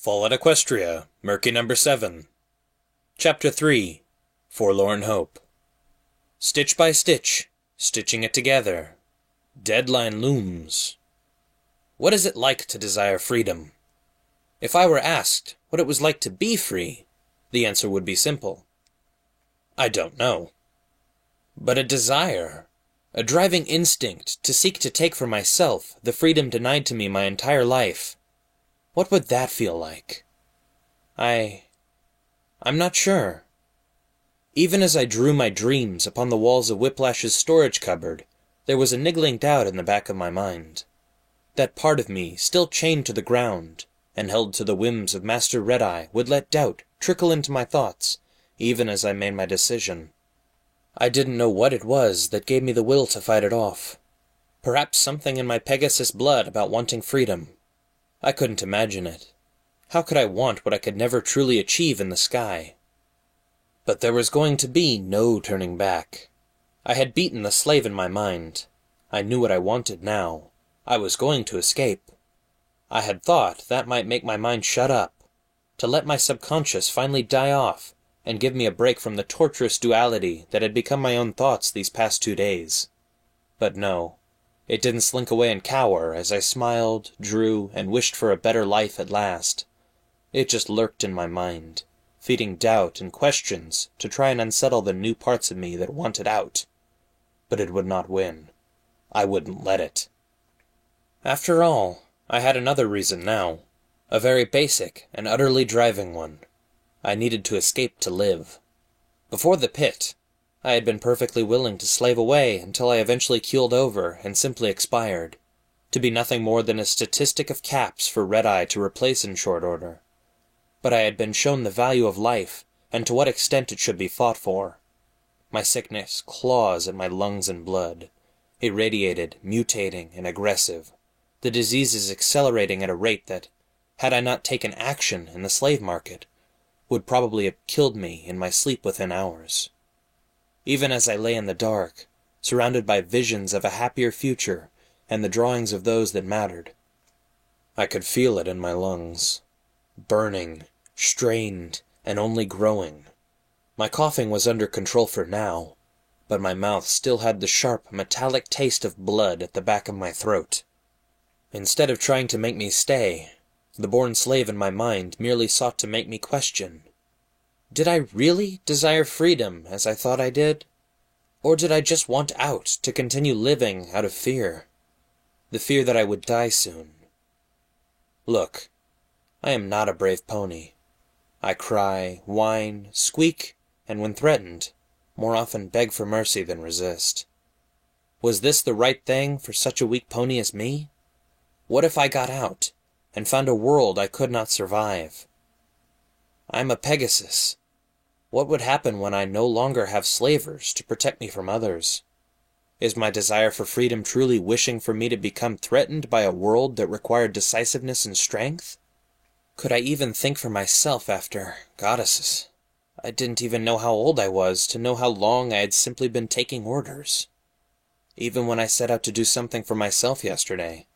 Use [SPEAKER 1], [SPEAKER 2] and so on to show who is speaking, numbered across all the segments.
[SPEAKER 1] Fall at Equestria, Murky Number 7. Chapter 3. Forlorn Hope. Stitch by stitch, stitching it together. Deadline looms. What is it like to desire freedom? If I were asked what it was like to be free, the answer would be simple. I don't know. But a desire, a driving instinct to seek to take for myself the freedom denied to me my entire life, what would that feel like? I'm not sure. Even as I drew my dreams upon the walls of Whiplash's storage cupboard, there was a niggling doubt in the back of my mind. That part of me, still chained to the ground, and held to the whims of Master Red-Eye, would let doubt trickle into my thoughts, even as I made my decision. I didn't know what it was that gave me the will to fight it off. Perhaps something in my Pegasus blood about wanting freedom. I couldn't imagine it. How could I want what I could never truly achieve in the sky? But there was going to be no turning back. I had beaten the slave in my mind. I knew what I wanted now. I was going to escape. I had thought that might make my mind shut up, to let my subconscious finally die off and give me a break from the torturous duality that had become my own thoughts these past 2 days. But no. It didn't slink away and cower as I smiled, drew, and wished for a better life at last. It just lurked in my mind, feeding doubt and questions to try and unsettle the new parts of me that wanted out. But it would not win. I wouldn't let it. After all, I had another reason now, a very basic and utterly driving one. I needed to escape to live. Before the pit, I had been perfectly willing to slave away until I eventually keeled over and simply expired, to be nothing more than a statistic of caps for Red-Eye to replace in short order. But I had been shown the value of life, and to what extent it should be fought for. My sickness claws at my lungs and blood, irradiated, mutating, and aggressive, the diseases accelerating at a rate that, had I not taken action in the slave market, would probably have killed me in my sleep within hours. Even as I lay in the dark, surrounded by visions of a happier future and the drawings of those that mattered, I could feel it in my lungs, burning, strained, and only growing. My coughing was under control for now, but my mouth still had the sharp, metallic taste of blood at the back of my throat. Instead of trying to make me stay, the born slave in my mind merely sought to make me question. Did I really desire freedom as I thought I did? Or did I just want out to continue living out of fear? The fear that I would die soon. Look, I am not a brave pony. I cry, whine, squeak, and when threatened, more often beg for mercy than resist. Was this the right thing for such a weak pony as me? What if I got out and found a world I could not survive? I'm a Pegasus. What would happen when I no longer have slavers to protect me from others? Is my desire for freedom truly wishing for me to become threatened by a world that required decisiveness and strength? Could I even think for myself after goddesses? I didn't even know how old I was to know how long I had simply been taking orders. Even when I set out to do something for myself yesterday,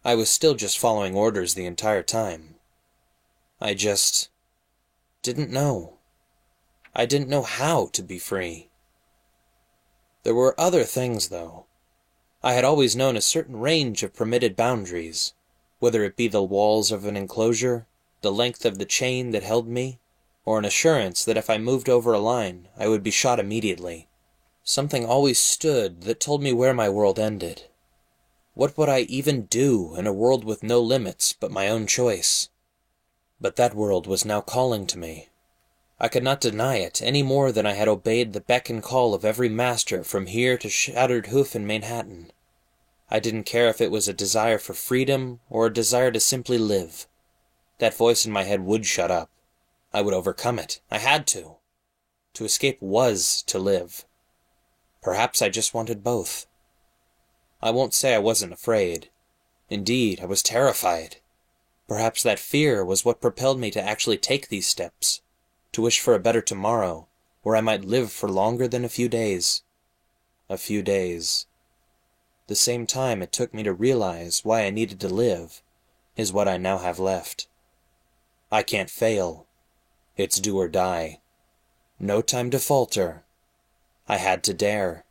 [SPEAKER 1] I was still just following orders the entire time. I just didn't know. I didn't know how to be free. There were other things, though. I had always known a certain range of permitted boundaries, whether it be the walls of an enclosure, the length of the chain that held me, or an assurance that if I moved over a line, I would be shot immediately. Something always stood that told me where my world ended. What would I even do in a world with no limits but my own choice? But that world was now calling to me. I could not deny it any more than I had obeyed the beck and call of every master from here to Shattered Hoof in Manhattan. I didn't care if it was a desire for freedom or a desire to simply live. That voice in my head would shut up. I would overcome it. I had to. To escape was to live. Perhaps I just wanted both. I won't say I wasn't afraid. Indeed, I was terrified. Perhaps that fear was what propelled me to actually take these steps, to wish for a better tomorrow, where I might live for longer than a few days. A few days. The same time it took me to realize why I needed to live, is what I now have left. I can't fail. It's do or die. No time to falter. I had to dare.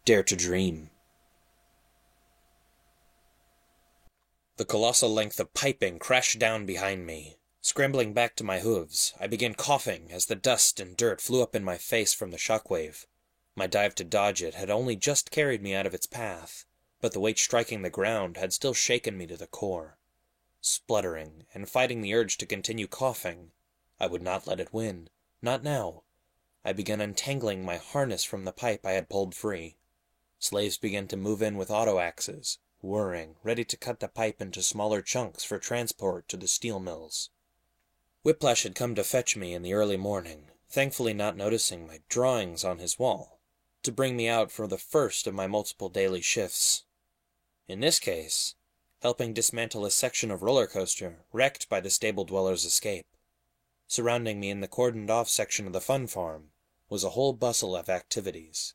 [SPEAKER 1] Dare to dream. The colossal length of piping crashed down behind me. Scrambling back to my hooves, I began coughing as the dust and dirt flew up in my face from the shockwave. My dive to dodge it had only just carried me out of its path, but the weight striking the ground had still shaken me to the core. Spluttering and fighting the urge to continue coughing, I would not let it win. Not now. I began untangling my harness from the pipe I had pulled free. Slaves began to move in with auto axes, whirring, ready to cut the pipe into smaller chunks for transport to the steel mills. Whiplash had come to fetch me in the early morning, thankfully not noticing my drawings on his wall, to bring me out for the first of my multiple daily shifts. In this case, helping dismantle a section of roller coaster wrecked by the stable dwellers' escape. Surrounding me in the cordoned-off section of the fun farm was a whole bustle of activities.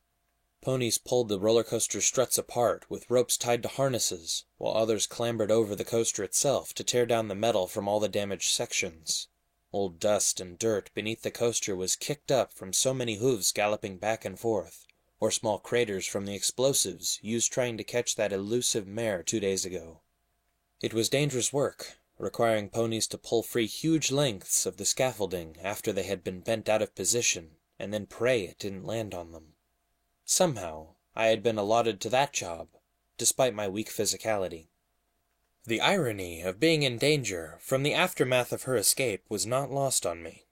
[SPEAKER 1] Ponies pulled the roller coaster struts apart with ropes tied to harnesses, while others clambered over the coaster itself to tear down the metal from all the damaged sections. Old dust and dirt beneath the coaster was kicked up from so many hooves galloping back and forth, or small craters from the explosives used trying to catch that elusive mare 2 days ago. It was dangerous work, requiring ponies to pull free huge lengths of the scaffolding after they had been bent out of position, and then pray it didn't land on them. Somehow, I had been allotted to that job, despite my weak physicality. The irony of being in danger from the aftermath of her escape was not lost on me.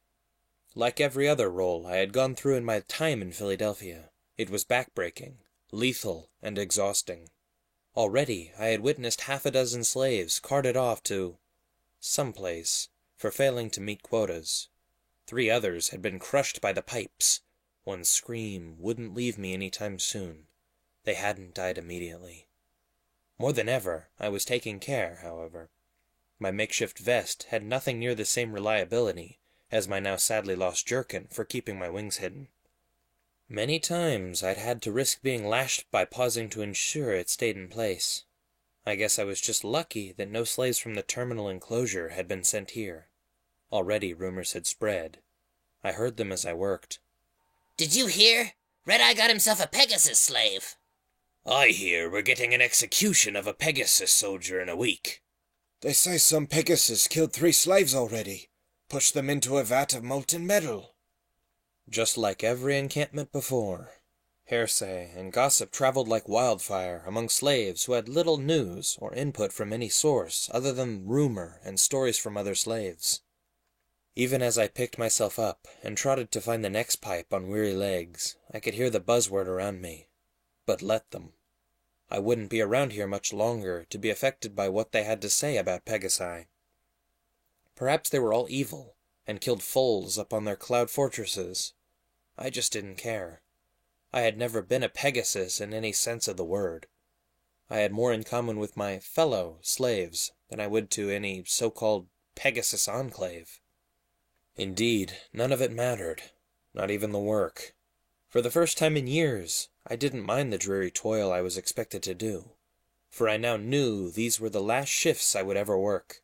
[SPEAKER 1] Like every other role I had gone through in my time in Philadelphia, it was backbreaking, lethal, and exhausting. Already I had witnessed 6 slaves carted off to someplace for failing to meet quotas. 3 others had been crushed by the pipes. One scream wouldn't leave me any time soon. They hadn't died immediately. More than ever, I was taking care, however. My makeshift vest had nothing near the same reliability as my now sadly lost jerkin for keeping my wings hidden. Many times I'd had to risk being lashed by pausing to ensure it stayed in place. I guess I was just lucky that no slaves from the terminal enclosure had been sent here. Already rumors had spread. I heard them as I worked.
[SPEAKER 2] "Did you hear? Red-Eye got himself a Pegasus slave."
[SPEAKER 1] "I hear we're getting an execution of a Pegasus soldier in a week."
[SPEAKER 3] "They say some Pegasus killed 3 slaves already. Pushed them into a vat of molten metal."
[SPEAKER 1] Just like every encampment before, hearsay and gossip traveled like wildfire among slaves who had little news or input from any source other than rumor and stories from other slaves. Even as I picked myself up and trotted to find the next pipe on weary legs, I could hear the buzzword around me. But let them. I wouldn't be around here much longer to be affected by what they had to say about Pegasi. Perhaps they were all evil and killed foals up on their cloud fortresses. I just didn't care. I had never been a Pegasus in any sense of the word. I had more in common with my fellow slaves than I would to any so-called Pegasus enclave. Indeed, none of it mattered, not even the work. For the first time in years, I didn't mind the dreary toil I was expected to do, for I now knew these were the last shifts I would ever work.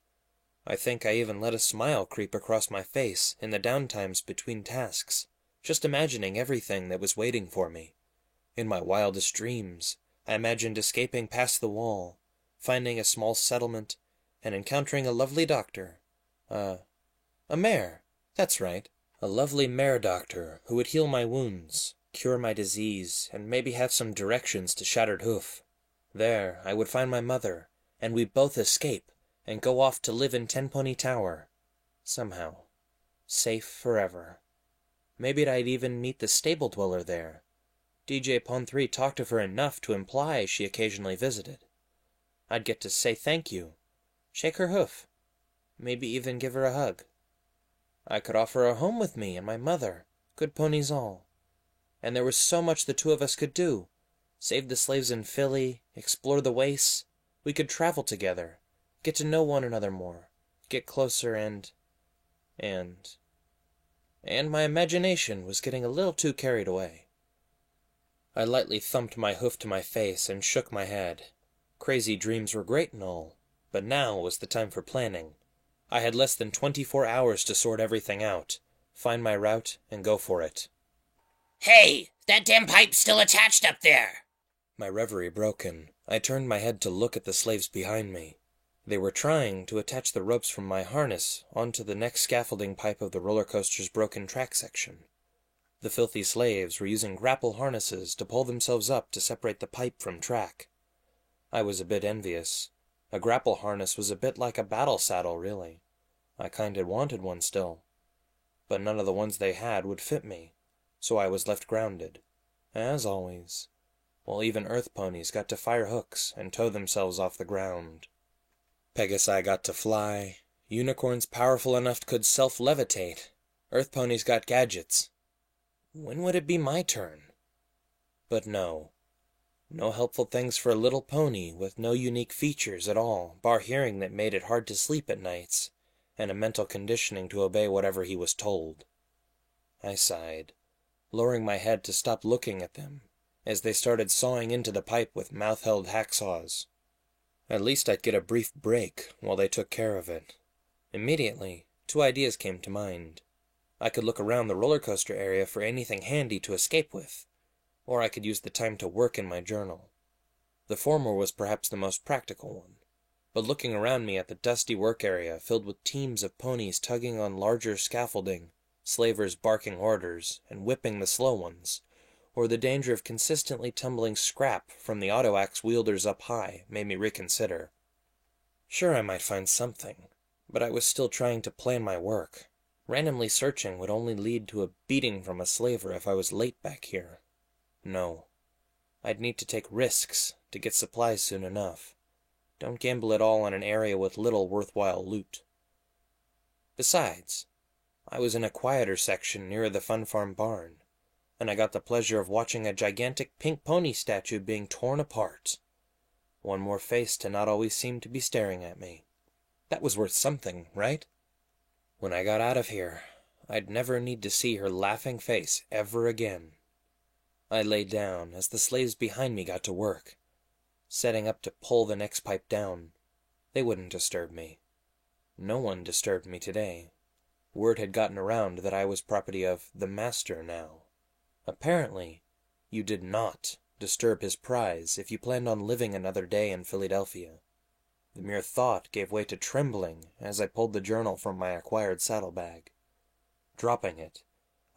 [SPEAKER 1] I think I even let a smile creep across my face in the downtimes between tasks, just imagining everything that was waiting for me. In my wildest dreams, I imagined escaping past the wall, finding a small settlement, and encountering a lovely doctor. A mare, that's right. A lovely mare doctor who would heal my wounds, cure my disease, and maybe have some directions to Shattered Hoof. There I would find my mother, and we'd both escape and go off to live in Tenpony Tower. Somehow. Safe forever. Maybe I'd even meet the stable dweller there. DJ Pon-3 talked of her enough to imply she occasionally visited. I'd get to say thank you, shake her hoof, maybe even give her a hug. I could offer a home with me and my mother, good ponies all. And there was so much the 2 of us could do. Save the slaves in Philly, explore the wastes. We could travel together, get to know one another more, get closer and my imagination was getting a little too carried away. I lightly thumped my hoof to my face and shook my head. Crazy dreams were great and all, but now was the time for planning. I had less than 24 hours to sort everything out, find my route, and go for it.
[SPEAKER 2] Hey, that damn pipe's still attached up there!
[SPEAKER 1] My reverie broken, I turned my head to look at the slaves behind me. They were trying to attach the ropes from my harness onto the next scaffolding pipe of the roller coaster's broken track section. The filthy slaves were using grapple harnesses to pull themselves up to separate the pipe from track. I was a bit envious. A grapple harness was a bit like a battle saddle, really. I kinda wanted one still. But none of the ones they had would fit me, so I was left grounded, as always, while even earth ponies got to fire hooks and tow themselves off the ground. Pegasi got to fly, unicorns powerful enough could self-levitate, earth ponies got gadgets. When would it be my turn? But no. No helpful things for a little pony with no unique features at all, bar hearing that made it hard to sleep at nights, and a mental conditioning to obey whatever he was told. I sighed, lowering my head to stop looking at them, as they started sawing into the pipe with mouth-held hacksaws. At least I'd get a brief break while they took care of it. Immediately, 2 ideas came to mind. I could look around the roller coaster area for anything handy to escape with, or I could use the time to work in my journal. The former was perhaps the most practical one, but looking around me at the dusty work area filled with teams of ponies tugging on larger scaffolding, slavers barking orders and whipping the slow ones, or the danger of consistently tumbling scrap from the auto-axe wielders up high made me reconsider. Sure, I might find something, but I was still trying to plan my work. Randomly searching would only lead to a beating from a slaver if I was late back here. No. I'd need to take risks to get supplies soon enough. Don't gamble at all on an area with little worthwhile loot. Besides, I was in a quieter section nearer the Fun Farm barn, and I got the pleasure of watching a gigantic pink pony statue being torn apart. One more face to not always seem to be staring at me. That was worth something, right? When I got out of here, I'd never need to see her laughing face ever again. I lay down as the slaves behind me got to work, setting up to pull the next pipe down. They wouldn't disturb me. No one disturbed me today. Word had gotten around that I was property of the Master now. Apparently, you did not disturb his prize if you planned on living another day in Philadelphia. The mere thought gave way to trembling as I pulled the journal from my acquired saddlebag. Dropping it,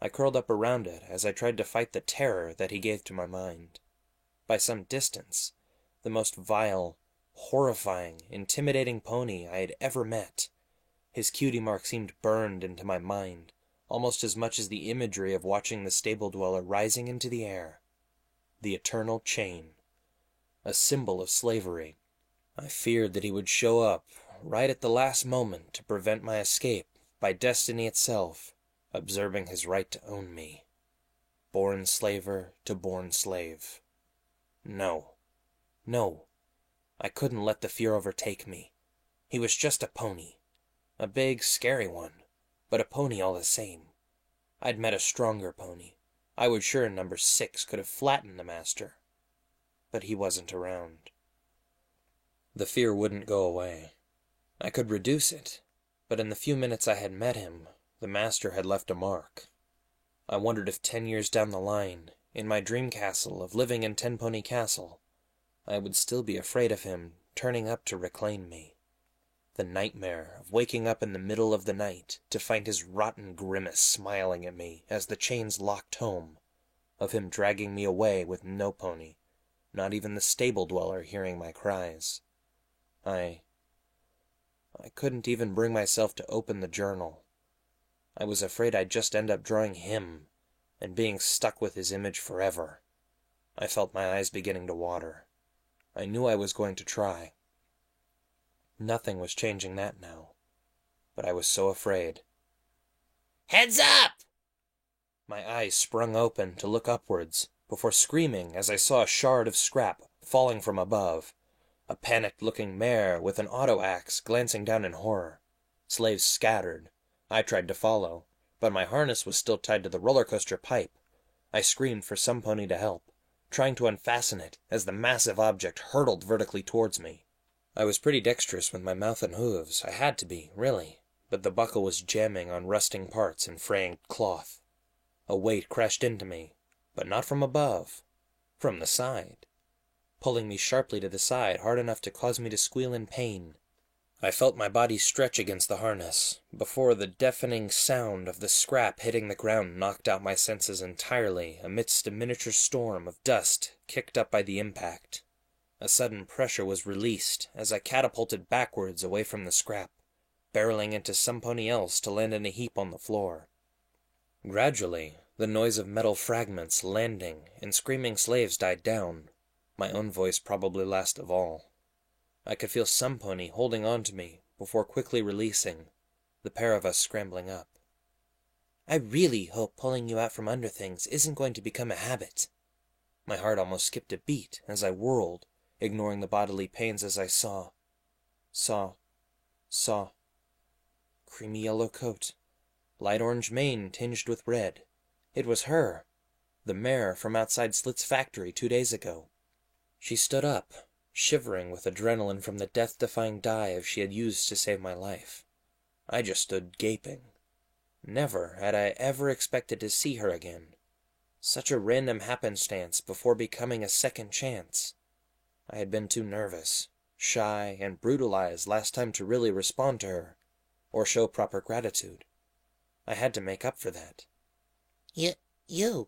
[SPEAKER 1] I curled up around it as I tried to fight the terror that he gave to my mind. By some distance, the most vile, horrifying, intimidating pony I had ever met. His cutie mark seemed burned into my mind, almost as much as the imagery of watching the stable dweller rising into the air. The eternal chain. A symbol of slavery. I feared that he would show up, right at the last moment, to prevent my escape, by destiny itself, observing his right to own me. Born slaver to born slave. No. No. I couldn't let the fear overtake me. He was just a pony. A big, scary one, but a pony all the same. I'd met a stronger pony. I was sure number 6 could have flattened the Master. But he wasn't around. The fear wouldn't go away. I could reduce it, but in the few minutes I had met him, the Master had left a mark. I wondered if 10 years down the line, in my dream castle of living in Tenpony Castle, I would still be afraid of him turning up to reclaim me. The nightmare of waking up in the middle of the night to find his rotten grimace smiling at me as the chains locked home, of him dragging me away with no pony, not even the stable dweller hearing my cries. I couldn't even bring myself to open the journal. I was afraid I'd just end up drawing him, and being stuck with his image forever. I felt my eyes beginning to water. I knew I was going to try. Nothing was changing that now, but I was so afraid.
[SPEAKER 2] Heads up!
[SPEAKER 1] My eyes sprung open to look upwards, before screaming as I saw a shard of scrap falling from above. A panicked-looking mare with an auto-axe glancing down in horror. Slaves scattered. I tried to follow, but my harness was still tied to the roller coaster pipe. I screamed for some pony to help, trying to unfasten it as the massive object hurtled vertically towards me. I was pretty dexterous with my mouth and hooves. I had to be, really. but the buckle was jamming on rusting parts and fraying cloth. A weight crashed into me, but not from above, from the side, pulling me sharply to the side, hard enough to cause me to squeal in pain. I felt my body stretch against the harness, before the deafening sound of the scrap hitting the ground knocked out my senses entirely amidst a miniature storm of dust kicked up by the impact. A sudden pressure was released as I catapulted backwards away from the scrap, barreling into somebody else to land in a heap on the floor. Gradually, the noise of metal fragments landing and screaming slaves died down, my own voice probably last of all. I could feel Somepony holding on to me before quickly releasing, the pair of us scrambling up.
[SPEAKER 2] I really hope pulling you out from under things isn't going to become a habit.
[SPEAKER 1] My heart almost skipped a beat as I whirled, ignoring the bodily pains as I saw. Creamy yellow coat, light orange mane tinged with red. It was her, the mare from outside Slit's factory 2 days ago. She stood up, shivering with adrenaline from the death-defying dive she had used to save my life. I just stood gaping. Never had I ever expected to see her again. Such a random happenstance before becoming a second chance. I had been too nervous, shy, and brutalized last time to really respond to her, or show proper gratitude. I had to make up for that.
[SPEAKER 2] You?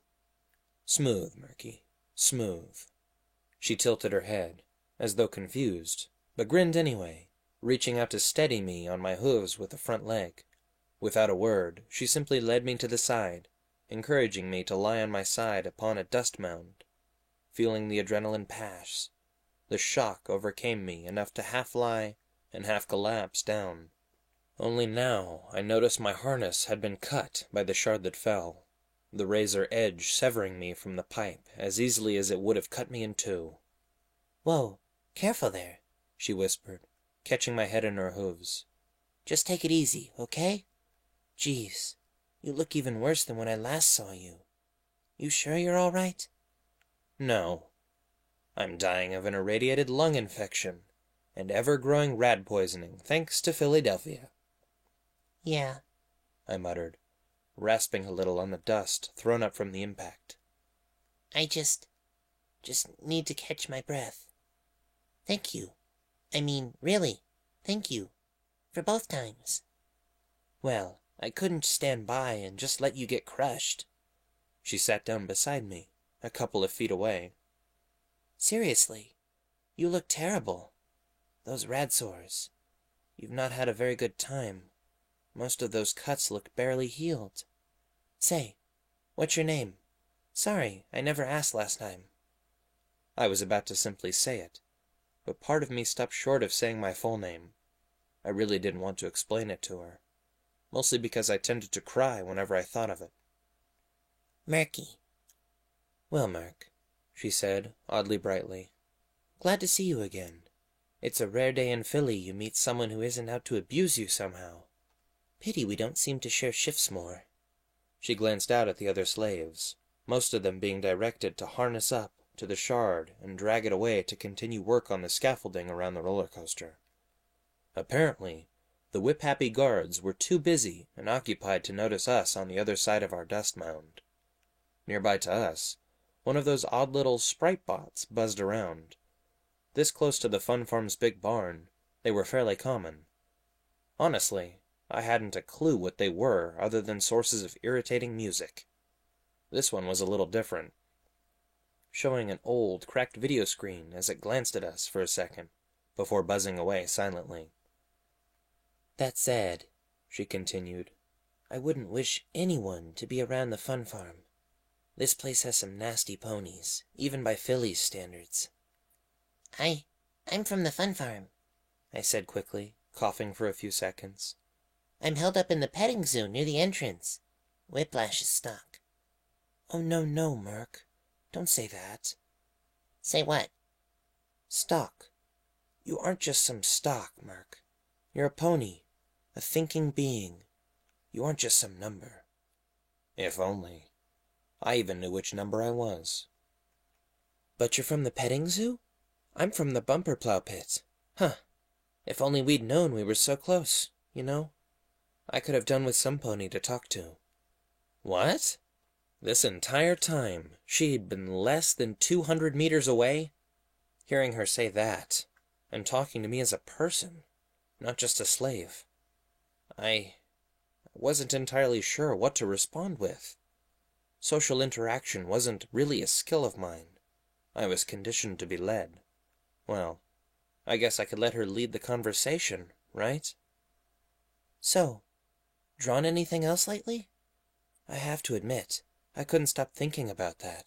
[SPEAKER 1] Smooth, Murky, smooth. She tilted her head, as though confused, but grinned anyway, reaching out to steady me on my hooves with the front leg. Without a word, she simply led me to the side, encouraging me to lie on my side upon a dust mound. Feeling the adrenaline pass, the shock overcame me enough to half lie and half collapse down. Only now I noticed my harness had been cut by the shard that fell, the razor edge severing me from the pipe as easily as it would have cut me in two.
[SPEAKER 2] Whoa, careful there,
[SPEAKER 1] she whispered, catching my head in her hooves.
[SPEAKER 2] Just take it easy, okay? Geez, you look even worse than when I last saw you. You sure you're all right?
[SPEAKER 1] No. I'm dying of an irradiated lung infection and ever-growing rat poisoning, thanks to Philadelphia.
[SPEAKER 2] Yeah,
[SPEAKER 1] I muttered, rasping a little on the dust thrown up from the impact.
[SPEAKER 2] I just need to catch my breath. Thank you. I mean, really, thank you. For both times.
[SPEAKER 1] Well, I couldn't stand by and just let you get crushed. She sat down beside me, a couple of feet away.
[SPEAKER 2] Seriously, you look terrible. Those rad sores. You've not had a very good time. Most of those cuts look barely healed. Say, what's your name? Sorry, I never asked last time.
[SPEAKER 1] I was about to simply say it, but part of me stopped short of saying my full name. I really didn't want to explain it to her, mostly because I tended to cry whenever I thought of it.
[SPEAKER 2] Murky.
[SPEAKER 1] Well, Murk, she said, oddly brightly.
[SPEAKER 2] Glad to see you again. It's a rare day in Philly you meet someone who isn't out to abuse you somehow. Pity we don't seem to share shifts more.
[SPEAKER 1] She glanced out at the other slaves, most of them being directed to harness up to the shard and drag it away to continue work on the scaffolding around the roller coaster. Apparently, the whip-happy guards were too busy and occupied to notice us on the other side of our dust mound. Nearby to us, one of those odd little sprite bots buzzed around. This close to the Fun Farm's big barn, they were fairly common. Honestly, I hadn't a clue what they were other than sources of irritating music. This one was a little different, showing an old, cracked video screen as it glanced at us for a second, before buzzing away silently.
[SPEAKER 2] That said, she continued, I wouldn't wish anyone to be around the Fun Farm. This place has some nasty ponies, even by Philly's standards. I'm from the Fun Farm, I said quickly, coughing for a few seconds. I'm held up in the petting zoo near the entrance. Whiplash is stuck. Oh, no, Merc. Don't say that. Say what?
[SPEAKER 1] Stock. You aren't just some stock, Merc. You're a pony, a thinking being. You aren't just some number. If only. I even knew which number I was.
[SPEAKER 2] But you're from the petting zoo? I'm from the bumper plow pit. Huh. If only we'd known we were so close, you know? I could have done with some pony to talk to. What? This entire time, she'd been less than 200 meters away? Hearing her say that, and talking to me as a person, not just a slave. I wasn't entirely sure what to respond with. Social interaction wasn't really a skill of mine. I was conditioned to be led. Well, I guess I could let her lead the conversation, right? So, drawn anything else lately? I have to admit, I couldn't stop thinking about that.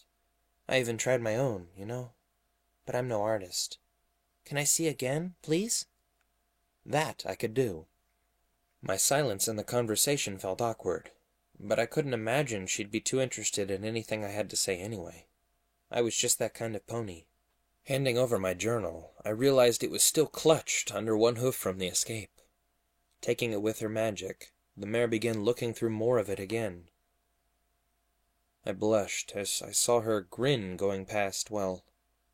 [SPEAKER 2] I even tried my own, but I'm no artist. Can I see again, please? That I could do. My silence in the conversation felt awkward, but I couldn't imagine she'd be too interested in anything I had to say anyway. I was just that kind of pony. Handing over my journal, I realized it was still clutched under one hoof from the escape. Taking it with her magic, the mare began looking through more of it again. I blushed as I saw her grin going past,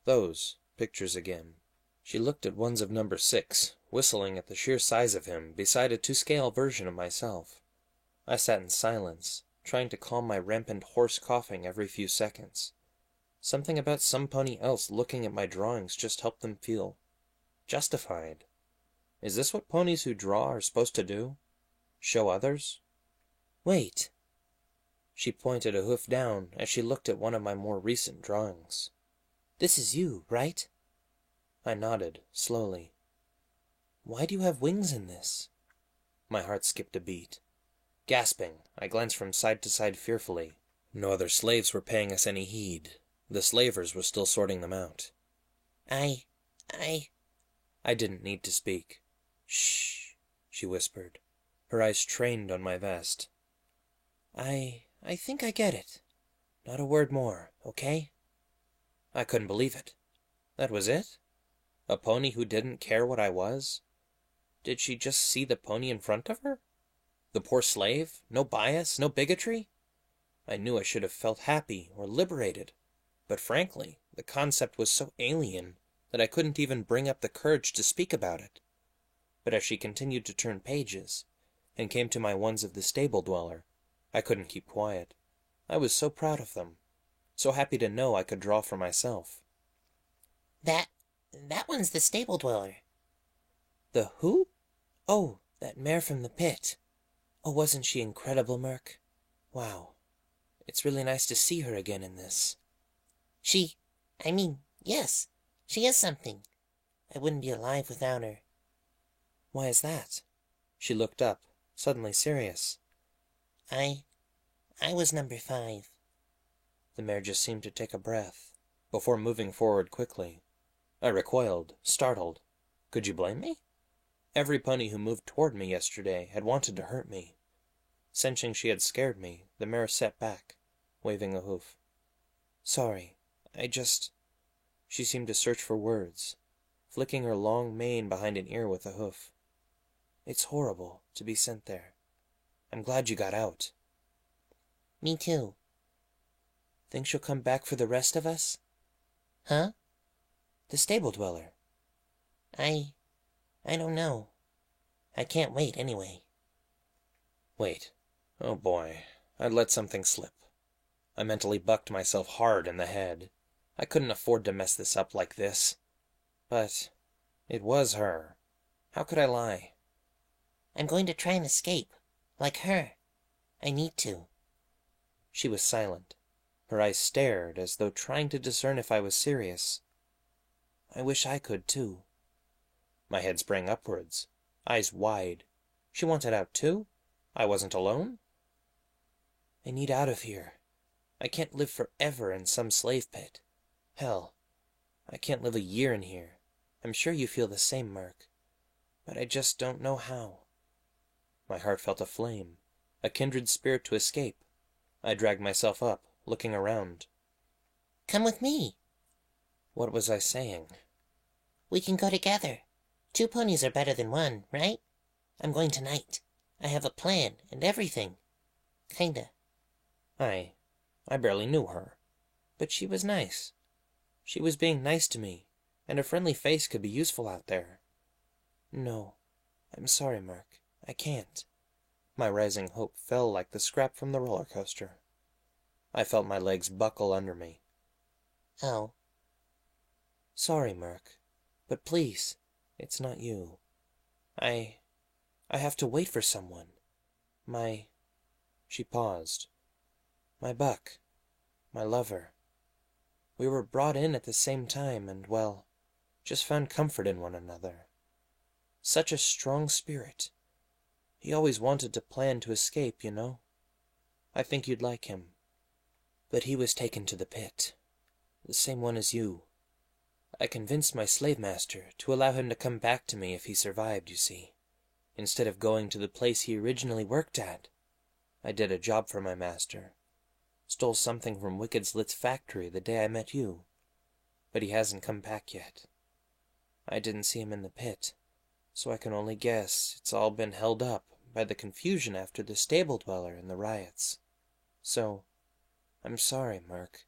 [SPEAKER 2] those pictures again. She looked at ones of number 6, whistling at the sheer size of him beside a 2-scale version of myself. I sat in silence, trying to calm my rampant hoarse coughing every few seconds. Something about some pony else looking at my drawings just helped them feel justified. Is this what ponies who draw are supposed to do? Show others? Wait. She pointed a hoof down as she looked at one of my more recent drawings. This is you, right? I nodded, slowly. Why do you have wings in this? My heart skipped a beat. Gasping, I glanced from side to side fearfully. No other slaves were paying us any heed. The slavers were still sorting them out. I didn't need to speak. Shh, she whispered, her eyes trained on my vest. I think I get it. Not a word more, okay? I couldn't believe it. That was it? A pony who didn't care what I was? Did she just see the pony in front of her? The poor slave? No bias, no bigotry? I knew I should have felt happy or liberated, but frankly, the concept was so alien that I couldn't even bring up the courage to speak about it. But as she continued to turn pages, and came to my ones of the stable dweller, I couldn't keep quiet. I was so proud of them, so happy to know I could draw for myself.
[SPEAKER 4] That one's the stable dweller.
[SPEAKER 2] The who? Oh, that mare from the pit. Oh, wasn't she incredible, Merc? Wow. It's really nice to see her again in this.
[SPEAKER 4] Yes, she is something. I wouldn't be alive without her.
[SPEAKER 2] Why is that? She looked up, suddenly serious.
[SPEAKER 4] I was number 5.
[SPEAKER 2] The mare just seemed to take a breath, before moving forward quickly. I recoiled, startled. Could you blame me? Every pony who moved toward me yesterday had wanted to hurt me. Sensing she had scared me, the mare sat back, waving a hoof. Sorry, She seemed to search for words, flicking her long mane behind an ear with a hoof. It's horrible to be sent there. I'm glad you got out.
[SPEAKER 4] Me too.
[SPEAKER 2] Think she'll come back for the rest of us?
[SPEAKER 4] Huh?
[SPEAKER 2] The stable dweller.
[SPEAKER 4] I don't know. I can't wait anyway.
[SPEAKER 2] Wait. Oh boy, I'd let something slip. I mentally bucked myself hard in the head. I couldn't afford to mess this up like this. But it was her. How could I lie?
[SPEAKER 4] I'm going to try and escape, like her. I need to.
[SPEAKER 2] She was silent. Her eyes stared as though trying to discern if I was serious. I wish I could, too. My head sprang upwards, eyes wide. She wanted out, too? I wasn't alone? I need out of here. I can't live forever in some slave pit. Hell, I can't live a year in here. I'm sure you feel the same, Merc. But I just don't know how. My heart felt aflame, a kindred spirit to escape. I dragged myself up, looking around.
[SPEAKER 4] Come with me.
[SPEAKER 2] What was I saying?
[SPEAKER 4] We can go together. 2 ponies are better than 1, right? I'm going tonight. I have a plan and everything. Kinda.
[SPEAKER 2] I barely knew her. But she was nice. She was being nice to me, and a friendly face could be useful out there. No, I'm sorry, Merc. I can't. My rising hope fell like the scrap from the roller coaster. I felt my legs buckle under me.
[SPEAKER 4] Oh,
[SPEAKER 2] Sorry, Merc, but please, it's not you. I have to wait for someone. She paused. My Buck. My lover. We were brought in at the same time and, well, just found comfort in one another. Such a strong spirit. He always wanted to plan to escape, you know. I think you'd like him. But he was taken to the pit. The same one as you. I convinced my slave master to allow him to come back to me if he survived, you see, instead of going to the place he originally worked at. I did a job for my master. Stole something from Wicked Slit's factory the day I met you. But he hasn't come back yet. I didn't see him in the pit, so I can only guess it's all been held up by the confusion after the stable dweller and the riots. So, I'm sorry, Merc,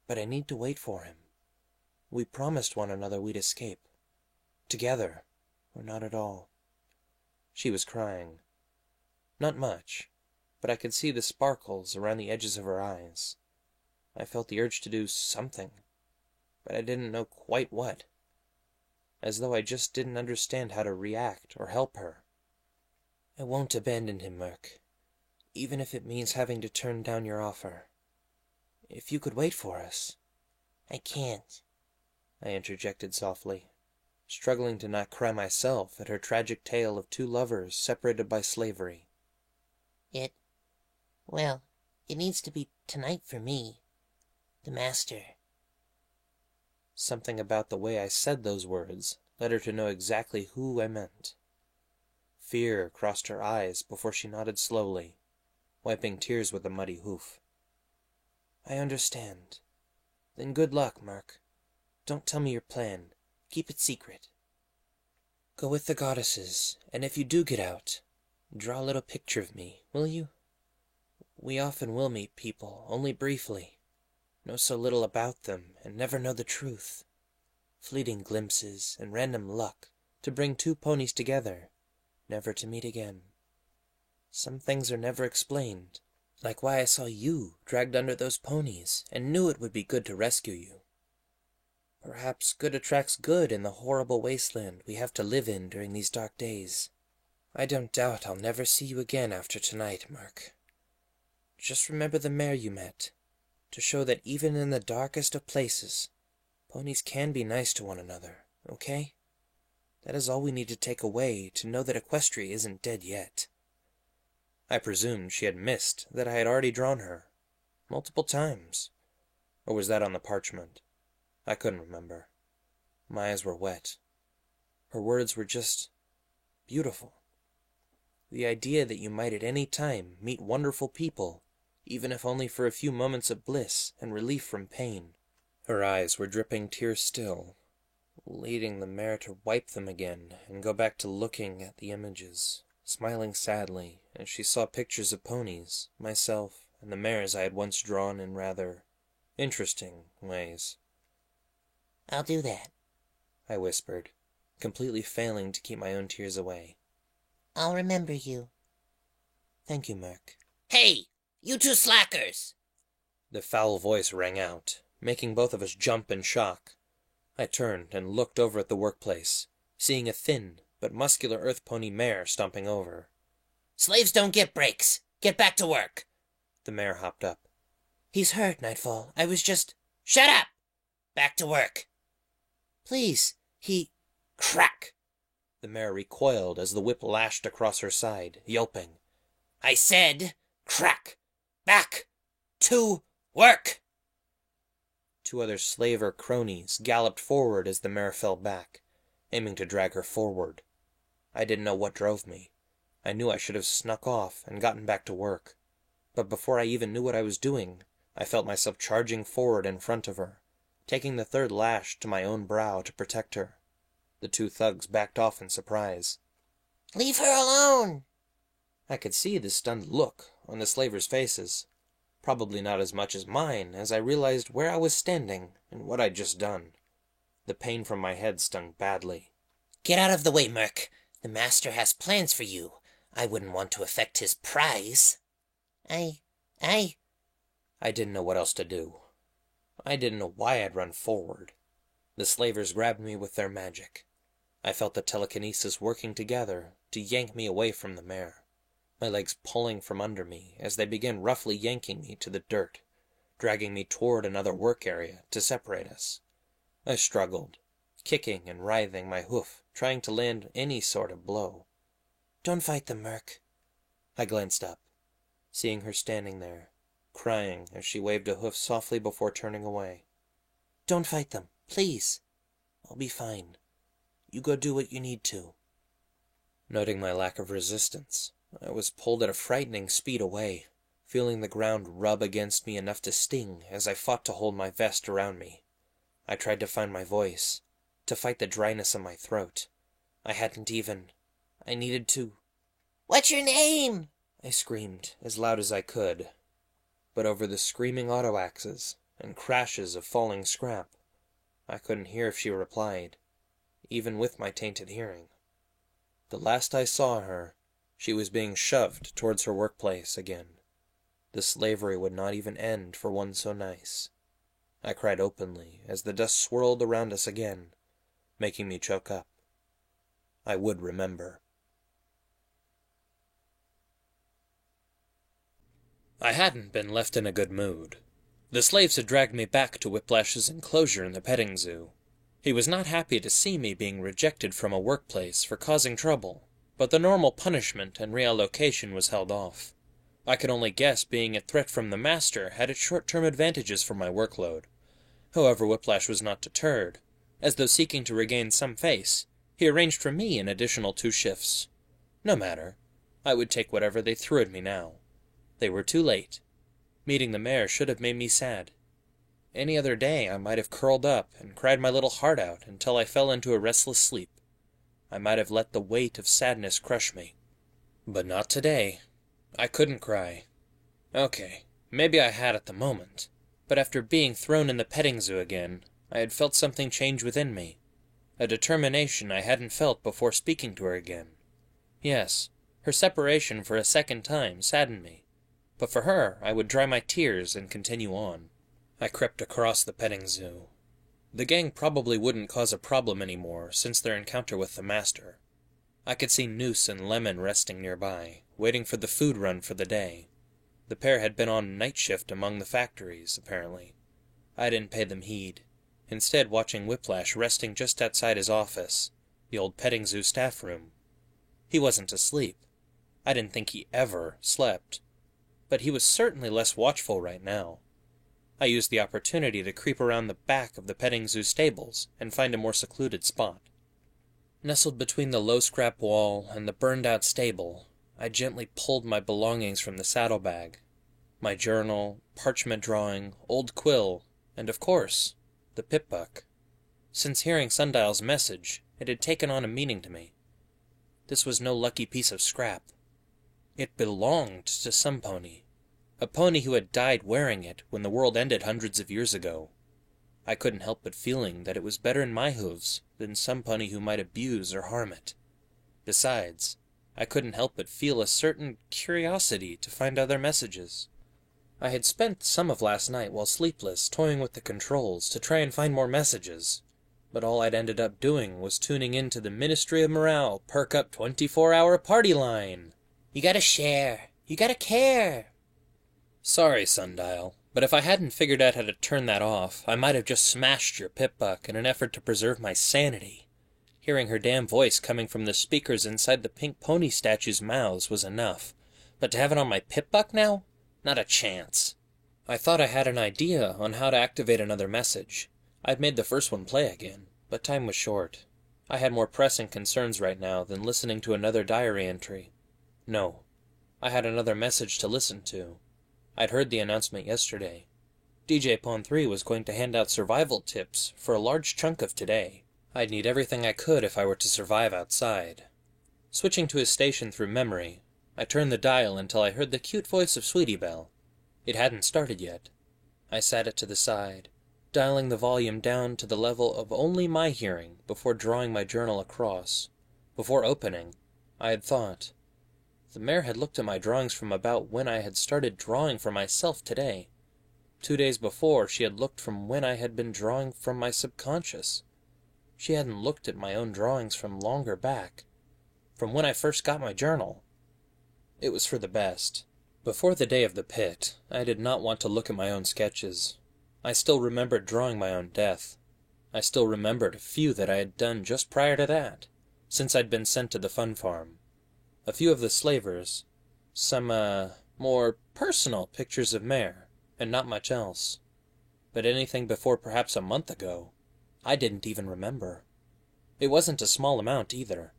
[SPEAKER 2] but I need to wait for him. We promised one another we'd escape. Together, or not at all. She was crying. Not much, but I could see the sparkles around the edges of her eyes. I felt the urge to do something, but I didn't know quite what. As though I just didn't understand how to react or help her. I won't abandon him, Merc, even if it means having to turn down your offer. If you could wait for us.
[SPEAKER 4] I can't.
[SPEAKER 2] I interjected softly, struggling to not cry myself at her tragic tale of two lovers separated by slavery.
[SPEAKER 4] It needs to be tonight for me. The master.
[SPEAKER 2] Something about the way I said those words led her to know exactly who I meant. Fear crossed her eyes before she nodded slowly, wiping tears with a muddy hoof. I understand. Then good luck, Merc. Don't tell me your plan. Keep it secret. Go with the goddesses, and if you do get out, draw a little picture of me, will you? We often will meet people, only briefly. Know so little about them, and never know the truth. Fleeting glimpses and random luck to bring two ponies together, never to meet again. Some things are never explained, like why I saw you dragged under those ponies and knew it would be good to rescue you. Perhaps good attracts good in the horrible wasteland we have to live in during these dark days. I don't doubt I'll never see you again after tonight, Merc. Just remember the mare you met, to show that even in the darkest of places, ponies can be nice to one another, okay? That is all we need to take away to know that Equestria isn't dead yet. I presumed she had missed that I had already drawn her, multiple times. Or was that on the parchment? I couldn't remember. My eyes were wet. Her words were just beautiful. The idea that you might at any time meet wonderful people, even if only for a few moments of bliss and relief from pain. Her eyes were dripping tears still, leading the mare to wipe them again and go back to looking at the images, smiling sadly as she saw pictures of ponies, myself, and the mares I had once drawn in rather interesting ways.
[SPEAKER 4] I'll do that.
[SPEAKER 2] I whispered, completely failing to keep my own tears away.
[SPEAKER 4] I'll remember you.
[SPEAKER 2] Thank you, Merc.
[SPEAKER 4] Hey, you two slackers!
[SPEAKER 2] The foul voice rang out, making both of us jump in shock. I turned and looked over at the workplace, seeing a thin but muscular earth pony mare stomping over.
[SPEAKER 4] Slaves don't get breaks. Get back to work.
[SPEAKER 2] The mare hopped up.
[SPEAKER 4] He's hurt, Nightfall. I was just... Shut up! Back to work. Please,
[SPEAKER 2] Crack! The mare recoiled as the whip lashed across her side, yelping.
[SPEAKER 4] I said, crack! Back to work!
[SPEAKER 2] Two other slaver cronies galloped forward as the mare fell back, aiming to drag her forward. I didn't know what drove me. I knew I should have snuck off and gotten back to work. But before I even knew what I was doing, I felt myself charging forward in front of her, taking the third lash to my own brow to protect her. The two thugs backed off in surprise.
[SPEAKER 4] Leave her alone!
[SPEAKER 2] I could see the stunned look on the slavers' faces. Probably not as much as mine, as I realized where I was standing and what I'd just done. The pain from my head stung badly.
[SPEAKER 4] Get out of the way, Merc. The master has plans for you.
[SPEAKER 2] I wouldn't want to affect his prize.
[SPEAKER 4] I...
[SPEAKER 2] I didn't know what else to do. I didn't know why I'd run forward. The slavers grabbed me with their magic. I felt the telekinesis working together to yank me away from the mare, my legs pulling from under me as they began roughly yanking me to the dirt, dragging me toward another work area to separate us. I struggled, kicking and writhing my hoof, trying to land any sort of blow.
[SPEAKER 4] Don't fight them, Merc.
[SPEAKER 2] I glanced up, seeing her standing there, crying as she waved a hoof softly before turning away.
[SPEAKER 4] Don't fight them, please. I'll be fine. You go do what you need to.
[SPEAKER 2] Noting my lack of resistance, I was pulled at a frightening speed away, feeling the ground rub against me enough to sting as I fought to hold my vest around me. I tried to find my voice, to fight the dryness in my throat. I needed to.
[SPEAKER 4] What's your name?
[SPEAKER 2] I screamed as loud as I could, but over the screaming auto-axes and crashes of falling scrap, I couldn't hear if she replied, even with my tainted hearing. The last I saw her, she was being shoved towards her workplace again. The slavery would not even end for one so nice. I cried openly as the dust swirled around us again, making me choke up. I would remember. I hadn't been left in a good mood. The slaves had dragged me back to Whiplash's enclosure in the petting zoo. He was not happy to see me being rejected from a workplace for causing trouble, but the normal punishment and reallocation was held off. I could only guess being a threat from the master had its short-term advantages for my workload. However, Whiplash was not deterred. As though seeking to regain some face, he arranged for me an additional 2 shifts. No matter. I would take whatever they threw at me now. They were too late. Meeting the mayor should have made me sad. Any other day I might have curled up and cried my little heart out until I fell into a restless sleep. I might have let the weight of sadness crush me. But not today. I couldn't cry. Okay, maybe I had at the moment, but after being thrown in the petting zoo again, I had felt something change within me. A determination I hadn't felt before speaking to her again. Yes, her separation for a second time saddened me. But for her, I would dry my tears and continue on. I crept across the petting zoo. The gang probably wouldn't cause a problem anymore since their encounter with the master. I could see Noose and Lemon resting nearby, waiting for the food run for the day. The pair had been on night shift among the factories, apparently. I didn't pay them heed, instead watching Whiplash resting just outside his office, the old petting zoo staff room. He wasn't asleep. I didn't think he ever slept. But he was certainly less watchful right now. I used the opportunity to creep around the back of the petting zoo stables and find a more secluded spot. Nestled between the low scrap wall and the burned-out stable, I gently pulled my belongings from the saddlebag. My journal, parchment drawing, old quill, and, of course, the pip-buck. Since hearing Sundial's message, it had taken on a meaning to me. This was no lucky piece of scrap. It belonged to some pony. A pony who had died wearing it when the world ended hundreds of years ago. I couldn't help but feeling that it was better in my hooves than some pony who might abuse or harm it. Besides, I couldn't help but feel a certain curiosity to find other messages. I had spent some of last night while sleepless toying with the controls to try and find more messages, but all I'd ended up doing was tuning into the Ministry of Morale Perk Up 24-hour party line.
[SPEAKER 4] You gotta share. You gotta care.
[SPEAKER 2] Sorry, Sundial, but if I hadn't figured out how to turn that off, I might have just smashed your pip-buck in an effort to preserve my sanity. Hearing her damn voice coming from the speakers inside the pink pony statues' mouths was enough, but to have it on my pip-buck now? Not a chance. I thought I had an idea on how to activate another message. I'd made the first one play again, but time was short. I had more pressing concerns right now than listening to another diary entry. No, I had another message to listen to. I'd heard the announcement yesterday. DJ Pon 3 was going to hand out survival tips for a large chunk of today. I'd need everything I could if I were to survive outside. Switching to his station through memory, I turned the dial until I heard the cute voice of Sweetie Belle. It hadn't started yet. I sat it to the side, dialing the volume down to the level of only my hearing before drawing my journal across. Before opening, I had thought, The mare had looked at my drawings from about when I had started drawing for myself today. 2 days before, she had looked from when I had been drawing from my subconscious. She hadn't looked at my own drawings from longer back, from when I first got my journal. It was for the best. Before the day of the pit, I did not want to look at my own sketches. I still remembered drawing my own death. I still remembered a few that I had done just prior to that, since I'd been sent to the fun farm. A few of the slavers, some, more personal pictures of Mare, and not much else. But anything before perhaps a month ago, I didn't even remember. It wasn't a small amount either.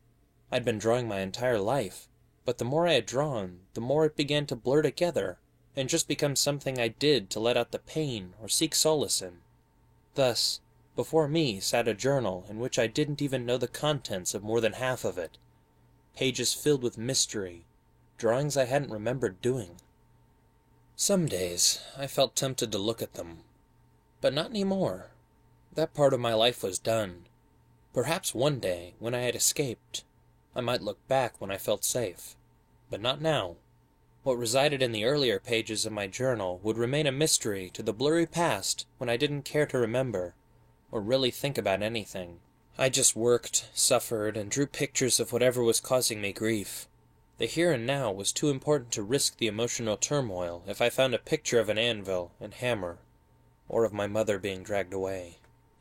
[SPEAKER 2] I'd been drawing my entire life, but the more I had drawn, the more it began to blur together, and just become something I did to let out the pain or seek solace in. Thus, before me sat a journal in which I didn't even know the contents of more than half of it. Pages filled with mystery, drawings I hadn't remembered doing. Some days I felt tempted to look at them, but not anymore. That part of my life was done. Perhaps one day, when I had escaped, I might look back when I felt safe, but not now. What resided in the earlier pages of my journal would remain a mystery to the blurry past when I didn't care to remember, or really think about anything. I just worked, suffered, and drew pictures of whatever was causing me grief. The here and now was too important to risk the emotional turmoil if I found a picture of an anvil and hammer, or of my mother being dragged away.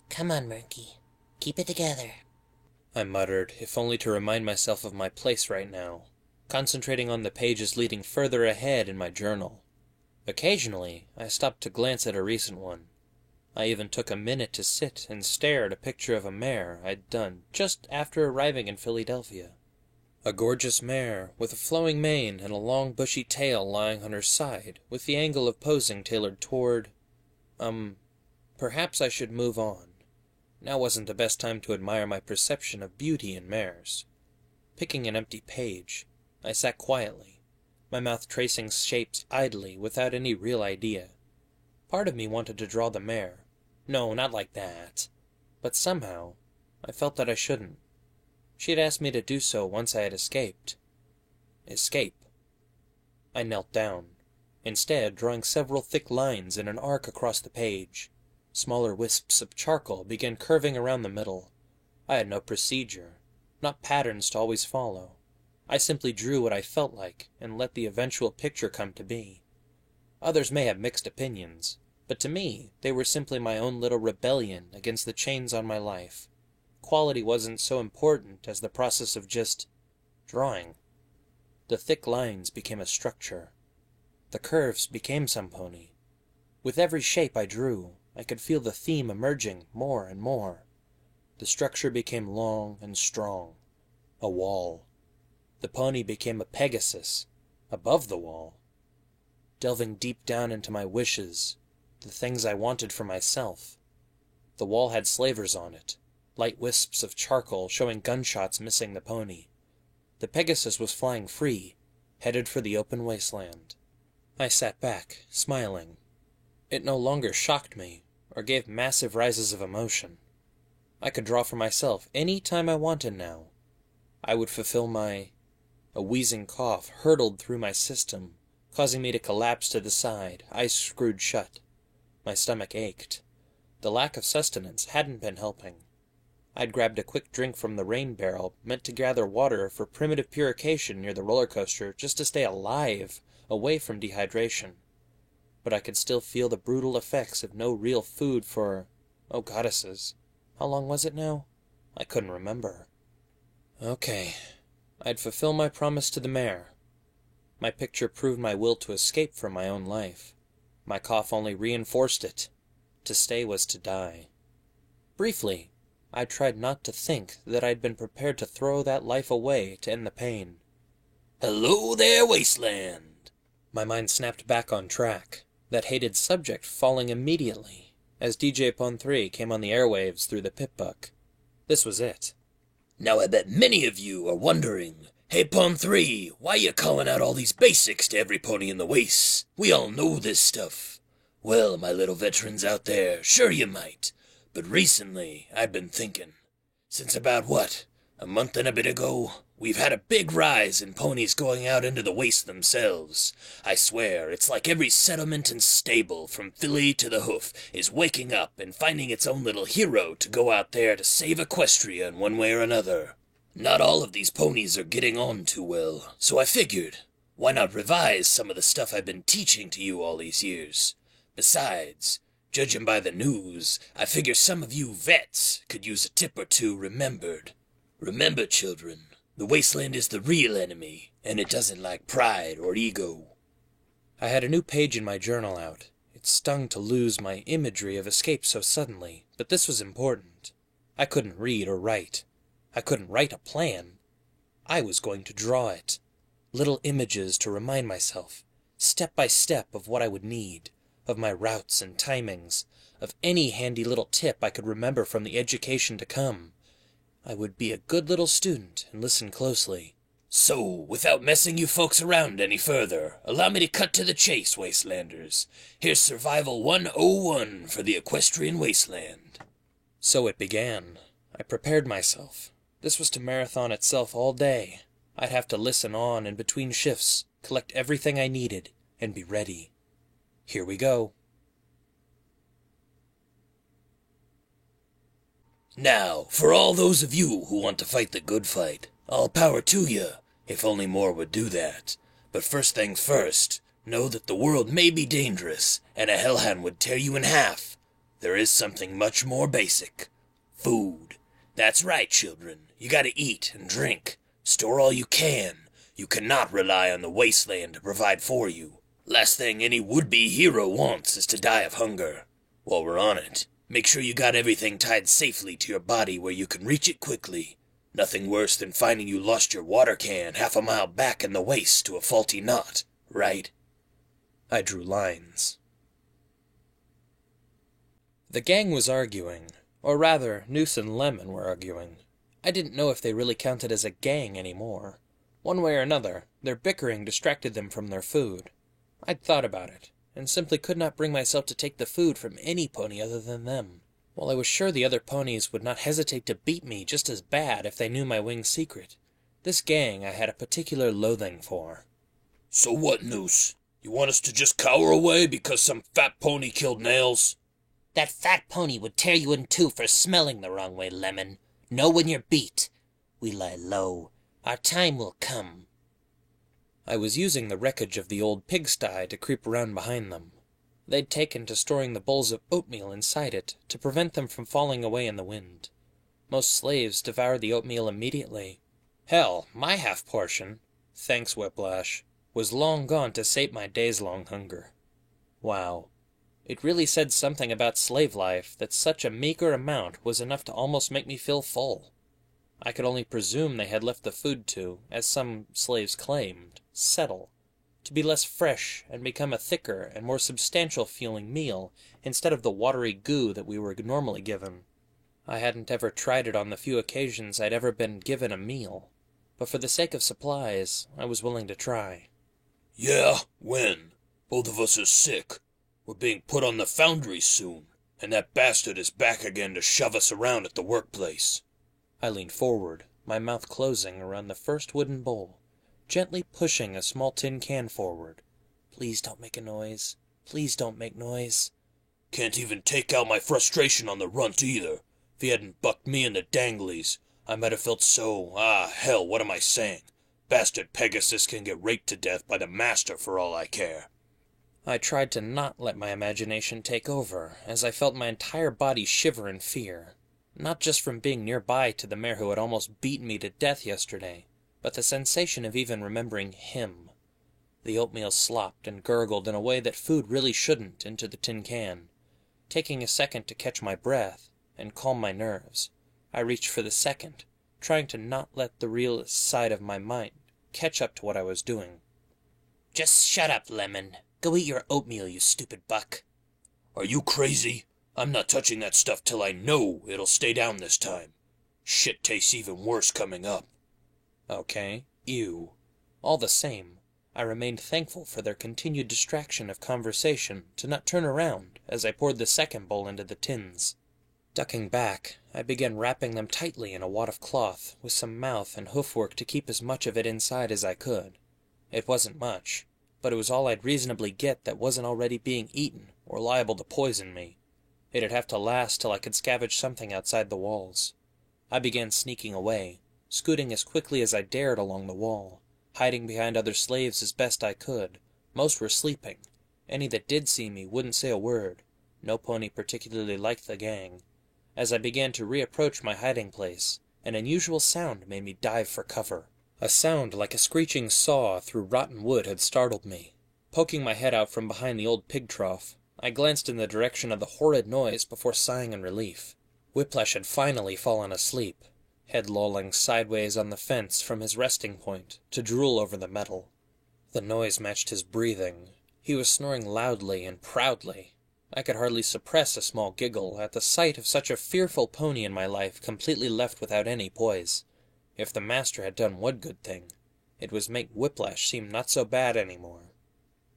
[SPEAKER 4] Come on, Murky. Keep it together.
[SPEAKER 2] I muttered, if only to remind myself of my place right now, concentrating on the pages leading further ahead in my journal. Occasionally, I stopped to glance at a recent one. I even took a minute to sit and stare at a picture of a mare I'd done just after arriving in Philadelphia. A gorgeous mare, with a flowing mane and a long bushy tail lying on her side, with the angle of posing tailored toward... perhaps I should move on. Now wasn't the best time to admire my perception of beauty in mares. Picking an empty page, I sat quietly, my mouth tracing shapes idly without any real idea. Part of me wanted to draw the mare. No, not like that. But somehow, I felt that I shouldn't. She had asked me to do so once I had escaped. Escape. I knelt down, instead drawing several thick lines in an arc across the page. Smaller wisps of charcoal began curving around the middle. I had no procedure, not patterns to always follow. I simply drew what I felt like and let the eventual picture come to be. Others may have mixed opinions, but to me they were simply my own little rebellion against the chains on my life. Quality wasn't so important as the process of just drawing. The thick lines became a structure. The curves became some pony. With every shape I drew, I could feel the theme emerging more and more. The structure became long and strong. A wall. The pony became a Pegasus, above the wall. Delving deep down into my wishes, the things I wanted for myself. The wall had slavers on it, light wisps of charcoal showing gunshots missing the pony. The Pegasus was flying free, headed for the open wasteland. I sat back, smiling. It no longer shocked me, or gave massive rises of emotion. I could draw for myself any time I wanted now. I would fulfill my... A wheezing cough hurtled through my system, causing me to collapse to the side, eyes screwed shut. My stomach ached. The lack of sustenance hadn't been helping. I'd grabbed a quick drink from the rain barrel, meant to gather water for primitive purification near the roller coaster just to stay alive, away from dehydration. But I could still feel the brutal effects of no real food for... oh, goddesses. How long was it now? I couldn't remember. Okay. I'd fulfill my promise to the mare. My picture proved my will to escape from my own life. My cough only reinforced it. To stay was to die. Briefly, I tried not to think that I'd been prepared to throw that life away to end the pain. Hello there, wasteland! My mind snapped back on track, that hated subject falling immediately, as DJ Pon 3 came on the airwaves through the pip-buck. This was it.
[SPEAKER 5] Now I bet many of you are wondering, hey Pon 3, why you calling out all these basics to every pony in the waste? We all know this stuff. Well, my little veterans out there, sure you might. But recently, I've been thinking. Since about what? A month and a bit ago? We've had a big rise in ponies going out into the waste themselves. I swear, it's like every settlement and stable, from filly to the hoof, is waking up and finding its own little hero to go out there to save Equestria in one way or another. Not all of these ponies are getting on too well, so I figured, why not revise some of the stuff I've been teaching to you all these years? Besides, judging by the news, I figure some of you vets could use a tip or two remembered. Remember, children, the wasteland is the real enemy, and it doesn't like pride or ego.
[SPEAKER 1] I had a new page in my journal out. It stung to lose my imagery of escape so suddenly, but this was important. I couldn't read or write. I couldn't write a plan. I was going to draw it. Little images to remind myself, step by step, of what I would need, of my routes and timings, of any handy little tip I could remember from the education to come. I would be a good little student and listen closely.
[SPEAKER 5] So, without messing you folks around any further, allow me to cut to the chase, Wastelanders. Here's Survival 101 for the Equestrian Wasteland.
[SPEAKER 1] So it began. I prepared myself. This was to marathon itself all day. I'd have to listen on in between shifts, collect everything I needed, and be ready. Here we go.
[SPEAKER 5] Now, for all those of you who want to fight the good fight, all power to you, if only more would do that. But first things first, know that the world may be dangerous, and a hellhound would tear you in half. There is something much more basic. Food. That's right, children. You gotta eat and drink. Store all you can. You cannot rely on the wasteland to provide for you. Last thing any would-be hero wants is to die of hunger. While we're on it, make sure you got everything tied safely to your body where you can reach it quickly. Nothing worse than finding you lost your water can half a mile back in the waste to a faulty knot, right?
[SPEAKER 1] I drew lines. The gang was arguing, or rather, Noose and Lemon were arguing. I didn't know if they really counted as a gang anymore. One way or another, their bickering distracted them from their food. I'd thought about it, and simply could not bring myself to take the food from any pony other than them. While I was sure the other ponies would not hesitate to beat me just as bad if they knew my wing's secret, this gang I had a particular loathing for.
[SPEAKER 5] So what, Noose? You want us to just cower away because some fat pony killed Nails?
[SPEAKER 4] That fat pony would tear you in two for smelling the wrong way, Lemon. Know when you're beat. We lie low. Our time will come.
[SPEAKER 1] I was using the wreckage of the old pigsty to creep around behind them. They'd taken to storing the bowls of oatmeal inside it to prevent them from falling away in the wind. Most slaves devoured the oatmeal immediately. Hell, my half portion, thanks Whiplash, was long gone to sate my days-long hunger. Wow. It really said something about slave life that such a meager amount was enough to almost make me feel full. I could only presume they had left the food to, as some slaves claimed, settle, to be less fresh and become a thicker and more substantial-feeling meal instead of the watery goo that we were normally given. I hadn't ever tried it on the few occasions I'd ever been given a meal, but for the sake of supplies, I was willing to try.
[SPEAKER 5] Yeah, when? Both of us are sick. We're being put on the foundry soon, and that bastard is back again to shove us around at the workplace.
[SPEAKER 1] I leaned forward, my mouth closing around the first wooden bowl, gently pushing a small tin can forward. Please don't make a noise. Please don't make noise.
[SPEAKER 5] Can't even take out my frustration on the runt either. If he hadn't bucked me in the danglies, I might have felt so... hell, what am I saying? Bastard Pegasus can get raped to death by the master for all I care.
[SPEAKER 1] I tried to not let my imagination take over, as I felt my entire body shiver in fear. Not just from being nearby to the mare who had almost beaten me to death yesterday, but the sensation of even remembering him. The oatmeal slopped and gurgled in a way that food really shouldn't into the tin can. Taking a second to catch my breath and calm my nerves, I reached for the second, trying to not let the real side of my mind catch up to what I was doing.
[SPEAKER 4] Just shut up, Lemon. Go eat your oatmeal, you stupid buck.
[SPEAKER 5] Are you crazy? I'm not touching that stuff till I know it'll stay down this time. Shit tastes even worse coming up.
[SPEAKER 1] Okay, ew. All the same, I remained thankful for their continued distraction of conversation to not turn around as I poured the second bowl into the tins. Ducking back, I began wrapping them tightly in a wad of cloth, with some mouth and hoofwork to keep as much of it inside as I could. It wasn't much, but it was all I'd reasonably get that wasn't already being eaten, or liable to poison me. It'd have to last till I could scavenge something outside the walls. I began sneaking away, scooting as quickly as I dared along the wall, hiding behind other slaves as best I could. Most were sleeping. Any that did see me wouldn't say a word. No pony particularly liked the gang. As I began to reapproach my hiding place, an unusual sound made me dive for cover. A sound like a screeching saw through rotten wood had startled me. Poking my head out from behind the old pig trough, I glanced in the direction of the horrid noise before sighing in relief. Whiplash had finally fallen asleep, head lolling sideways on the fence from his resting point to drool over the metal. The noise matched his breathing. He was snoring loudly and proudly. I could hardly suppress a small giggle at the sight of such a fearful pony in my life completely left without any poise. If the master had done one good thing, it was make Whiplash seem not so bad any more.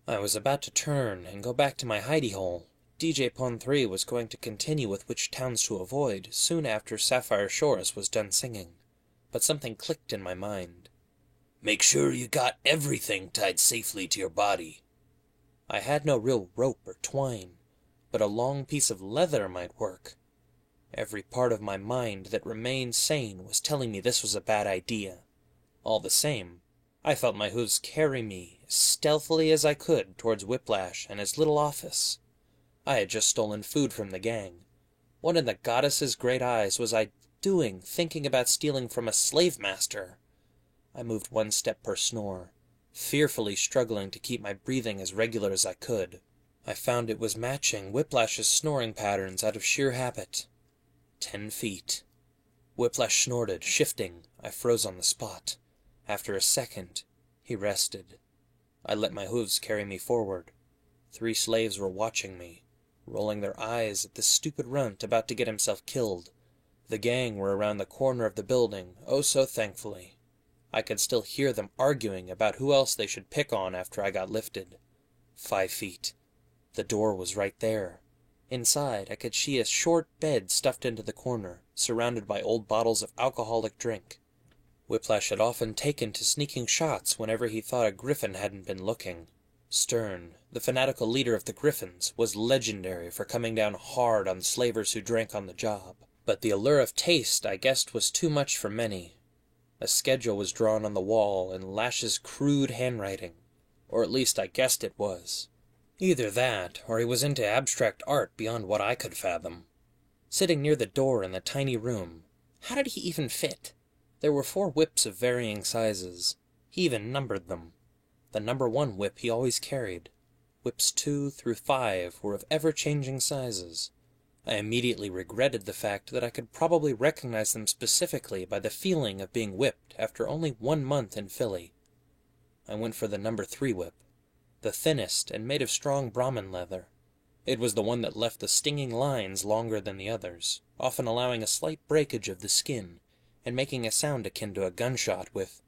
[SPEAKER 1] I was about to turn and go back to my hidey hole. DJ Pon-3 was going to continue with which towns to avoid soon after Sapphire Shores was done singing, but something clicked in my mind.
[SPEAKER 5] Make sure you got everything tied safely to your body.
[SPEAKER 1] I had no real rope or twine, but a long piece of leather might work. Every part of my mind that remained sane was telling me this was a bad idea. All the same, I felt my hooves carry me as stealthily as I could towards Whiplash and his little office. I had just stolen food from the gang. What in the goddess's great eyes was I doing thinking about stealing from a slave master? I moved one step per snore, fearfully struggling to keep my breathing as regular as I could. I found it was matching Whiplash's snoring patterns out of sheer habit. 10 feet. Whiplash snorted, shifting. I froze on the spot. After a second, he rested. I let my hooves carry me forward. 3 slaves were watching me, rolling their eyes at the stupid runt about to get himself killed. The gang were around the corner of the building, oh so thankfully. I could still hear them arguing about who else they should pick on after I got lifted. 5 feet. The door was right there. Inside, I could see a short bed stuffed into the corner, surrounded by old bottles of alcoholic drink. Whiplash had often taken to sneaking shots whenever he thought a griffin hadn't been looking. Stern, the fanatical leader of the Griffins, was legendary for coming down hard on slavers who drank on the job. But the allure of taste, I guessed, was too much for many. A schedule was drawn on the wall in Lash's crude handwriting, or at least I guessed it was. Either that, or he was into abstract art beyond what I could fathom. Sitting near the door in the tiny room, how did he even fit? There were 4 whips of varying sizes. He even numbered them. The number 1 whip he always carried. Whips 2 through 5 were of ever-changing sizes. I immediately regretted the fact that I could probably recognize them specifically by the feeling of being whipped after only 1 month in Philly. I went for the number 3 whip, the thinnest and made of strong Brahmin leather. It was the one that left the stinging lines longer than the others, often allowing a slight breakage of the skin, and making a sound akin to a gunshot with...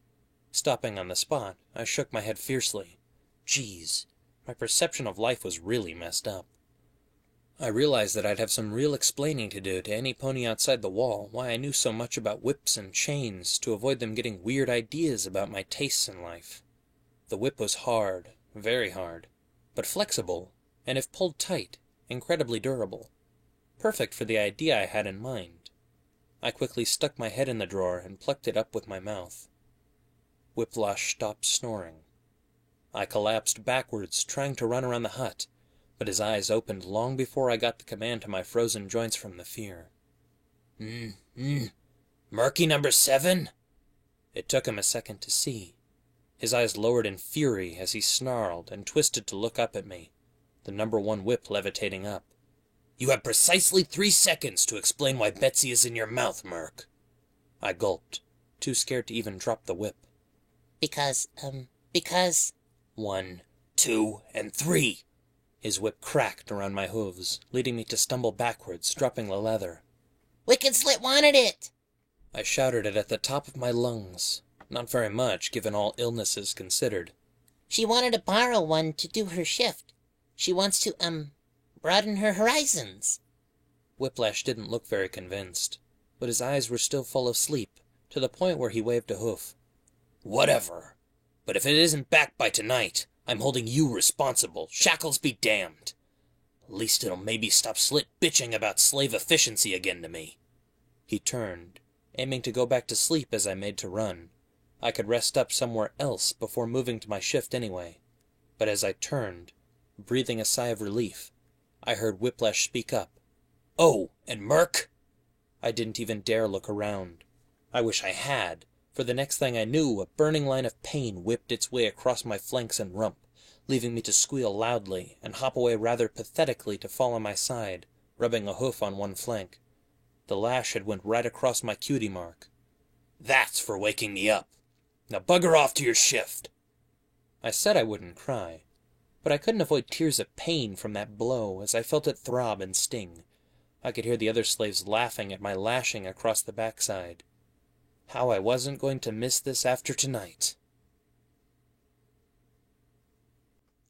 [SPEAKER 1] Stopping on the spot, I shook my head fiercely. Geez, my perception of life was really messed up. I realized that I'd have some real explaining to do to any pony outside the wall why I knew so much about whips and chains to avoid them getting weird ideas about my tastes in life. The whip was hard, very hard, but flexible, and if pulled tight, incredibly durable. Perfect for the idea I had in mind. I quickly stuck my head in the drawer and plucked it up with my mouth. Whiplash stopped snoring. I collapsed backwards, trying to run around the hut, but his eyes opened long before I got the command to my frozen joints from the fear.
[SPEAKER 5] Murky number 7?
[SPEAKER 1] It took him a second to see. His eyes lowered in fury as he snarled and twisted to look up at me, the number 1 whip levitating up.
[SPEAKER 5] You have precisely 3 seconds to explain why Betsy is in your mouth, Merc.
[SPEAKER 1] I gulped, too scared to even drop the whip.
[SPEAKER 4] Because...
[SPEAKER 5] 1, 2, and 3.
[SPEAKER 1] His whip cracked around my hooves, leading me to stumble backwards, dropping the leather.
[SPEAKER 4] Wicked Slit wanted it!
[SPEAKER 1] I shouted it at the top of my lungs. Not very much, given all illnesses considered.
[SPEAKER 4] She wanted to borrow one to do her shift. She wants to, broaden her horizons.
[SPEAKER 2] Whiplash didn't look very convinced, but his eyes were still full of sleep, to the point where he waved a hoof.
[SPEAKER 5] Whatever. But if it isn't back by tonight, I'm holding you responsible. Shackles be damned. At least it'll maybe stop Slit bitching about slave efficiency again to me.
[SPEAKER 2] He turned, aiming to go back to sleep as I made to run. I could rest up somewhere else before moving to my shift anyway. But as I turned, breathing a sigh of relief, I heard Whiplash speak up.
[SPEAKER 5] Oh, and Merc?
[SPEAKER 2] I didn't even dare look around. I wish I had, for the next thing I knew, a burning line of pain whipped its way across my flanks and rump, leaving me to squeal loudly and hop away rather pathetically to fall on my side, rubbing a hoof on one flank. The lash had went right across my cutie mark.
[SPEAKER 5] That's for waking me up. Now bugger off to your shift.
[SPEAKER 2] I said I wouldn't cry, but I couldn't avoid tears of pain from that blow as I felt it throb and sting. I could hear the other slaves laughing at my lashing across the backside. How I wasn't going to miss this after tonight.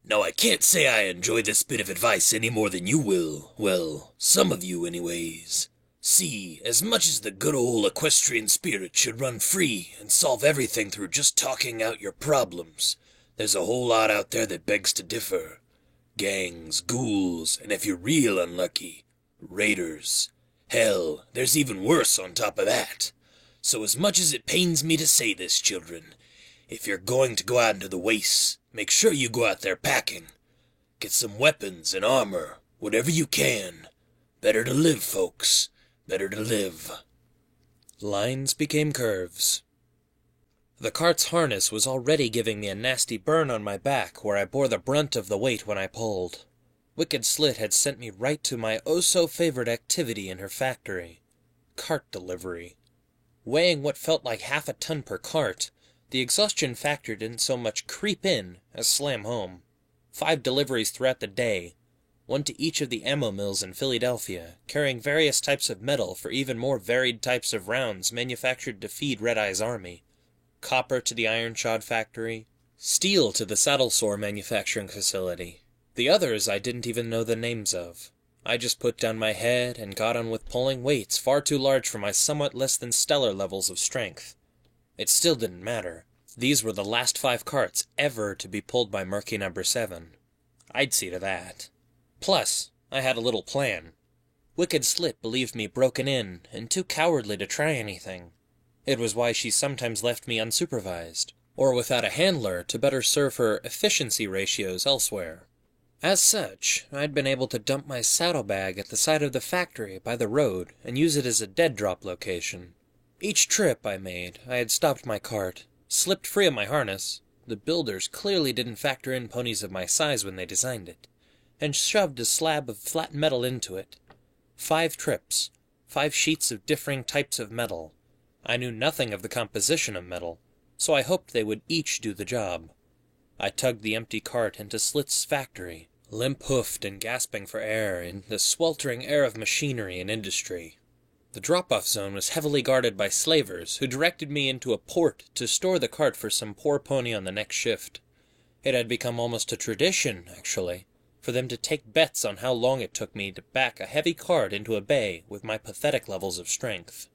[SPEAKER 5] Now I can't say I enjoy this bit of advice any more than you will. Well, some of you anyways. See, as much as the good old equestrian spirit should run free and solve everything through just talking out your problems, there's a whole lot out there that begs to differ. Gangs, ghouls, and if you're real unlucky, raiders. Hell, there's even worse on top of that. So as much as it pains me to say this, children, if you're going to go out into the wastes, make sure you go out there packing. Get some weapons and armor, whatever you can. Better to live, folks. Better to live.
[SPEAKER 2] Lines became curves. The cart's harness was already giving me a nasty burn on my back where I bore the brunt of the weight when I pulled. Wicked Slit had sent me right to my oh-so-favorite activity in her factory. Cart delivery. Weighing what felt like half a ton per cart, the exhaustion factor didn't so much creep in as slam home. 5 deliveries throughout the day, 1 to each of the ammo mills in Philadelphia, carrying various types of metal for even more varied types of rounds manufactured to feed Red Eye's army. Copper to the iron shod factory, steel to the saddle sore manufacturing facility. The others I didn't even know the names of. I just put down my head and got on with pulling weights far too large for my somewhat less than stellar levels of strength. It still didn't matter. These were the last 5 carts ever to be pulled by Murky Number 7. I'd see to that. Plus, I had a little plan. Wicked Slit believed me broken in and too cowardly to try anything. It was why she sometimes left me unsupervised, or without a handler to better serve her efficiency ratios elsewhere. As such, I'd been able to dump my saddlebag at the side of the factory by the road and use it as a dead drop location. Each trip I made, I had stopped my cart, slipped free of my harness — the builders clearly didn't factor in ponies of my size when they designed it — and shoved a slab of flat metal into it. 5 trips, 5 sheets of differing types of metal. I knew nothing of the composition of metal, so I hoped they would each do the job. I tugged the empty cart into Slit's factory, limp-hoofed and gasping for air in the sweltering air of machinery and industry. The drop-off zone was heavily guarded by slavers who directed me into a port to store the cart for some poor pony on the next shift. It had become almost a tradition, actually, for them to take bets on how long it took me to back a heavy cart into a bay with my pathetic levels of strength.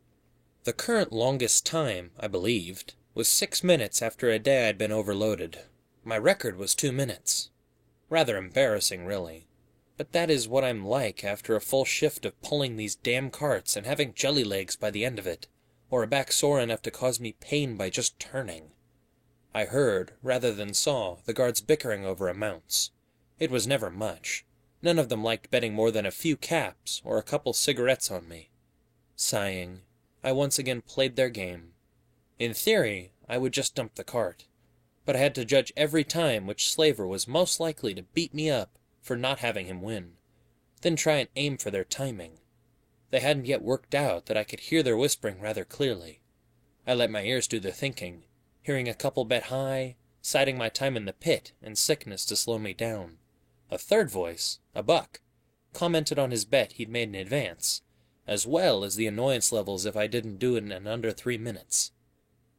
[SPEAKER 2] The current longest time, I believed, was 6 minutes after a day I'd been overloaded. My record was 2 minutes. Rather embarrassing, really. But that is what I'm like after a full shift of pulling these damn carts and having jelly legs by the end of it, or a back sore enough to cause me pain by just turning. I heard, rather than saw, the guards bickering over amounts. It was never much. None of them liked betting more than a few caps or a couple cigarettes on me. Sighing, I once again played their game. In theory, I would just dump the cart, but I had to judge every time which slaver was most likely to beat me up for not having him win, then try and aim for their timing. They hadn't yet worked out that I could hear their whispering rather clearly. I let my ears do the thinking, hearing a couple bet high, citing my time in the pit and sickness to slow me down. A third voice, a buck, commented on his bet he'd made in advance, as well as the annoyance levels if I didn't do it in under 3 minutes.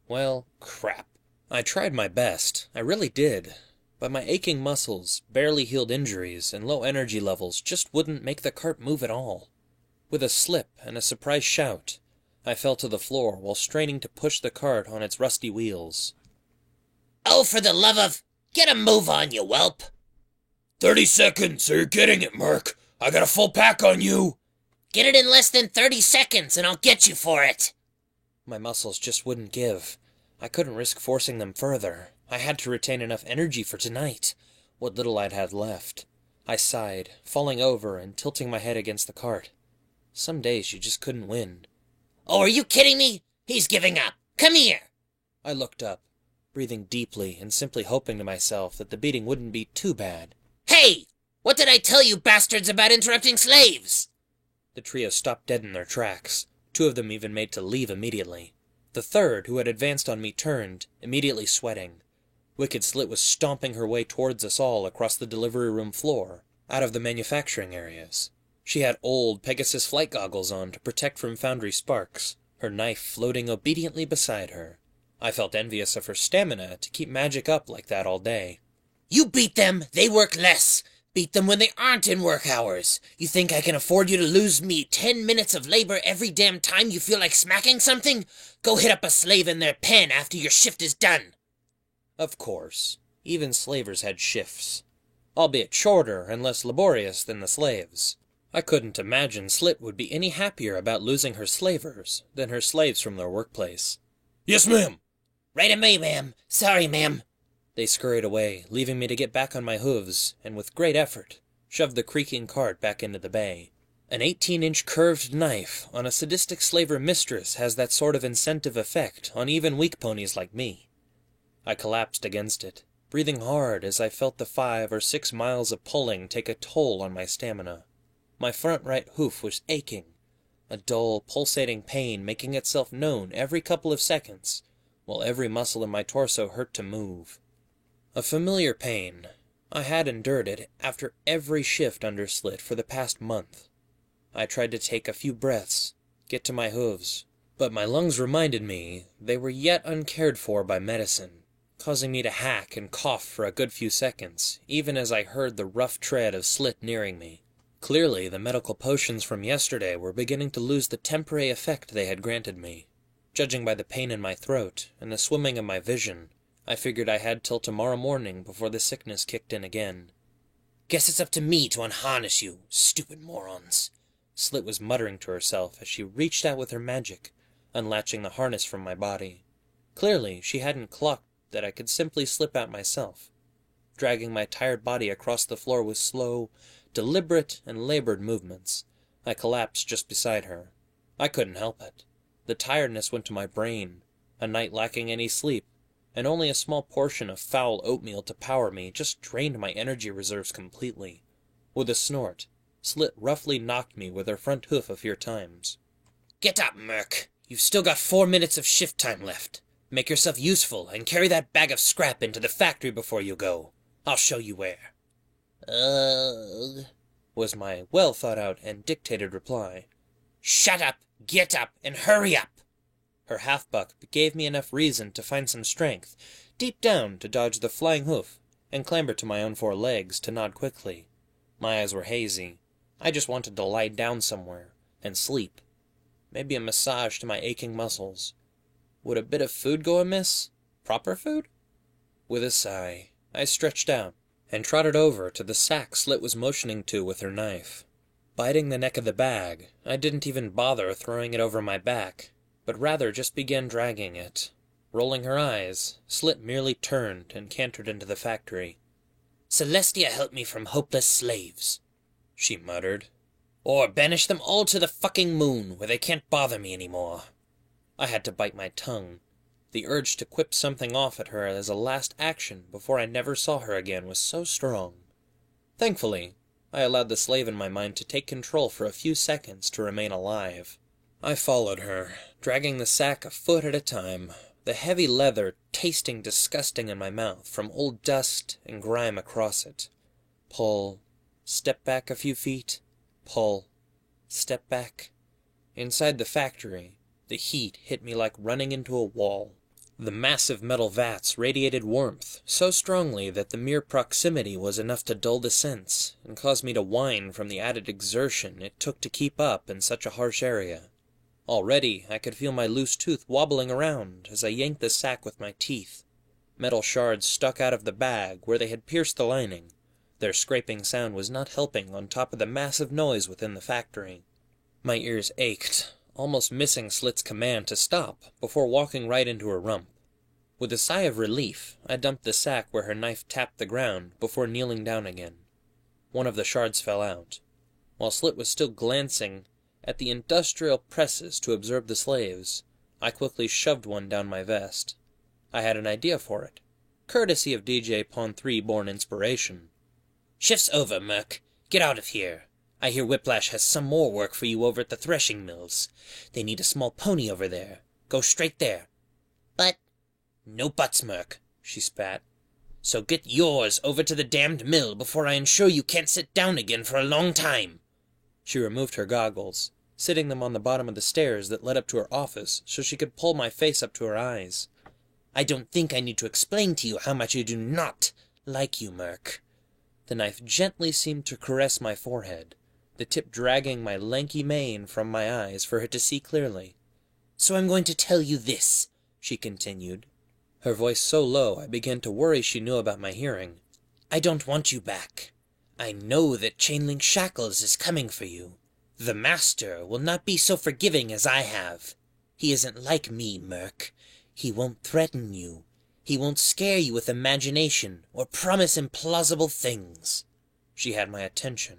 [SPEAKER 2] Well, crap. I tried my best, I really did, but my aching muscles, barely healed injuries, and low energy levels just wouldn't make the cart move at all.
[SPEAKER 1] With a slip and a surprised shout, I fell to the floor while straining to push the cart on its rusty wheels.
[SPEAKER 5] Oh, for the love of... Get a move on, you whelp! 30 seconds, or you're getting it, Merc. I got a full pack on you. Get it in less than 30 seconds, and I'll get you for it.
[SPEAKER 1] My muscles just wouldn't give. I couldn't risk forcing them further. I had to retain enough energy for tonight, what little I'd had left. I sighed, falling over and tilting my head against the cart. Some days you just couldn't win.
[SPEAKER 5] Oh, are you kidding me? He's giving up. Come here.
[SPEAKER 1] I looked up, breathing deeply and simply hoping to myself that the beating wouldn't be too bad.
[SPEAKER 5] Hey! What did I tell you bastards about interrupting slaves?
[SPEAKER 1] The trio stopped dead in their tracks. 2 of them even made to leave immediately. The third, who had advanced on me, turned, immediately sweating. Wicked Slit was stomping her way towards us all across the delivery room floor, out of the manufacturing areas. She had old Pegasus flight goggles on to protect from foundry sparks, her knife floating obediently beside her. I felt envious of her stamina to keep magic up like that all day.
[SPEAKER 5] You beat them, they work less. Beat them when they aren't in work hours. You think I can afford you to lose me 10 minutes of labor every damn time you feel like smacking something? Go hit up a slave in their pen after your shift is done.
[SPEAKER 1] Of course, even slavers had shifts, albeit shorter and less laborious than the slaves. I couldn't imagine Slit would be any happier about losing her slavers than her slaves from their workplace.
[SPEAKER 5] Yes, ma'am. Right away, ma'am. Sorry, ma'am.
[SPEAKER 1] They scurried away, leaving me to get back on my hooves, and with great effort, shoved the creaking cart back into the bay. An 18-inch curved knife on a sadistic slaver mistress has that sort of incentive effect on even weak ponies like me. I collapsed against it, breathing hard as I felt the 5 or 6 miles of pulling take a toll on my stamina. My front right hoof was aching, a dull, pulsating pain making itself known every couple of seconds, while every muscle in my torso hurt to move. A familiar pain. I had endured it after every shift under Slit for the past month. I tried to take a few breaths, get to my hooves, but my lungs reminded me they were yet uncared for by medicine, causing me to hack and cough for a good few seconds, even as I heard the rough tread of Slit nearing me. Clearly, the medical potions from yesterday were beginning to lose the temporary effect they had granted me. Judging by the pain in my throat and the swimming of my vision, I figured I had till tomorrow morning before the sickness kicked in again.
[SPEAKER 5] Guess it's up to me to unharness you, stupid morons.
[SPEAKER 1] Slit was muttering to herself as she reached out with her magic, unlatching the harness from my body. Clearly, she hadn't clocked that I could simply slip out myself. Dragging my tired body across the floor with slow, deliberate, and labored movements, I collapsed just beside her. I couldn't help it. The tiredness went to my brain. A night lacking any sleep, and only a small portion of foul oatmeal to power me, just drained my energy reserves completely. With a snort, Slit roughly knocked me with her front hoof a few times.
[SPEAKER 5] Get up, Merc. You've still got 4 minutes of shift time left. Make yourself useful and carry that bag of scrap into the factory before you go. I'll show you where.
[SPEAKER 2] Ugh,
[SPEAKER 1] Was my well-thought-out and dictated reply.
[SPEAKER 5] Shut up, get up, and hurry up.
[SPEAKER 1] Her half-buck gave me enough reason to find some strength, deep down to dodge the flying hoof, and clamber to my own 4 legs to nod quickly. My eyes were hazy. I just wanted to lie down somewhere, and sleep. Maybe a massage to my aching muscles. Would a bit of food go amiss? Proper food? With a sigh, I stretched out, and trotted over to the sack Slit was motioning to with her knife. Biting the neck of the bag, I didn't even bother throwing it over my back, but rather just began dragging it. Rolling her eyes, Slit merely turned and cantered into the factory.
[SPEAKER 5] Celestia helped me from hopeless slaves,
[SPEAKER 1] she muttered.
[SPEAKER 5] Or banish them all to the fucking moon, where they can't bother me anymore.
[SPEAKER 1] I had to bite my tongue. The urge to quip something off at her as a last action before I never saw her again was so strong. Thankfully, I allowed the slave in my mind to take control for a few seconds to remain alive. I followed her, dragging the sack a foot at a time, the heavy leather tasting disgusting in my mouth from old dust and grime across it. Pull, step back a few feet, pull, step back. Inside the factory, the heat hit me like running into a wall. The massive metal vats radiated warmth so strongly that the mere proximity was enough to dull the sense and cause me to whine from the added exertion it took to keep up in such a harsh area. Already I could feel my loose tooth wobbling around as I yanked the sack with my teeth. Metal shards stuck out of the bag where they had pierced the lining. Their scraping sound was not helping on top of the massive noise within the factory. My ears ached, almost missing Slit's command to stop before walking right into her rump. With a sigh of relief, I dumped the sack where her knife tapped the ground before kneeling down again. One of the shards fell out. While Slit was still glancing at the industrial presses to observe the slaves, I quickly shoved one down my vest. I had an idea for it, courtesy of DJ Pawn 3-born inspiration.
[SPEAKER 2] Shift's over, Merc. Get out of here. I hear Whiplash has some more work for you over at the threshing mills. They need a small pony over there. Go straight there.
[SPEAKER 4] But...
[SPEAKER 2] No buts, Merc, she spat. So get yours over to the damned mill before I ensure you can't sit down again for a long time.
[SPEAKER 1] She removed her goggles, sitting them on the bottom of the stairs that led up to her office so she could pull my face up to her eyes.
[SPEAKER 2] I don't think I need to explain to you how much I do not like you, Merc.
[SPEAKER 1] The knife gently seemed to caress my forehead, the tip dragging my lanky mane from my eyes for her to see clearly.
[SPEAKER 2] So I'm going to tell you this, she continued,
[SPEAKER 1] her voice so low I began to worry she knew about my hearing.
[SPEAKER 2] I don't want you back. I know that Chainlink Shackles is coming for you. The Master will not be so forgiving as I have. He isn't like me, Merc. He won't threaten you. He won't scare you with imagination or promise implausible things.
[SPEAKER 1] She had my attention,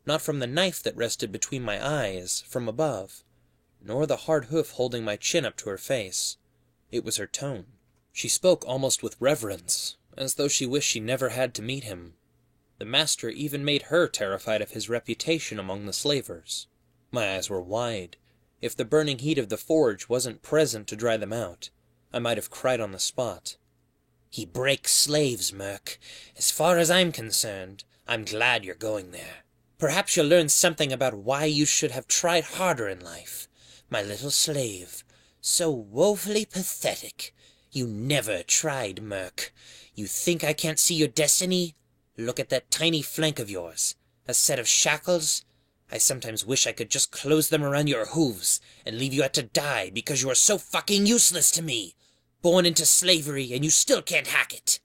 [SPEAKER 1] not from the knife that rested between my eyes from above, nor the hard hoof holding my chin up to her face. It was her tone. She spoke almost with reverence, as though she wished she never had to meet him. The Master even made her terrified of his reputation among the slavers. My eyes were wide. If the burning heat of the forge wasn't present to dry them out, I might have cried on the spot.
[SPEAKER 2] He breaks slaves, Merc. As far as I'm concerned, I'm glad you're going there. Perhaps you'll learn something about why you should have tried harder in life. My little slave. So woefully pathetic. You never tried, Merc. You think I can't see your destiny? Look at that tiny flank of yours. A set of shackles? I sometimes wish I could just close them around your hooves and leave you out to die because you are so fucking useless to me. Born into slavery, and you still can't hack it.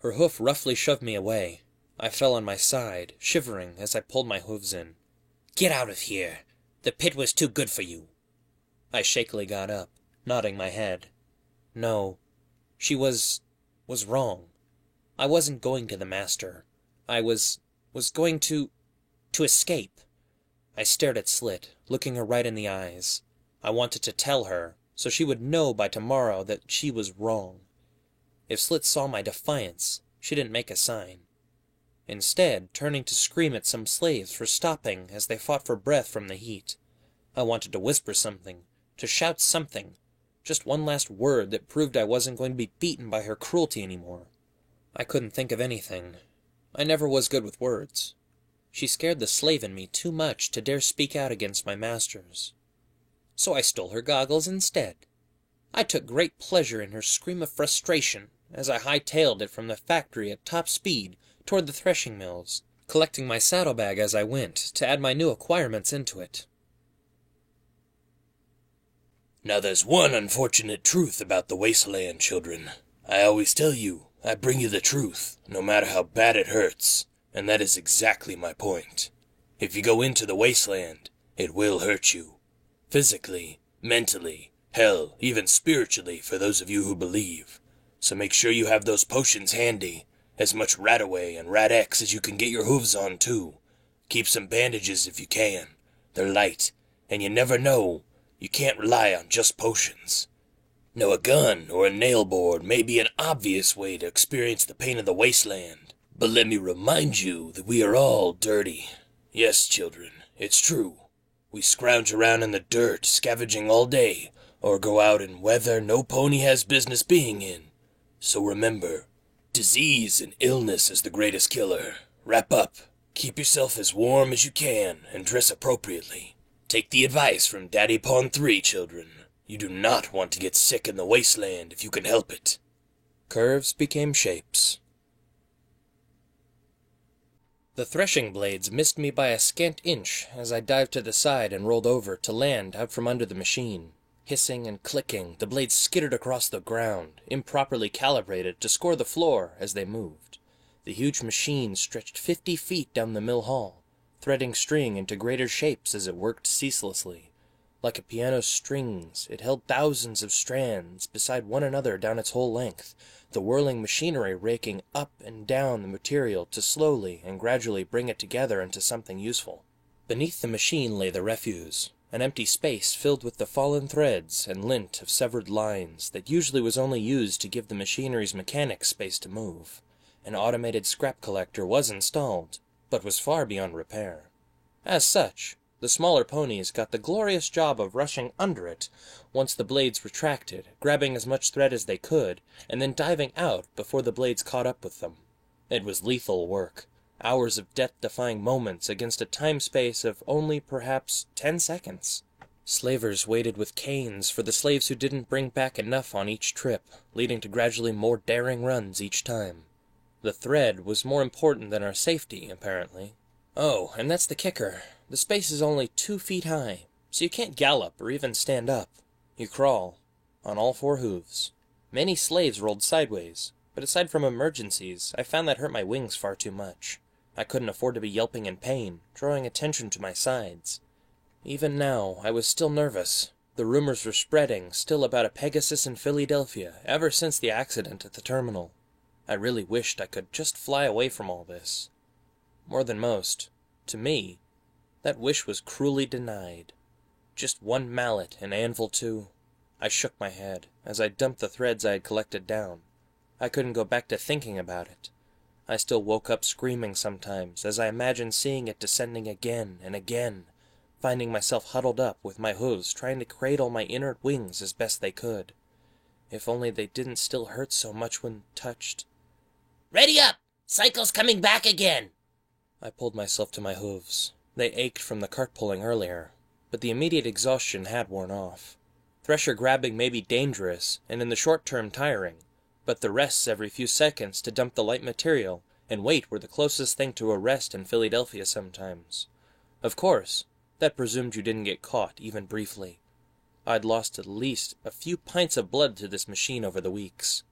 [SPEAKER 1] Her hoof roughly shoved me away. I fell on my side, shivering as I pulled my hooves in.
[SPEAKER 2] Get out of here. The pit was too good for you.
[SPEAKER 1] I shakily got up, nodding my head. No, she was wrong. I wasn't going to the Master. I was going to escape. I stared at Slit, looking her right in the eyes. I wanted to tell her, so she would know by tomorrow that she was wrong. If Slit saw my defiance, she didn't make a sign. Instead, turning to scream at some slaves for stopping as they fought for breath from the heat. I wanted to whisper something, to shout something, just one last word that proved I wasn't going to be beaten by her cruelty anymore. I couldn't think of anything. I never was good with words. She scared the slave in me too much to dare speak out against my masters. So I stole her goggles instead. I took great pleasure in her scream of frustration as I hightailed it from the factory at top speed toward the threshing mills, collecting my saddlebag as I went to add my new acquirements into it.
[SPEAKER 5] Now there's one unfortunate truth about the wasteland, children. I always tell you, I bring you the truth, no matter how bad it hurts, and that is exactly my point. If you go into the wasteland, it will hurt you. Physically, mentally, hell, even spiritually for those of you who believe. So make sure you have those potions handy, as much Rat-Away and Rat-X as you can get your hooves on too. Keep some bandages if you can. They're light, and you never know. You can't rely on just potions. Now a gun or a nail board may be an obvious way to experience the pain of the wasteland, but let me remind you that we are all dirty. Yes, children, it's true. We scrounge around in the dirt, scavenging all day, or go out in weather no pony has business being in. So remember, disease and illness is the greatest killer. Wrap up, keep yourself as warm as you can, and dress appropriately. Take the advice from Daddy Pawn 3, children. You do not want to get sick in the wasteland if you can help it.
[SPEAKER 1] Curves became shapes. The threshing blades missed me by a scant inch as I dived to the side and rolled over to land out from under the machine. Hissing and clicking, the blades skittered across the ground, improperly calibrated to score the floor as they moved. The huge machine stretched 50 feet down the mill hall, threading string into greater shapes as it worked ceaselessly. Like a piano's strings, it held thousands of strands beside one another down its whole length, the whirling machinery raking up and down the material to slowly and gradually bring it together into something useful. Beneath the machine lay the refuse, an empty space filled with the fallen threads and lint of severed lines that usually was only used to give the machinery's mechanics space to move. An automated scrap collector was installed, but was far beyond repair. As such, the smaller ponies got the glorious job of rushing under it once the blades retracted, grabbing as much thread as they could, and then diving out before the blades caught up with them. It was lethal work, hours of death-defying moments against a time-space of only perhaps 10 seconds. Slavers waited with canes for the slaves who didn't bring back enough on each trip, leading to gradually more daring runs each time. The thread was more important than our safety, apparently. Oh, and that's the kicker. The space is only 2 feet high, so you can't gallop or even stand up. You crawl, on all 4 hooves. Many slaves rolled sideways, but aside from emergencies, I found that hurt my wings far too much. I couldn't afford to be yelping in pain, drawing attention to my sides. Even now, I was still nervous. The rumors were spreading still about a Pegasus in Philadelphia ever since the accident at the terminal. I really wished I could just fly away from all this. More than most, to me, that wish was cruelly denied. Just one mallet and anvil too. I shook my head as I dumped the threads I had collected down. I couldn't go back to thinking about it. I still woke up screaming sometimes as I imagined seeing it descending again and again, finding myself huddled up with my hooves trying to cradle my inert wings as best they could. If only they didn't still hurt so much when touched.
[SPEAKER 4] Ready up! Cycle's coming back again!
[SPEAKER 1] I pulled myself to my hooves. They ached from the cart pulling earlier, but the immediate exhaustion had worn off. Thresher grabbing may be dangerous, and in the short term tiring, but the rests every few seconds to dump the light material and wait were the closest thing to a rest in Philadelphia sometimes. Of course, that presumed you didn't get caught, even briefly. I'd lost at least a few pints of blood to this machine over the weeks.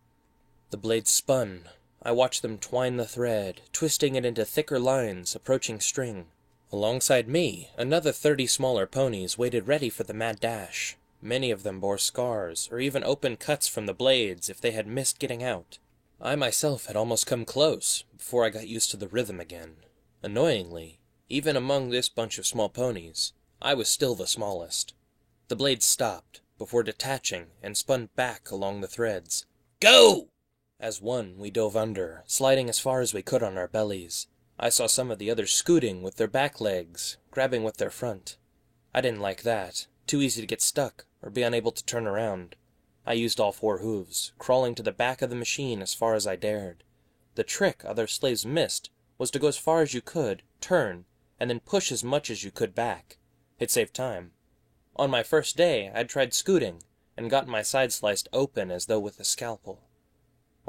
[SPEAKER 1] The blades spun. I watched them twine the thread, twisting it into thicker lines, approaching string. Alongside me, another 30 smaller ponies waited ready for the mad dash. Many of them bore scars, or even open cuts from the blades if they had missed getting out. I myself had almost come close, before I got used to the rhythm again. Annoyingly, even among this bunch of small ponies, I was still the smallest. The blades stopped, before detaching, and spun back along the threads.
[SPEAKER 5] Go!
[SPEAKER 1] As one, we dove under, sliding as far as we could on our bellies. I saw some of the others scooting with their back legs, grabbing with their front. I didn't like that. Too easy to get stuck, or be unable to turn around. I used all 4 hooves, crawling to the back of the machine as far as I dared. The trick other slaves missed was to go as far as you could, turn, and then push as much as you could back. It saved time. On my first day, I'd tried scooting, and gotten my side sliced open as though with a scalpel.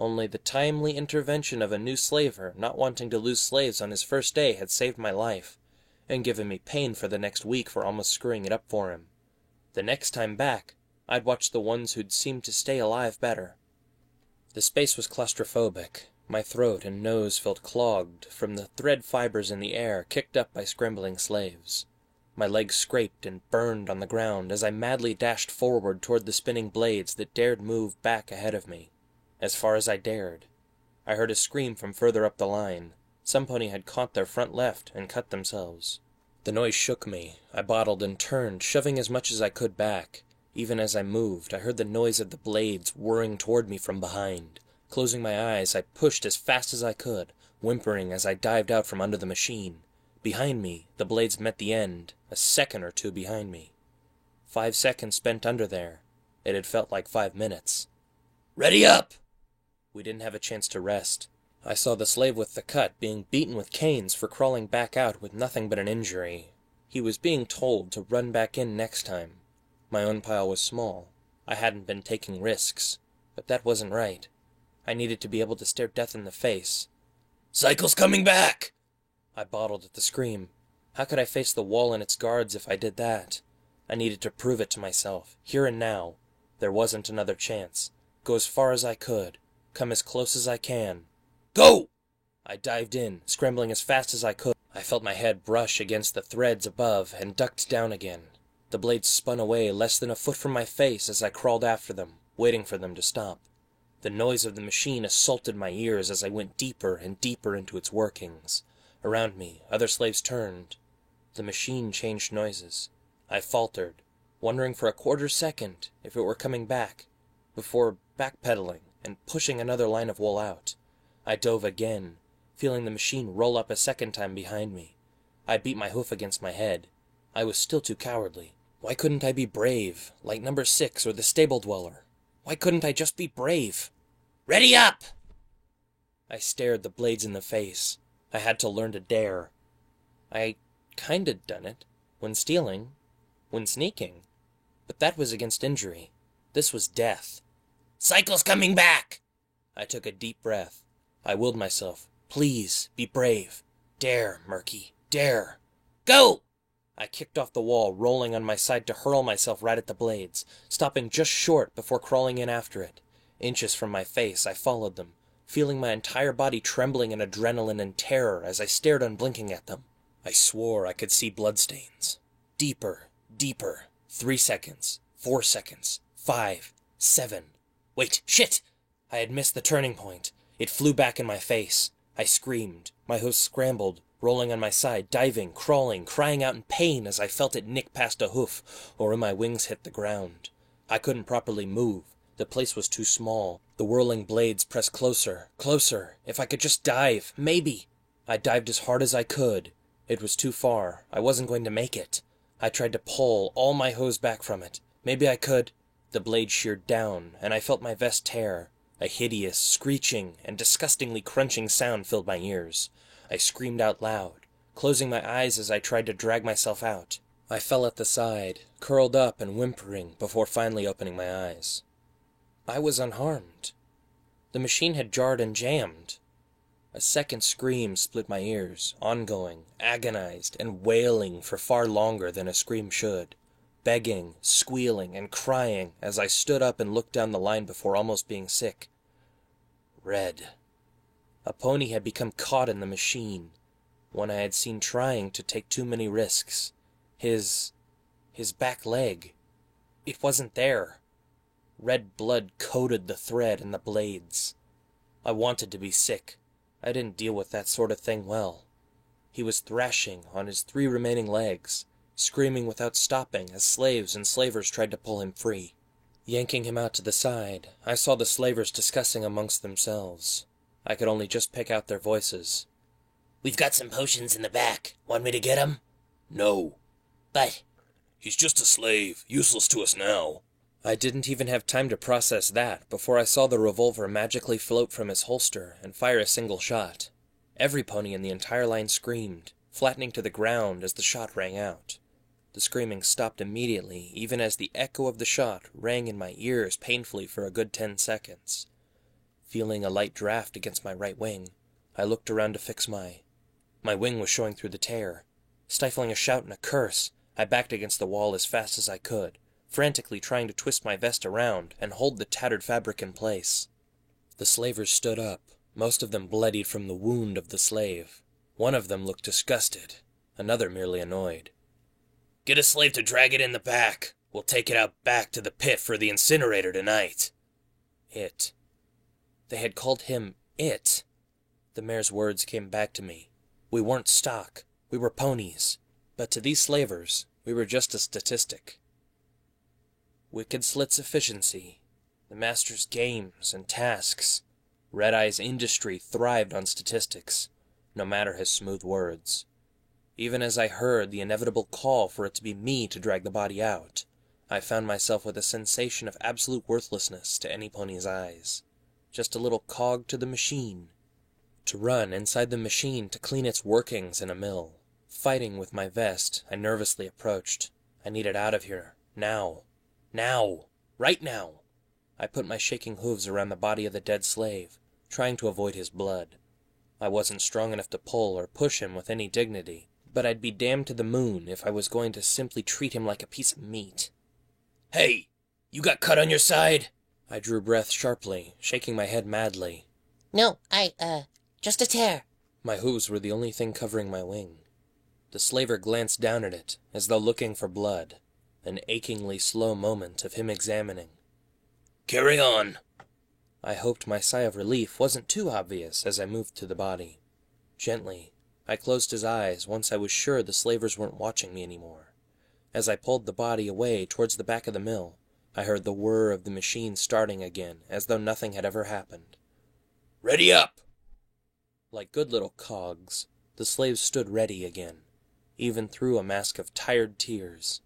[SPEAKER 1] Only the timely intervention of a new slaver not wanting to lose slaves on his first day had saved my life, and given me pain for the next week for almost screwing it up for him. The next time back, I'd watch the ones who'd seemed to stay alive better. The space was claustrophobic. My throat and nose felt clogged from the thread fibers in the air kicked up by scrambling slaves. My legs scraped and burned on the ground as I madly dashed forward toward the spinning blades that dared move back ahead of me. As far as I dared. I heard a scream from further up the line. Some pony had caught their front left and cut themselves. The noise shook me. I bottled and turned, shoving as much as I could back. Even as I moved, I heard the noise of the blades whirring toward me from behind. Closing my eyes, I pushed as fast as I could, whimpering as I dived out from under the machine. Behind me, the blades met the end, a second or two behind me. 5 seconds spent under there. It had felt like 5 minutes.
[SPEAKER 5] Ready up!
[SPEAKER 1] We didn't have a chance to rest. I saw the slave with the cut being beaten with canes for crawling back out with nothing but an injury. He was being told to run back in next time. My own pile was small,
[SPEAKER 2] I hadn't been taking risks, but that wasn't right. I needed to be able to stare death in the face.
[SPEAKER 5] Cycle's coming back!
[SPEAKER 2] I bottled at the scream. How could I face the wall and its guards if I did that? I needed to prove it to myself, here and now. There wasn't another chance. Go as far as I could. Come as close as I can.
[SPEAKER 5] Go!
[SPEAKER 2] I dived in, scrambling as fast as I could. I felt my head brush against the threads above and ducked down again. The blades spun away less than a foot from my face as I crawled after them, waiting for them to stop. The noise of the machine assaulted my ears as I went deeper and deeper into its workings. Around me, other slaves turned. The machine changed noises. I faltered, wondering for a quarter second if it were coming back, before backpedaling and pushing another line of wool out. I dove again, feeling the machine roll up a second time behind me. I beat my hoof against my head. I was still too cowardly. Why couldn't I be brave, like number 6 or the stable dweller? Why couldn't I just be brave?
[SPEAKER 5] Ready up!
[SPEAKER 2] I stared the blades in the face. I had to learn to dare. I kinda done it. When stealing. When sneaking. But that was against injury. This was death.
[SPEAKER 5] Cycle's coming back!
[SPEAKER 2] I took a deep breath. I willed myself. Please, be brave. Dare, Murky. Dare.
[SPEAKER 5] Go!
[SPEAKER 2] I kicked off the wall, rolling on my side to hurl myself right at the blades, stopping just short before crawling in after it. Inches from my face, I followed them, feeling my entire body trembling in adrenaline and terror as I stared unblinking at them. I swore I could see bloodstains. Deeper, deeper. 3 seconds, 4 seconds, 5, 7. Wait, shit! I had missed the turning point. It flew back in my face. I screamed. My host scrambled, rolling on my side, diving, crawling, crying out in pain as I felt it nick past a hoof, or when my wings hit the ground. I couldn't properly move. The place was too small. The whirling blades pressed closer, closer. If I could just dive, maybe. I dived as hard as I could. It was too far. I wasn't going to make it. I tried to pull all my hose back from it. Maybe I could. The blade sheared down, and I felt my vest tear. A hideous, screeching, and disgustingly crunching sound filled my ears. I screamed out loud, closing my eyes as I tried to drag myself out. I fell at the side, curled up and whimpering before finally opening my eyes. I was unharmed. The machine had jarred and jammed. A second scream split my ears, ongoing, agonized, and wailing for far longer than a scream should, begging, squealing, and crying as I stood up and looked down the line before almost being sick. Red. A pony had become caught in the machine, one I had seen trying to take too many risks. His back leg. It wasn't there. Red blood coated the thread and the blades. I wanted to be sick. I didn't deal with that sort of thing well. He was thrashing on his 3 remaining legs, screaming without stopping as slaves and slavers tried to pull him free. Yanking him out to the side, I saw the slavers discussing amongst themselves. I could only just pick out their voices.
[SPEAKER 5] We've got some potions in the back. Want me to get 'em? No.
[SPEAKER 4] But
[SPEAKER 5] He's just a slave, useless to us now.
[SPEAKER 2] I didn't even have time to process that before I saw the revolver magically float from his holster and fire a single shot. Every pony in the entire line screamed, flattening to the ground as the shot rang out. The screaming stopped immediately, even as the echo of the shot rang in my ears painfully for a good 10 seconds. Feeling a light draft against my right wing, I looked around to fix my wing was showing through the tear. Stifling a shout and a curse, I backed against the wall as fast as I could, frantically trying to twist my vest around and hold the tattered fabric in place. The slavers stood up, most of them bloodied from the wound of the slave. One of them looked disgusted, another merely annoyed.
[SPEAKER 5] Get a slave to drag it in the back. We'll take it out back to the pit for the incinerator tonight.
[SPEAKER 2] It. They had called him It. The mayor's words came back to me. We weren't stock. We were ponies. But to these slavers, we were just a statistic. Wicked Slit's efficiency, the master's games and tasks. Red Eye's industry thrived on statistics, no matter his smooth words. Even as I heard the inevitable call for it to be me to drag the body out, I found myself with a sensation of absolute worthlessness to any pony's eyes. Just a little cog to the machine. To run inside the machine to clean its workings in a mill. Fighting with my vest, I nervously approached. I needed out of here. Now. Now! Right now. I put my shaking hooves around the body of the dead slave, trying to avoid his blood. I wasn't strong enough to pull or push him with any dignity, but I'd be damned to the moon if I was going to simply treat him like a piece of meat.
[SPEAKER 5] Hey, you got cut on your side?
[SPEAKER 2] I drew breath sharply, shaking my head madly.
[SPEAKER 4] No, just a tear.
[SPEAKER 2] My hooves were the only thing covering my wing. The slaver glanced down at it, as though looking for blood, an achingly slow moment of him examining.
[SPEAKER 5] Carry on.
[SPEAKER 2] I hoped my sigh of relief wasn't too obvious as I moved to the body. Gently, I closed his eyes once I was sure the slavers weren't watching me anymore. As I pulled the body away towards the back of the mill, I heard the whir of the machine starting again, as though nothing had ever happened.
[SPEAKER 5] Ready up!
[SPEAKER 2] Like good little cogs, the slaves stood ready again, even through a mask of tired tears.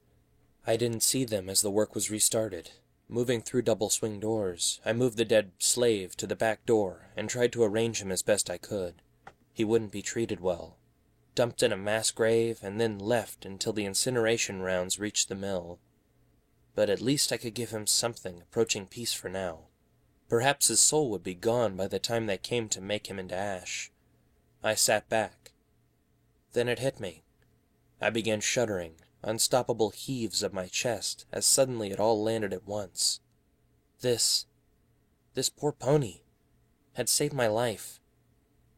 [SPEAKER 2] I didn't see them as the work was restarted. Moving through double swing doors, I moved the dead slave to the back door and tried to arrange him as best I could. He wouldn't be treated well. Dumped in a mass grave and then left until the incineration rounds reached the mill. But at least I could give him something approaching peace for now. Perhaps his soul would be gone by the time they came to make him into ash. I sat back. Then it hit me. I began shuddering, unstoppable heaves of my chest, as suddenly it all landed at once. This poor pony had saved my life.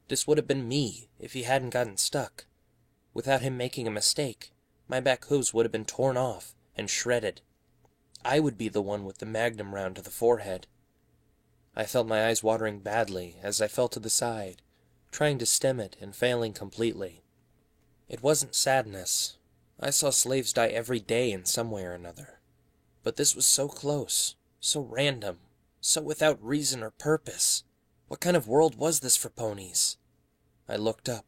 [SPEAKER 2] This would have been me if he hadn't gotten stuck. Without him making a mistake, my back hooves would have been torn off and shredded. I would be the one with the magnum round to the forehead. I felt my eyes watering badly as I fell to the side, trying to stem it and failing completely. It wasn't sadness. I saw slaves die every day in some way or another. But this was so close, so random, so without reason or purpose. What kind of world was this for ponies? I looked up,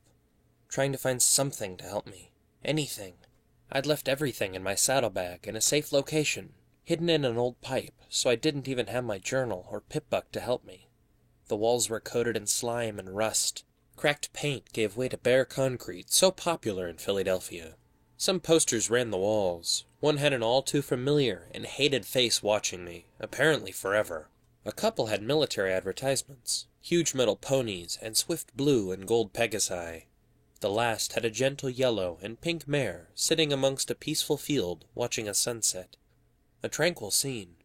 [SPEAKER 2] trying to find something to help me. Anything. I'd left everything in my saddlebag in a safe location, hidden in an old pipe, so I didn't even have my journal or pip-buck to help me. The walls were coated in slime and rust. Cracked paint gave way to bare concrete, so popular in Philadelphia. Some posters ran the walls. One had an all-too-familiar and hated face watching me, apparently forever. A couple had military advertisements, huge metal ponies, and swift blue and gold pegasi. The last had a gentle yellow and pink mare sitting amongst a peaceful field watching a sunset. A tranquil scene.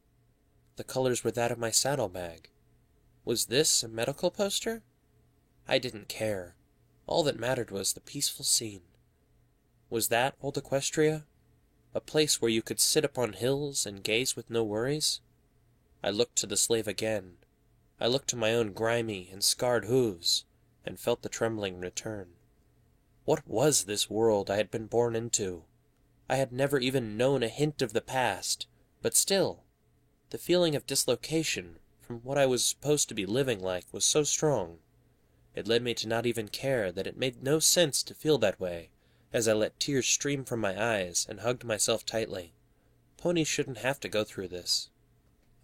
[SPEAKER 2] The colors were that of my saddlebag. Was this a medical poster? I didn't care. All that mattered was the peaceful scene. Was that Old Equestria? A place where you could sit upon hills and gaze with no worries? I looked to the slave again. I looked to my own grimy and scarred hooves, and felt the trembling return. What was this world I had been born into? I had never even known a hint of the past, but still, the feeling of dislocation from what I was supposed to be living like was so strong. It led me to not even care that it made no sense to feel that way, as I let tears stream from my eyes and hugged myself tightly. Ponies shouldn't have to go through this.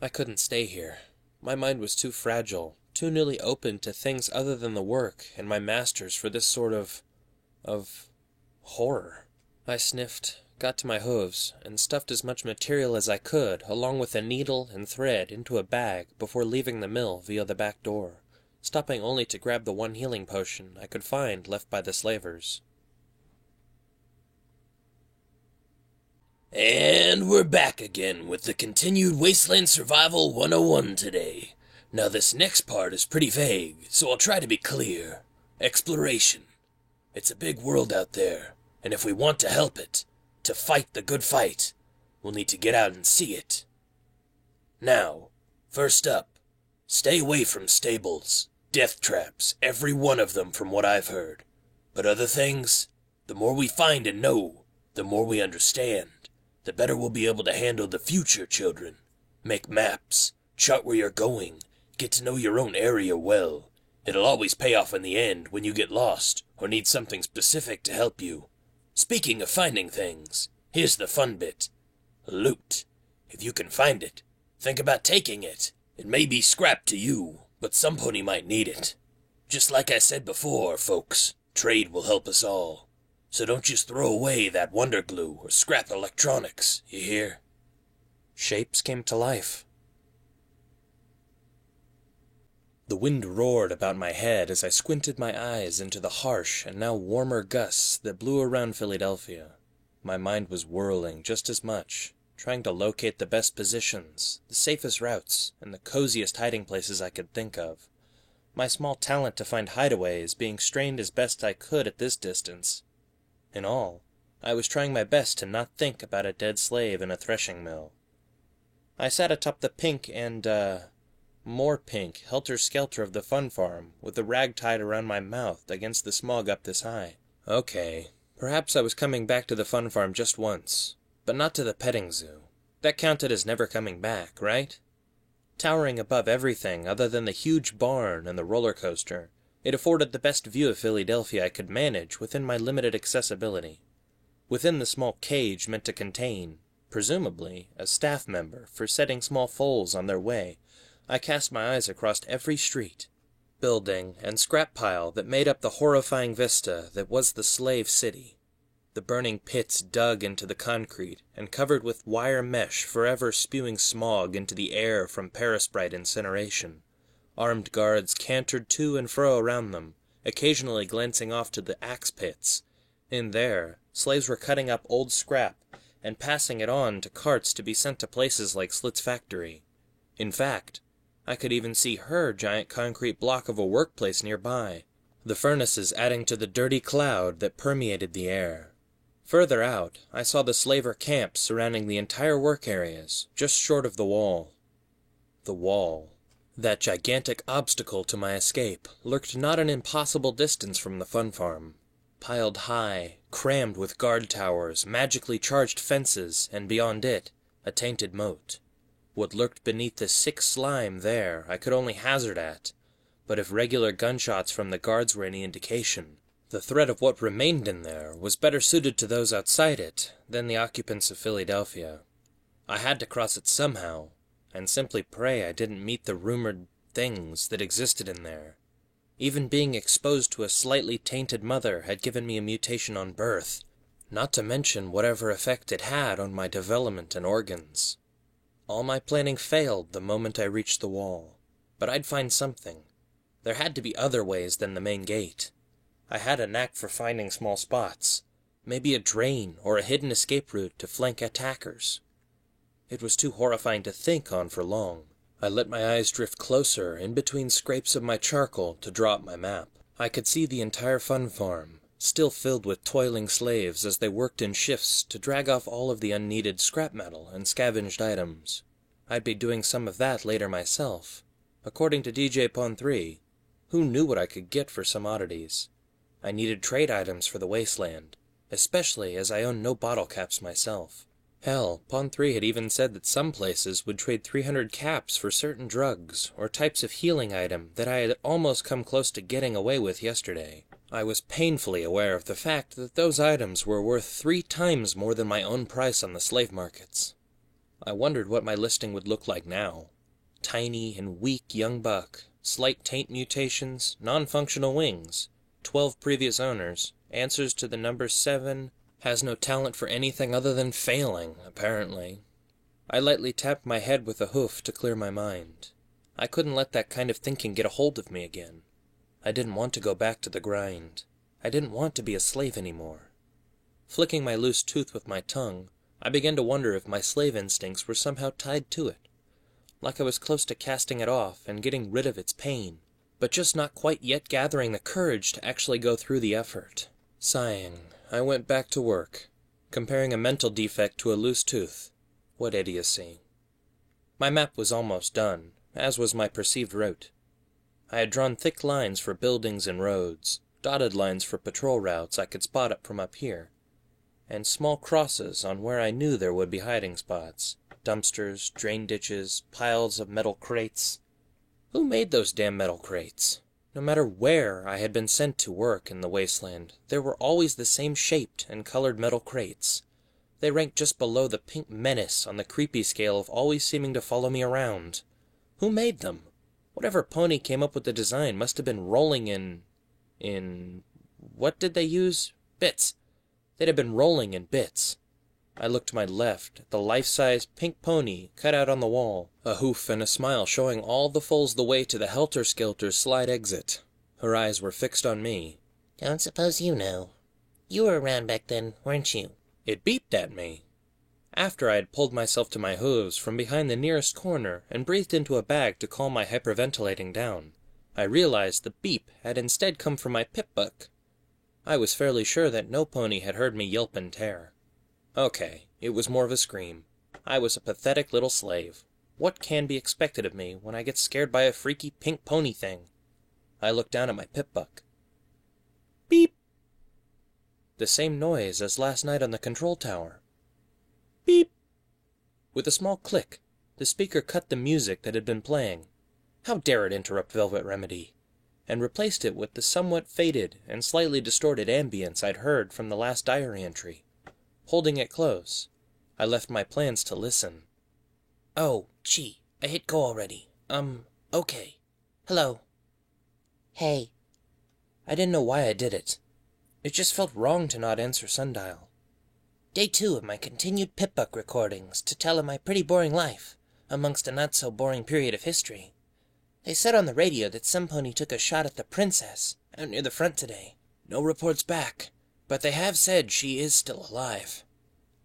[SPEAKER 2] I couldn't stay here. My mind was too fragile, too newly open to things other than the work and my masters for this sort of horror. I sniffed, got to my hooves, and stuffed as much material as I could, along with a needle and thread, into a bag before leaving the mill via the back door, stopping only to grab the one healing potion I could find left by the slavers.
[SPEAKER 5] And we're back again with the continued Wasteland Survival 101 today. Now this next part is pretty vague, so I'll try to be clear. Exploration. It's a big world out there, and if we want to help it, to fight the good fight, we'll need to get out and see it. Now, first up, stay away from stables, death traps, every one of them from what I've heard. But other things, the more we find and know, the more we understand, the better we'll be able to handle the future, children. Make maps, chart where you're going, get to know your own area well. It'll always pay off in the end when you get lost or need something specific to help you. Speaking of finding things, here's the fun bit. Loot. If you can find it, think about taking it. It may be scrap to you, but some pony might need it. Just like I said before, folks, trade will help us all. So don't just throw away that wonder glue or scrap electronics, you hear?
[SPEAKER 2] Shapes came to life,
[SPEAKER 1] The wind roared about my head as I squinted my eyes into the harsh and now warmer gusts that blew around Philadelphia. My mind was whirling just as much, trying to locate the best positions, the safest routes, and the coziest hiding places I could think of. My small talent to find hideaways being strained as best I could at this distance. In all, I was trying my best to not think about a dead slave in a threshing mill. I sat atop the pink and, more pink, helter-skelter of the fun farm, with a rag tied around my mouth against the smog up this high. Okay, perhaps I was coming back to the fun farm just once, but not to the petting zoo. That counted as never coming back, right? Towering above everything other than the huge barn and the roller coaster, it afforded the best view of Philadelphia I could manage within my limited accessibility. Within the small cage meant to contain, presumably, a staff member for setting small foals on their way, I cast my eyes across every street, building, and scrap pile that made up the horrifying vista that was the slave city. The burning pits dug into the concrete and covered with wire mesh forever spewing smog into the air from Perisprite incineration. Armed guards cantered to and fro around them, occasionally glancing off to the axe pits. In there, slaves were cutting up old scrap and passing it on to carts to be sent to places like Slit's factory. In fact, I could even see her giant concrete block of a workplace nearby, the furnaces adding to the dirty cloud that permeated the air. Further out, I saw the slaver camps surrounding the entire work areas, just short of the wall. The wall. That gigantic obstacle to my escape lurked not an impossible distance from the fun farm. Piled high, crammed with guard towers, magically charged fences, and beyond it, a tainted moat. What lurked beneath the sick slime there I could only hazard at, but if regular gunshots from the guards were any indication, the threat of what remained in there was better suited to those outside it than the occupants of Philadelphia. I had to cross it somehow, and simply pray I didn't meet the rumored things that existed in there. Even being exposed to a slightly tainted mother had given me a mutation on birth, not to mention whatever effect it had on my development and organs. All my planning failed the moment I reached the wall, but I'd find something. There had to be other ways than the main gate. I had a knack for finding small spots, maybe a drain or a hidden escape route to flank attackers. It was too horrifying to think on for long. I let my eyes drift closer in between scrapes of my charcoal to draw up my map. I could see the entire fun farm, still filled with toiling slaves as they worked in shifts to drag off all of the unneeded scrap metal and scavenged items. I'd be doing some of that later myself. According to DJ Pon 3, who knew what I could get for some oddities? I needed trade items for the wasteland, especially as I owned no bottle caps myself. Hell, Pon 3 had even said that some places would trade 300 caps for certain drugs or types of healing item that I had almost come close to getting away with yesterday. I was painfully aware of the fact that those items were worth 3 times more than my own price on the slave markets. I wondered what my listing would look like now. Tiny and weak young buck, slight taint mutations, non-functional wings, 12 previous owners, answers to the number 7, has no talent for anything other than failing, apparently. I lightly tapped my head with a hoof to clear my mind. I couldn't let that kind of thinking get a hold of me again. I didn't want to go back to the grind. I didn't want to be a slave anymore. Flicking my loose tooth with my tongue, I began to wonder if my slave instincts were somehow tied to it. Like I was close to casting it off and getting rid of its pain, but just not quite yet gathering the courage to actually go through the effort. Sighing, I went back to work, comparing a mental defect to a loose tooth. What idiocy. My map was almost done, as was my perceived route. I had drawn thick lines for buildings and roads, dotted lines for patrol routes I could spot up from up here, and small crosses on where I knew there would be hiding spots, dumpsters, drain ditches, piles of metal crates. Who made those damn metal crates? No matter where I had been sent to work in the wasteland, there were always the same shaped and colored metal crates. They ranked just below the pink menace on the creepy scale of always seeming to follow me around. Who made them? Whatever pony came up with the design must have been rolling in... what did they use? Bits. They'd have been rolling in bits. I looked to my left at the life-size pink pony cut out on the wall, a hoof and a smile showing all the foals the way to the helter-skelter slide exit. Her eyes were fixed on me.
[SPEAKER 4] Don't suppose you know. You were around back then, weren't you?
[SPEAKER 1] It beeped at me. After I had pulled myself to my hooves from behind the nearest corner and breathed into a bag to calm my hyperventilating down, I realized the beep had instead come from my pip-buck. I was fairly sure that no pony had heard me yelp and tear. Okay, it was more of a scream. I was a pathetic little slave. What can be expected of me when I get scared by a freaky pink pony thing? I looked down at my pip-buck. Beep! The same noise as last night on the control tower. Beep! With a small click, the speaker cut the music that had been playing. How dare it interrupt Velvet Remedy? And replaced it with the somewhat faded and slightly distorted ambience I'd heard from the last diary entry. Holding it close, I left my plans to listen.
[SPEAKER 2] Oh, gee, I hit go already. Okay. Hello.
[SPEAKER 4] Hey.
[SPEAKER 2] I didn't know why I did it. It just felt wrong to not answer Sundial. Day 2 of my continued Pip-Buck recordings to tell of my pretty boring life, amongst a not-so-boring period of history. They said on the radio that some pony took a shot at the princess, out near the front today. No reports back, but they have said she is still alive.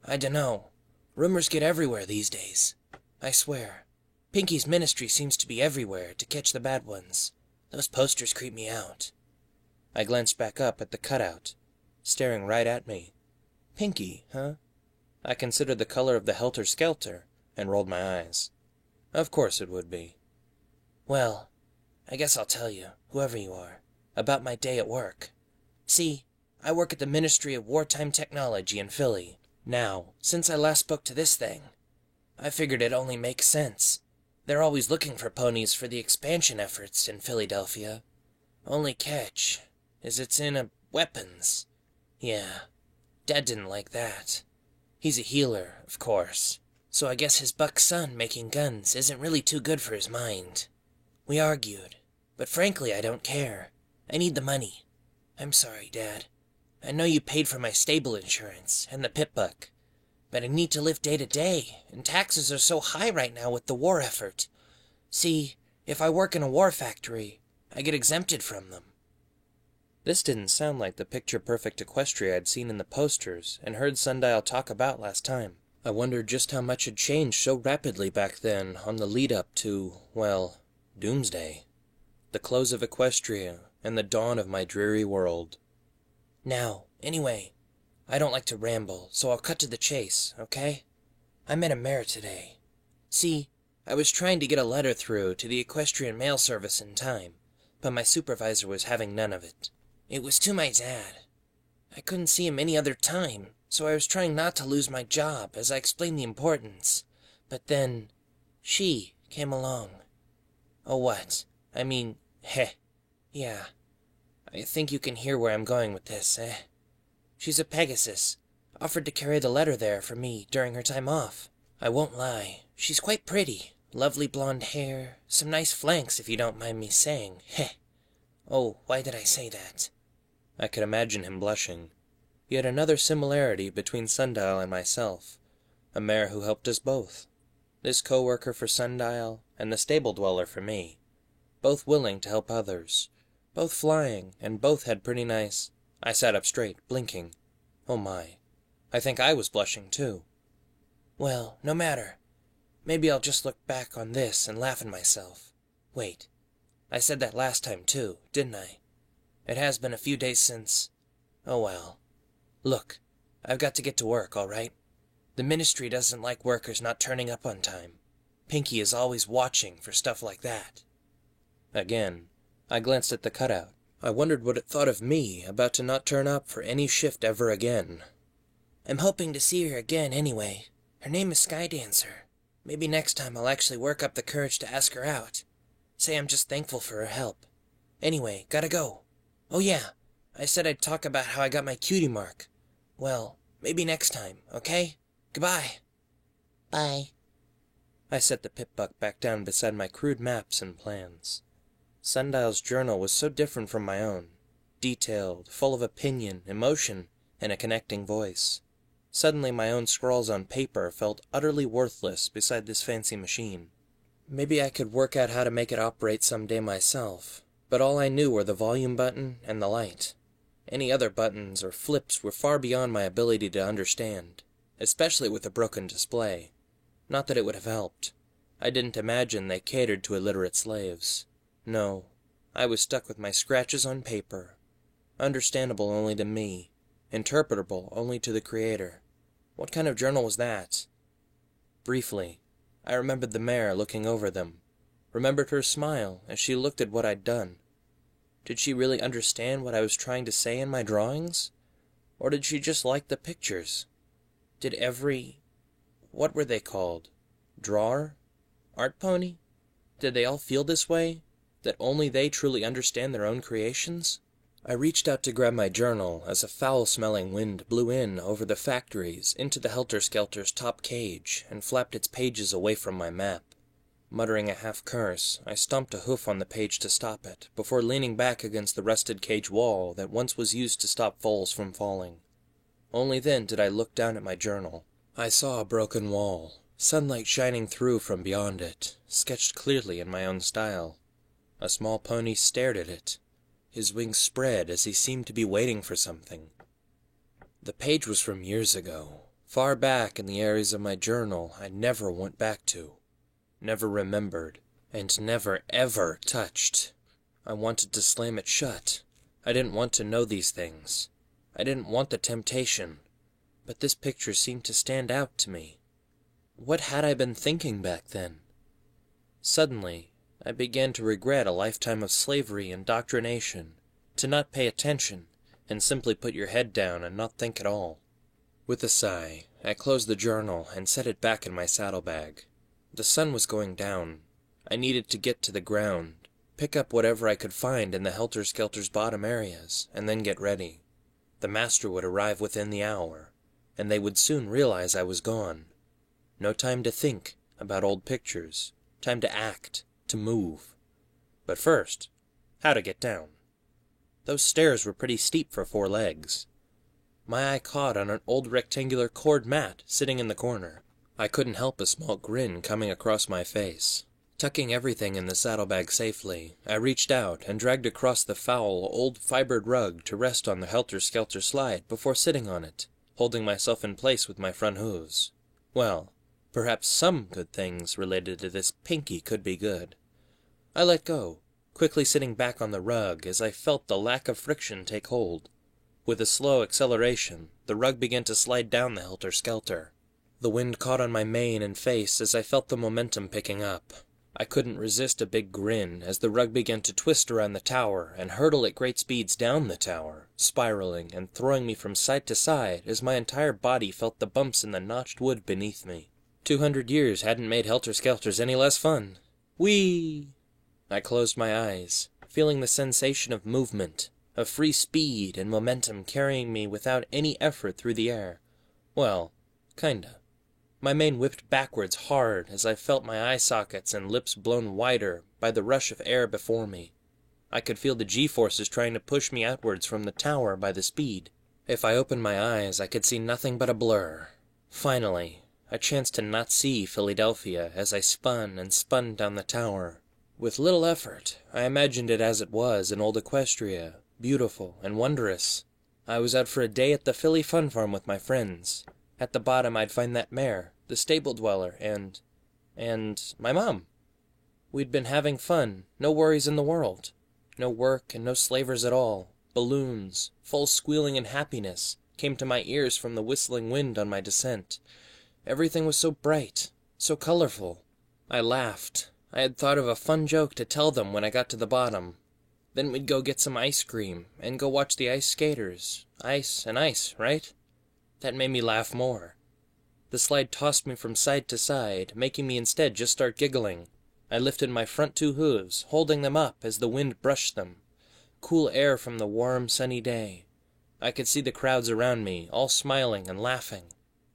[SPEAKER 2] I dunno. Rumors get everywhere these days. I swear. Pinky's ministry seems to be everywhere to catch the bad ones. Those posters creep me out. I glanced back up at the cutout, staring right at me. Pinky, huh? I considered the color of the helter-skelter and rolled my eyes. Of course it would be. Well, I guess I'll tell you, whoever you are, about my day at work. See, I work at the Ministry of Wartime Technology in Philly. Now, since I last spoke to this thing, I figured it only makes sense. They're always looking for ponies for the expansion efforts in Philadelphia. Only catch is it's in a weapons. Yeah, Dad didn't like that. He's a healer, of course, so I guess his buck son making guns isn't really too good for his mind. We argued, but frankly I don't care. I need the money. I'm sorry, Dad. I know you paid for my stable insurance and the Pip-Buck, but I need to live day to day, and taxes are so high right now with the war effort. See, if I work in a war factory, I get exempted from them. This didn't sound like the picture-perfect Equestria I'd seen in the posters and heard Sundial talk about last time. I wondered just how much had changed so rapidly back then on the lead-up to, well, Doomsday. The close of Equestria and the dawn of my dreary world. Now, anyway, I don't like to ramble, so I'll cut to the chase, okay? I met a mare today. See, I was trying to get a letter through to the equestrian mail service in time, but my supervisor was having none of it. It was to my dad. I couldn't see him any other time, so I was trying not to lose my job as I explained the importance. But then, she came along. Oh, what? I mean, yeah. I think you can hear where I'm going with this, She's a Pegasus, offered to carry the letter there for me during her time off. I won't lie, she's quite pretty. Lovely blonde hair, some nice flanks if you don't mind me saying, Oh, why did I say that? I could imagine him blushing. Yet another similarity between Sundial and myself. A mare who helped us both. This co-worker for Sundial, and the stable dweller for me. Both willing to help others. Both flying, and both had pretty nice... I sat up straight, blinking. Oh my. I think I was blushing too. Well, no matter. Maybe I'll just look back on this and laugh at myself. Wait. I said that last time too, didn't I? It has been a few days since... Oh well. Look, I've got to get to work, all right? The ministry doesn't like workers not turning up on time. Pinky is always watching for stuff like that. Again, I glanced at the cutout. I wondered what it thought of me about to not turn up for any shift ever again. I'm hoping to see her again anyway. Her name is Skydancer. Maybe next time I'll actually work up the courage to ask her out. Say I'm just thankful for her help. Anyway, gotta go. Oh yeah, I said I'd talk about how I got my cutie mark. Well, maybe next time, okay? Goodbye.
[SPEAKER 4] Bye.
[SPEAKER 2] I set the Pip-Buck back down beside my crude maps and plans. Sundial's journal was so different from my own. Detailed, full of opinion, emotion, and a connecting voice. Suddenly my own scrawls on paper felt utterly worthless beside this fancy machine. Maybe I could work out how to make it operate someday myself, but all I knew were the volume button and the light. Any other buttons or flips were far beyond my ability to understand, especially with a broken display. Not that it would have helped. I didn't imagine they catered to illiterate slaves. No, I was stuck with my scratches on paper, understandable only to me, interpretable only to the Creator. What kind of journal was that? Briefly, I remembered the mare looking over them, remembered her smile as she looked at what I'd done. Did she really understand what I was trying to say in my drawings? Or did she just like the pictures? Did what were they called? Drawer? Art pony? Did they all feel this way? That only they truly understand their own creations? I reached out to grab my journal as a foul-smelling wind blew in over the factories into the Helter-Skelter's top cage and flapped its pages away from my map. Muttering a half-curse, I stomped a hoof on the page to stop it, before leaning back against the rusted cage wall that once was used to stop foals from falling. Only then did I look down at my journal. I saw a broken wall, sunlight shining through from beyond it, sketched clearly in my own style. A small pony stared at it, his wings spread as he seemed to be waiting for something. The page was from years ago, far back in the areas of my journal I never went back to, never remembered, and never ever touched. I wanted to slam it shut. I didn't want to know these things. I didn't want the temptation. But this picture seemed to stand out to me. What had I been thinking back then? Suddenly, I began to regret a lifetime of slavery and indoctrination, to not pay attention, and simply put your head down and not think at all. With a sigh, I closed the journal and set it back in my saddlebag. The sun was going down. I needed to get to the ground, pick up whatever I could find in the Helter-Skelter's bottom areas, and then get ready. The master would arrive within the hour, and they would soon realize I was gone. No time to think about old pictures, time to act, to move. But first, how to get down. Those stairs were pretty steep for 4 legs. My eye caught on an old rectangular cord mat sitting in the corner. I couldn't help a small grin coming across my face. Tucking everything in the saddlebag safely, I reached out and dragged across the foul, old fibered rug to rest on the Helter-Skelter slide before sitting on it, holding myself in place with my front hooves. Well, perhaps some good things related to this Pinky could be good. I let go, quickly sitting back on the rug as I felt the lack of friction take hold. With a slow acceleration, the rug began to slide down the Helter-Skelter. The wind caught on my mane and face as I felt the momentum picking up. I couldn't resist a big grin as the rug began to twist around the tower and hurtle at great speeds down the tower, spiraling and throwing me from side to side as my entire body felt the bumps in the notched wood beneath me. 200 years hadn't made Helter-Skelters any less fun. Whee! I closed my eyes, feeling the sensation of movement, of free speed and momentum carrying me without any effort through the air. Well, kinda. My mane whipped backwards hard as I felt my eye sockets and lips blown wider by the rush of air before me. I could feel the G-forces trying to push me outwards from the tower by the speed. If I opened my eyes, I could see nothing but a blur. Finally, a chance to not see Philadelphia as I spun and spun down the tower. With little effort, I imagined it as it was in old Equestria, beautiful and wondrous. I was out for a day at the Philly Fun Farm with my friends. At the bottom I'd find that mare, the stable dweller, and my mom. We'd been having fun, no worries in the world. No work and no slavers at all. Balloons, full squealing and happiness, came to my ears from the whistling wind on my descent. Everything was so bright, so colorful. I laughed. I had thought of a fun joke to tell them when I got to the bottom. Then we'd go get some ice cream, and go watch the ice skaters. Ice and ice, right? That made me laugh more. The slide tossed me from side to side, making me instead just start giggling. I lifted my front 2 hooves, holding them up as the wind brushed them. Cool air from the warm, sunny day. I could see the crowds around me, all smiling and laughing.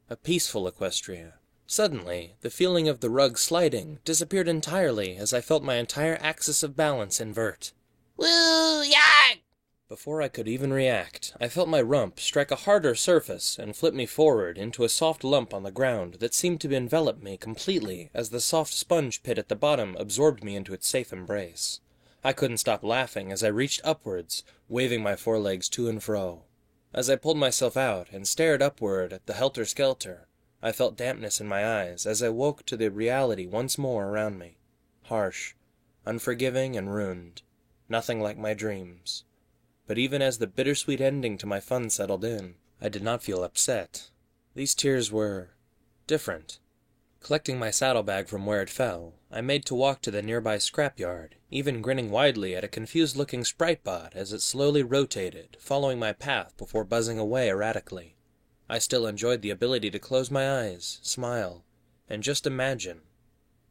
[SPEAKER 2] A peaceful Equestria. Suddenly, the feeling of the rug sliding disappeared entirely as I felt my entire axis of balance invert.
[SPEAKER 4] Woo! Yark!
[SPEAKER 1] Before I could even react, I felt my rump strike a harder surface and flip me forward into a soft lump on the ground that seemed to envelop me completely as the soft sponge pit at the bottom absorbed me into its safe embrace. I couldn't stop laughing as I reached upwards, waving my forelegs to and fro. As I pulled myself out and stared upward at the helter-skelter, I felt dampness in my eyes as I woke to the reality once more around me. Harsh, unforgiving, and ruined. Nothing like my dreams. But even as the bittersweet ending to my fun settled in, I did not feel upset. These tears were different. Collecting my saddlebag from where it fell, I made to walk to the nearby scrapyard, even grinning widely at a confused-looking sprite-bot as it slowly rotated, following my path before buzzing away erratically. I still enjoyed the ability to close my eyes, smile, and just imagine.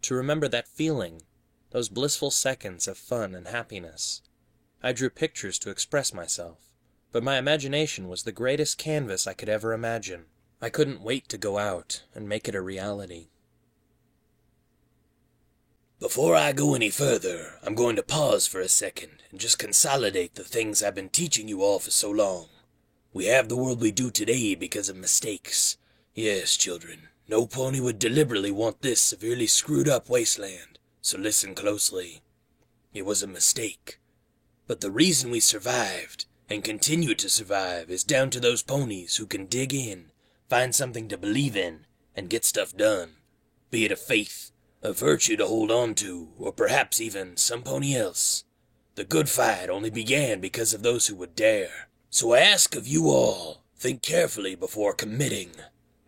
[SPEAKER 1] To remember that feeling, those blissful seconds of fun and happiness. I drew pictures to express myself, but my imagination was the greatest canvas I could ever imagine. I couldn't wait to go out and make it a reality.
[SPEAKER 5] Before I go any further, I'm going to pause for a second and just consolidate the things I've been teaching you all for so long. We have the world we do today because of mistakes. Yes, children, no pony would deliberately want this severely screwed up wasteland, so listen closely. It was a mistake. But the reason we survived, and continue to survive, is down to those ponies who can dig in, find something to believe in, and get stuff done. Be it a faith, a virtue to hold on to, or perhaps even some pony else. The good fight only began because of those who would dare. So I ask of you all, think carefully before committing.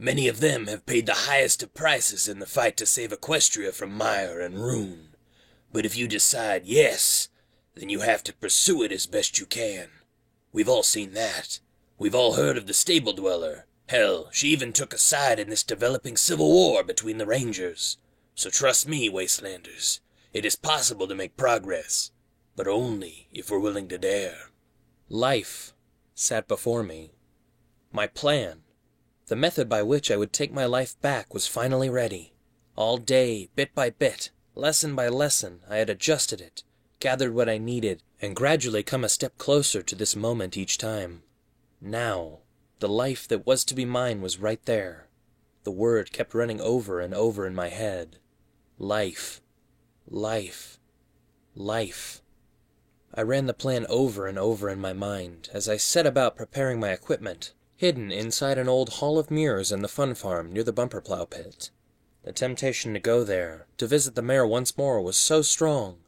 [SPEAKER 5] Many of them have paid the highest of prices in the fight to save Equestria from mire and ruin. But if you decide yes, then you have to pursue it as best you can. We've all seen that. We've all heard of the Stable Dweller. Hell, she even took a side in this developing civil war between the Rangers. So trust me, Wastelanders, it is possible to make progress, but only if we're willing to dare.
[SPEAKER 1] Life sat before me. My plan, the method by which I would take my life back, was finally ready. All day, bit by bit, lesson by lesson, I had adjusted it, gathered what I needed, and gradually come a step closer to this moment each time. Now, the life that was to be mine was right there. The word kept running over and over in my head. Life. Life. Life. I ran the plan over and over in my mind as I set about preparing my equipment, hidden inside an old hall of mirrors in the fun farm near the bumper plow pit. The temptation to go there, to visit the mare once more, was so strong.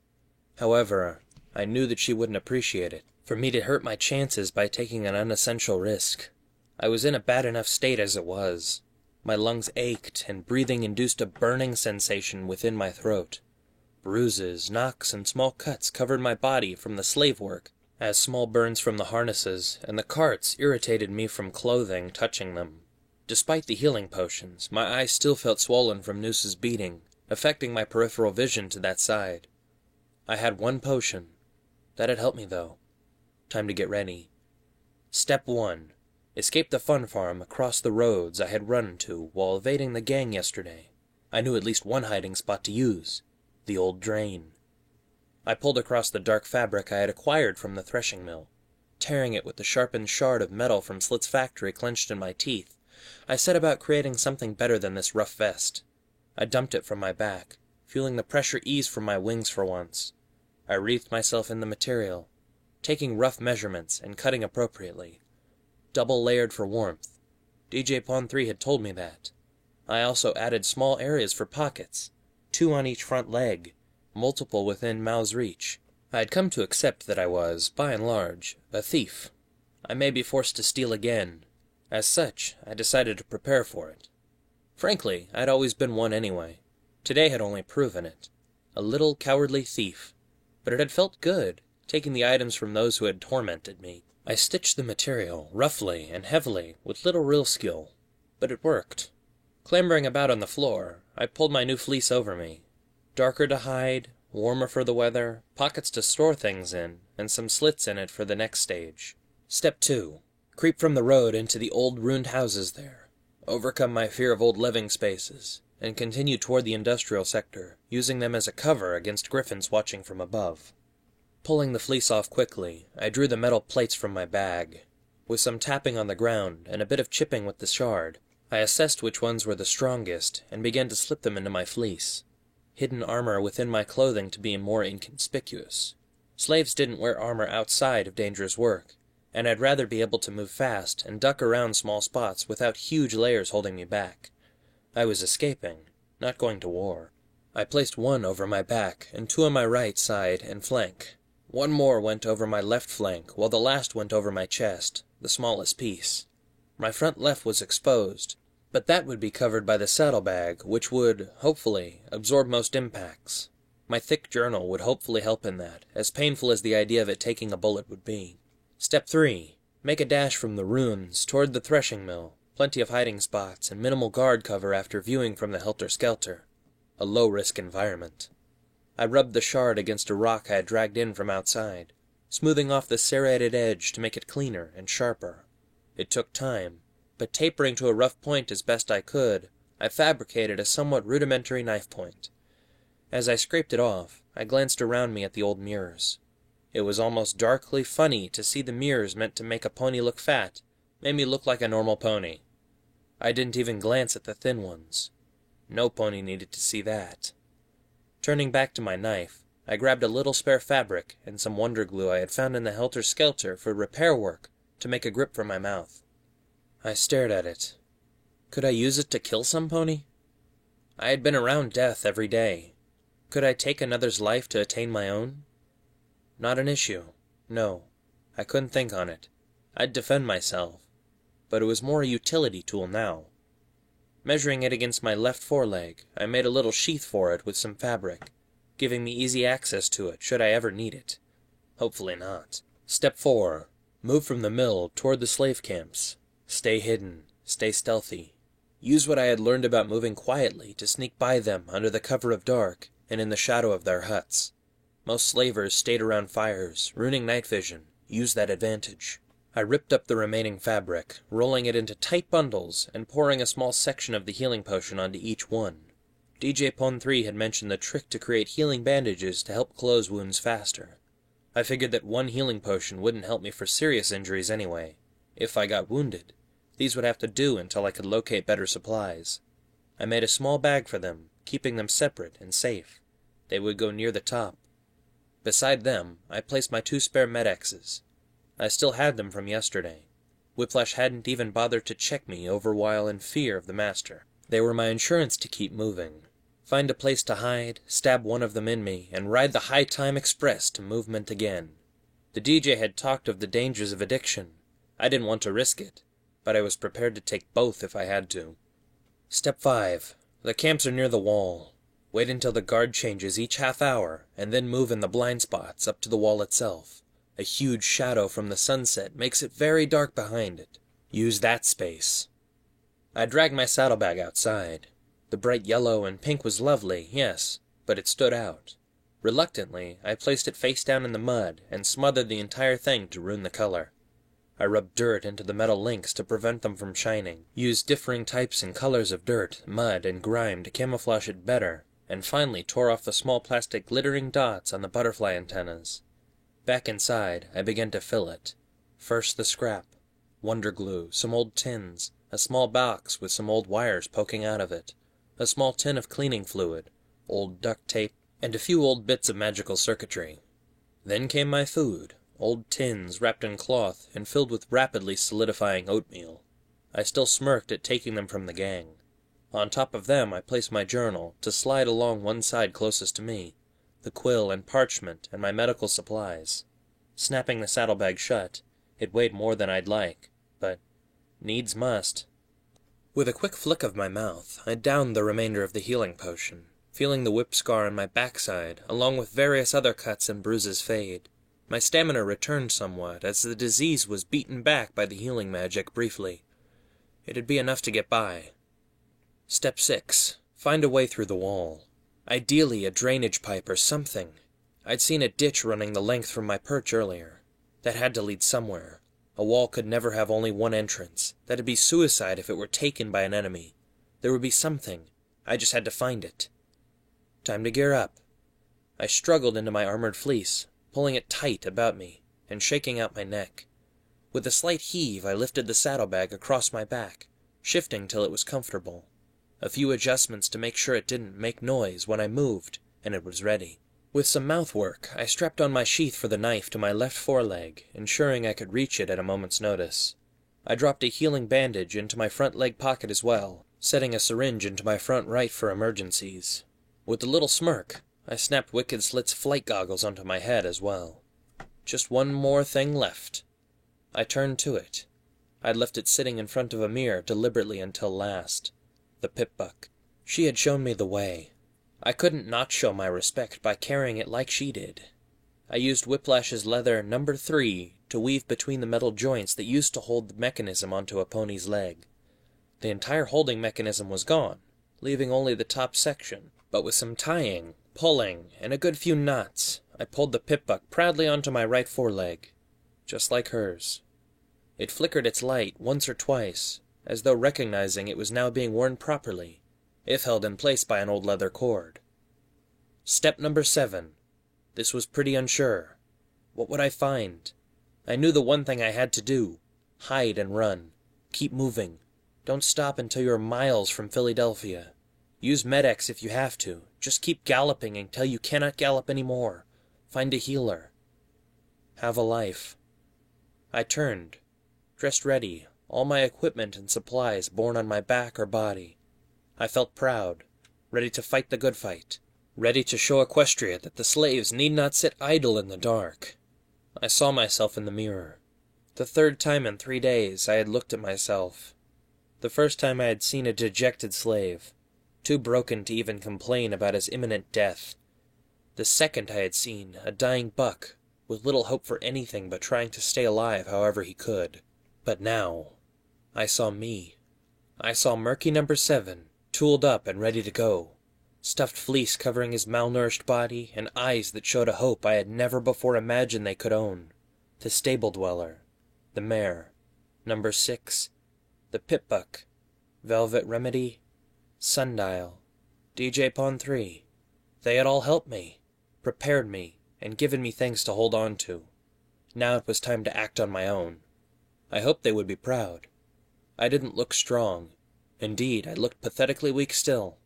[SPEAKER 1] However, I knew that she wouldn't appreciate it, for me to hurt my chances by taking an unessential risk. I was in a bad enough state as it was. My lungs ached, and breathing induced a burning sensation within my throat. Bruises, knocks, and small cuts covered my body from the slave work, as small burns from the harnesses and the carts irritated me from clothing touching them. Despite the healing potions, my eyes still felt swollen from Noose's beating, affecting my peripheral vision to that side. I had one potion. That had helped me, though. Time to get ready. Step 1. Escape the fun farm across the roads I had run to while evading the gang yesterday. I knew at least one hiding spot to use. The old drain. I pulled across the dark fabric I had acquired from the threshing mill. Tearing it with the sharpened shard of metal from Slit's factory clenched in my teeth, I set about creating something better than this rough vest. I dumped it from my back, feeling the pressure ease from my wings for once. I wreathed myself in the material, taking rough measurements and cutting appropriately. Double layered for warmth. DJ Pawn 3 had told me that. I also added small areas for pockets, 2 on each front leg, multiple within mouth's reach. I had come to accept that I was, by and large, a thief. I may be forced to steal again. As such, I decided to prepare for it. Frankly, I'd always been one anyway. Today had only proven it. A little cowardly thief. But it had felt good, taking the items from those who had tormented me. I stitched the material, roughly and heavily, with little real skill. But it worked. Clambering about on the floor, I pulled my new fleece over me. Darker to hide, warmer for the weather, pockets to store things in, and some slits in it for the next stage. Step 2. Creep from the road into the old ruined houses there. Overcome my fear of old living spaces, and continue toward the industrial sector, using them as a cover against griffins watching from above. Pulling the fleece off quickly, I drew the metal plates from my bag. With some tapping on the ground and a bit of chipping with the shard, I assessed which ones were the strongest and began to slip them into my fleece. Hidden armor within my clothing to be more inconspicuous. Slaves didn't wear armor outside of dangerous work, and I'd rather be able to move fast and duck around small spots without huge layers holding me back. I was escaping, not going to war. I placed one over my back and two on my right side and flank. One more went over my left flank, while the last went over my chest, the smallest piece. My front left was exposed, but that would be covered by the saddlebag, which would, hopefully, absorb most impacts. My thick journal would hopefully help in that, as painful as the idea of it taking a bullet would be. Step 3. Make a dash from the ruins toward the threshing mill, plenty of hiding spots and minimal guard cover after viewing from the helter-skelter. A low-risk environment. I rubbed the shard against a rock I had dragged in from outside, smoothing off the serrated edge to make it cleaner and sharper. It took time, but tapering to a rough point as best I could, I fabricated a somewhat rudimentary knife point. As I scraped it off, I glanced around me at the old mirrors. It was almost darkly funny to see the mirrors meant to make a pony look fat, made me look like a normal pony. I didn't even glance at the thin ones. No pony needed to see that. Turning back to my knife, I grabbed a little spare fabric and some wonder glue I had found in the helter-skelter for repair work to make a grip for my mouth. I stared at it. Could I use it to kill some pony? I had been around death every day. Could I take another's life to attain my own? Not an issue. No, I couldn't think on it. I'd defend myself. But it was more a utility tool now. Measuring it against my left foreleg, I made a little sheath for it with some fabric, giving me easy access to it should I ever need it. Hopefully not. Step 4. Move from the mill toward the slave camps. Stay hidden. Stay stealthy. Use what I had learned about moving quietly to sneak by them under the cover of dark and in the shadow of their huts. Most slavers stayed around fires, ruining night vision. Use that advantage. I ripped up the remaining fabric, rolling it into tight bundles and pouring a small section of the healing potion onto each one. DJ Pon 3 had mentioned the trick to create healing bandages to help close wounds faster. I figured that one healing potion wouldn't help me for serious injuries anyway. If I got wounded, these would have to do until I could locate better supplies. I made a small bag for them, keeping them separate and safe. They would go near the top. Beside them, I placed my 2 spare Med-X's. I still had them from yesterday. Whiplash hadn't even bothered to check me over while in fear of the master. They were my insurance to keep moving. Find a place to hide, stab one of them in me, and ride the high time express to movement again. The DJ had talked of the dangers of addiction. I didn't want to risk it, but I was prepared to take both if I had to. Step 5. The camps are near the wall. Wait until the guard changes each half hour, and then move in the blind spots up to the wall itself. A huge shadow from the sunset makes it very dark behind it. Use that space. I dragged my saddlebag outside. The bright yellow and pink was lovely, yes, but it stood out. Reluctantly, I placed it face down in the mud and smothered the entire thing to ruin the color. I rubbed dirt into the metal links to prevent them from shining, used differing types and colors of dirt, mud, and grime to camouflage it better, and finally tore off the small plastic glittering dots on the butterfly antennas. Back inside, I began to fill it. First the scrap, wonder glue, some old tins, a small box with some old wires poking out of it, a small tin of cleaning fluid, old duct tape, and a few old bits of magical circuitry. Then came my food, old tins wrapped in cloth and filled with rapidly solidifying oatmeal. I still smirked at taking them from the gang. On top of them I placed my journal, to slide along one side closest to me, the quill and parchment and my medical supplies. Snapping the saddlebag shut, it weighed more than I'd like, but needs must. With a quick flick of my mouth, I downed the remainder of the healing potion, feeling the whip scar on my backside, along with various other cuts and bruises fade. My stamina returned somewhat, as the disease was beaten back by the healing magic briefly. It'd be enough to get by. Step 6. Find a way through the wall. Ideally a drainage pipe or something. I'd seen a ditch running the length from my perch earlier. That had to lead somewhere. A wall could never have only one entrance. That'd be suicide if it were taken by an enemy. There would be something. I just had to find it. Time to gear up. I struggled into my armored fleece,
[SPEAKER 2] pulling it tight about me and shaking out my neck. With a slight heave, I lifted the saddlebag across my back, shifting till it was comfortable. A few adjustments to make sure it didn't make noise when I moved, and it was ready. With some mouthwork, I strapped on my sheath for the knife to my left foreleg, ensuring I could reach it at a moment's notice. I dropped a healing bandage into my front leg pocket as well, setting a syringe into my front right for emergencies. With a little smirk, I snapped Wicked Slit's flight goggles onto my head as well. Just one more thing left. I turned to it. I'd left it sitting in front of a mirror deliberately until last. The Pip-Buck. She had shown me the way. I couldn't not show my respect by carrying it like she did. I used Whiplash's leather No. 3 to weave between the metal joints that used to hold the mechanism onto a pony's leg. The entire holding mechanism was gone, leaving only the top section, but with some tying, pulling, and a good few knots, I pulled the Pip-Buck proudly onto my right foreleg, just like hers. It flickered its light once or twice, as though recognizing it was now being worn properly, if held in place by an old leather cord. Step number 7. This was pretty unsure. What would I find? I knew the one thing I had to do. Hide and run. Keep moving. Don't stop until you're miles from Philadelphia. Use Med-X if you have to. Just keep galloping until you cannot gallop anymore. Find a healer. Have a life. I turned, dressed ready, all my equipment and supplies borne on my back or body. I felt proud, ready to fight the good fight, ready to show Equestria that the slaves need not sit idle in the dark. I saw myself in the mirror. The third time in 3 days I had looked at myself. The first time I had seen a dejected slave, too broken to even complain about his imminent death. The second I had seen a dying buck, with little hope for anything but trying to stay alive however he could. But now, I saw me. I saw Murky No. 7, tooled up and ready to go, stuffed fleece covering his malnourished body, and eyes that showed a hope I had never before imagined they could own. The stable dweller, the mare, No. 6, the Pip-Buck, Velvet Remedy, Sundial, DJ Pawn 3. They had all helped me, prepared me, and given me things to hold on to. Now it was time to act on my own. I hoped they would be proud. I didn't look strong. Indeed, I looked pathetically weak still.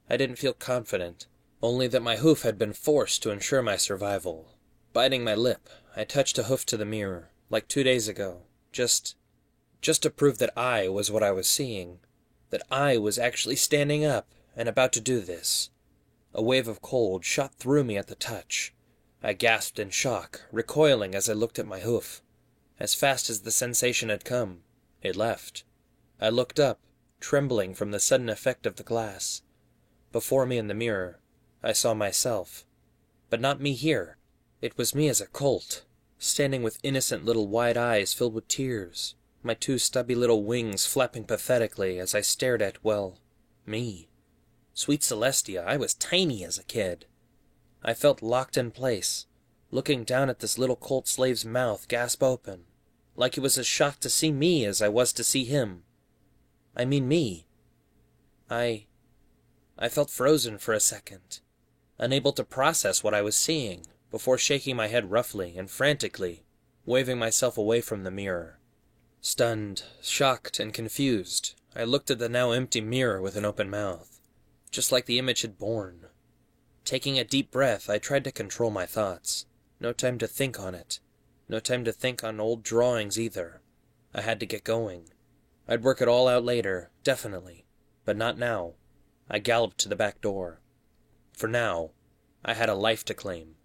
[SPEAKER 2] I didn't feel confident, only that my hoof had been forced to ensure my survival. Biting my lip, I touched a hoof to the mirror, like 2 days ago, just to prove that I was what I was seeing, that I was actually standing up and about to do this. A wave of cold shot through me at the touch. I gasped in shock, recoiling as I looked at my hoof. As fast as the sensation had come, it left. I looked up, trembling from the sudden effect of the glass. Before me in the mirror, I saw myself. But not me here. It was me as a colt, standing with innocent little wide eyes filled with tears, my 2 stubby little wings flapping pathetically as I stared at, well, me. Sweet Celestia, I was tiny as a kid. I felt locked in place, looking down at this little colt slave's mouth gasp open, like he was as shocked to see me as I was to see him. I mean me. I felt frozen for a second, unable to process what I was seeing, before shaking my head roughly and frantically, waving myself away from the mirror. Stunned, shocked, and confused, I looked at the now empty mirror with an open mouth, just like the image had borne. Taking a deep breath, I tried to control my thoughts. No time to think on it. No time to think on old drawings either. I had to get going. I'd work it all out later, definitely, but not now. I galloped to the back door. For now, I had a life to claim.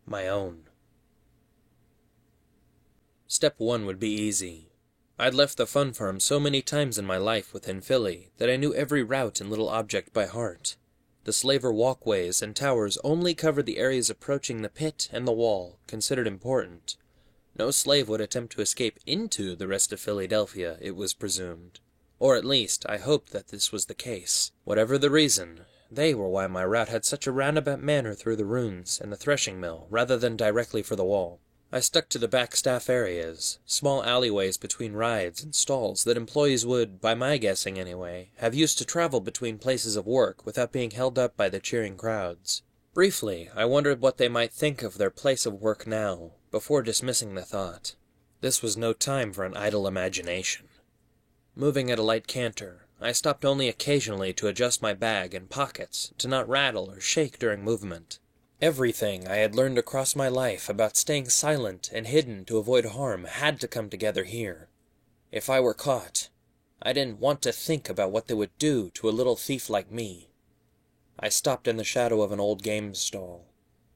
[SPEAKER 2] My own. Step 1 would be easy. I'd left the fun farm so many times in my life within Philly that I knew every route and little object by heart. The slaver walkways and towers only covered the areas approaching the pit and the wall, considered important. No slave would attempt to escape into the rest of Philadelphia, it was presumed. Or at least, I hoped that this was the case. Whatever the reason, they were why my route had such a roundabout manner through the ruins and the threshing mill, rather than directly for the wall. I stuck to the back staff areas, small alleyways between rides and stalls that employees would, by my guessing anyway, have used to travel between places of work without being held up by the cheering crowds.
[SPEAKER 1] Briefly, I wondered what they might think of their place of work now, before dismissing the thought. This was no time for an idle imagination. Moving at a light canter, I stopped only occasionally to adjust my bag and pockets to not rattle or shake during movement. Everything I had learned across my life about staying silent and hidden to avoid harm had to come together here. If I were caught, I didn't want to think about what they would do to a little thief like me. I stopped in the shadow of an old games stall.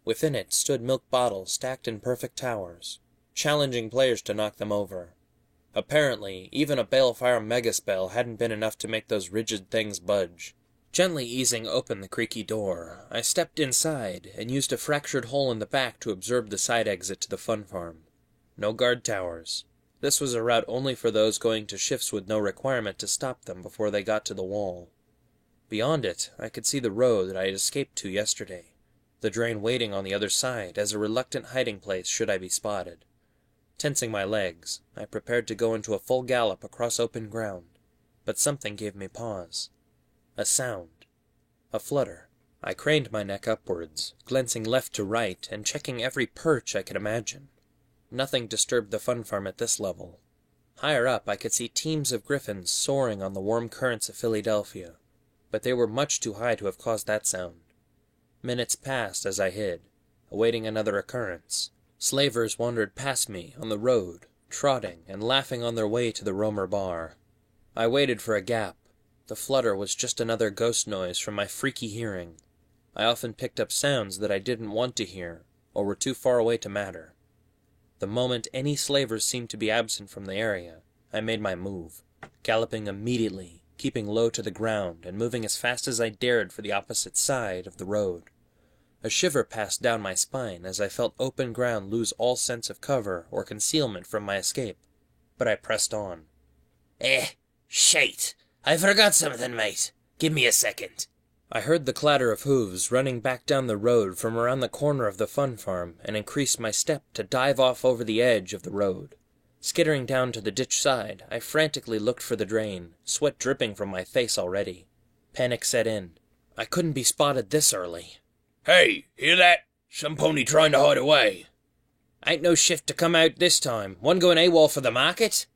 [SPEAKER 1] Within it stood milk bottles stacked in perfect towers, challenging players to knock them over. Apparently, even a Balefire Megaspell hadn't been enough to make those rigid things budge. Gently easing open the creaky door, I stepped inside and used a fractured hole in the back to observe the side exit to the fun farm. No guard towers. This was a route only for those going to shifts with no requirement to stop them before they got to the wall. Beyond it, I could see the road that I had escaped to yesterday, the drain waiting on the other side as a reluctant hiding place should I be spotted. Tensing my legs, I prepared to go into a full gallop across open ground, but something gave me pause. A sound. A flutter. I craned my neck upwards, glancing left to right and checking every perch I could imagine. Nothing disturbed the fun farm at this level. Higher up I could see teams of griffins soaring on the warm currents of Philadelphia, but they were much too high to have caused that sound. Minutes passed as I hid, awaiting another occurrence. Slavers wandered past me on the road, trotting and laughing on their way to the Romer bar. I waited for a gap. The flutter was just another ghost noise from my freaky hearing. I often picked up sounds that I didn't want to hear, or were too far away to matter. The moment any slavers seemed to be absent from the area, I made my move, galloping immediately, keeping low to the ground and moving as fast as I dared for the opposite side of the road. A shiver passed down my spine as I felt open ground lose all sense of cover or concealment from my escape, but I pressed on.
[SPEAKER 5] Shite! I forgot something, mate. Give me a second.
[SPEAKER 1] I heard the clatter of hooves running back down the road from around the corner of the fun farm and increased my step to dive off over the edge of the road. Skittering down to the ditch side, I frantically looked for the drain, sweat dripping from my face already. Panic set in. I couldn't be spotted this early.
[SPEAKER 5] Hey, hear that? Some pony trying to hide away.
[SPEAKER 1] Ain't no shift to come out this time. One going AWOL for the market?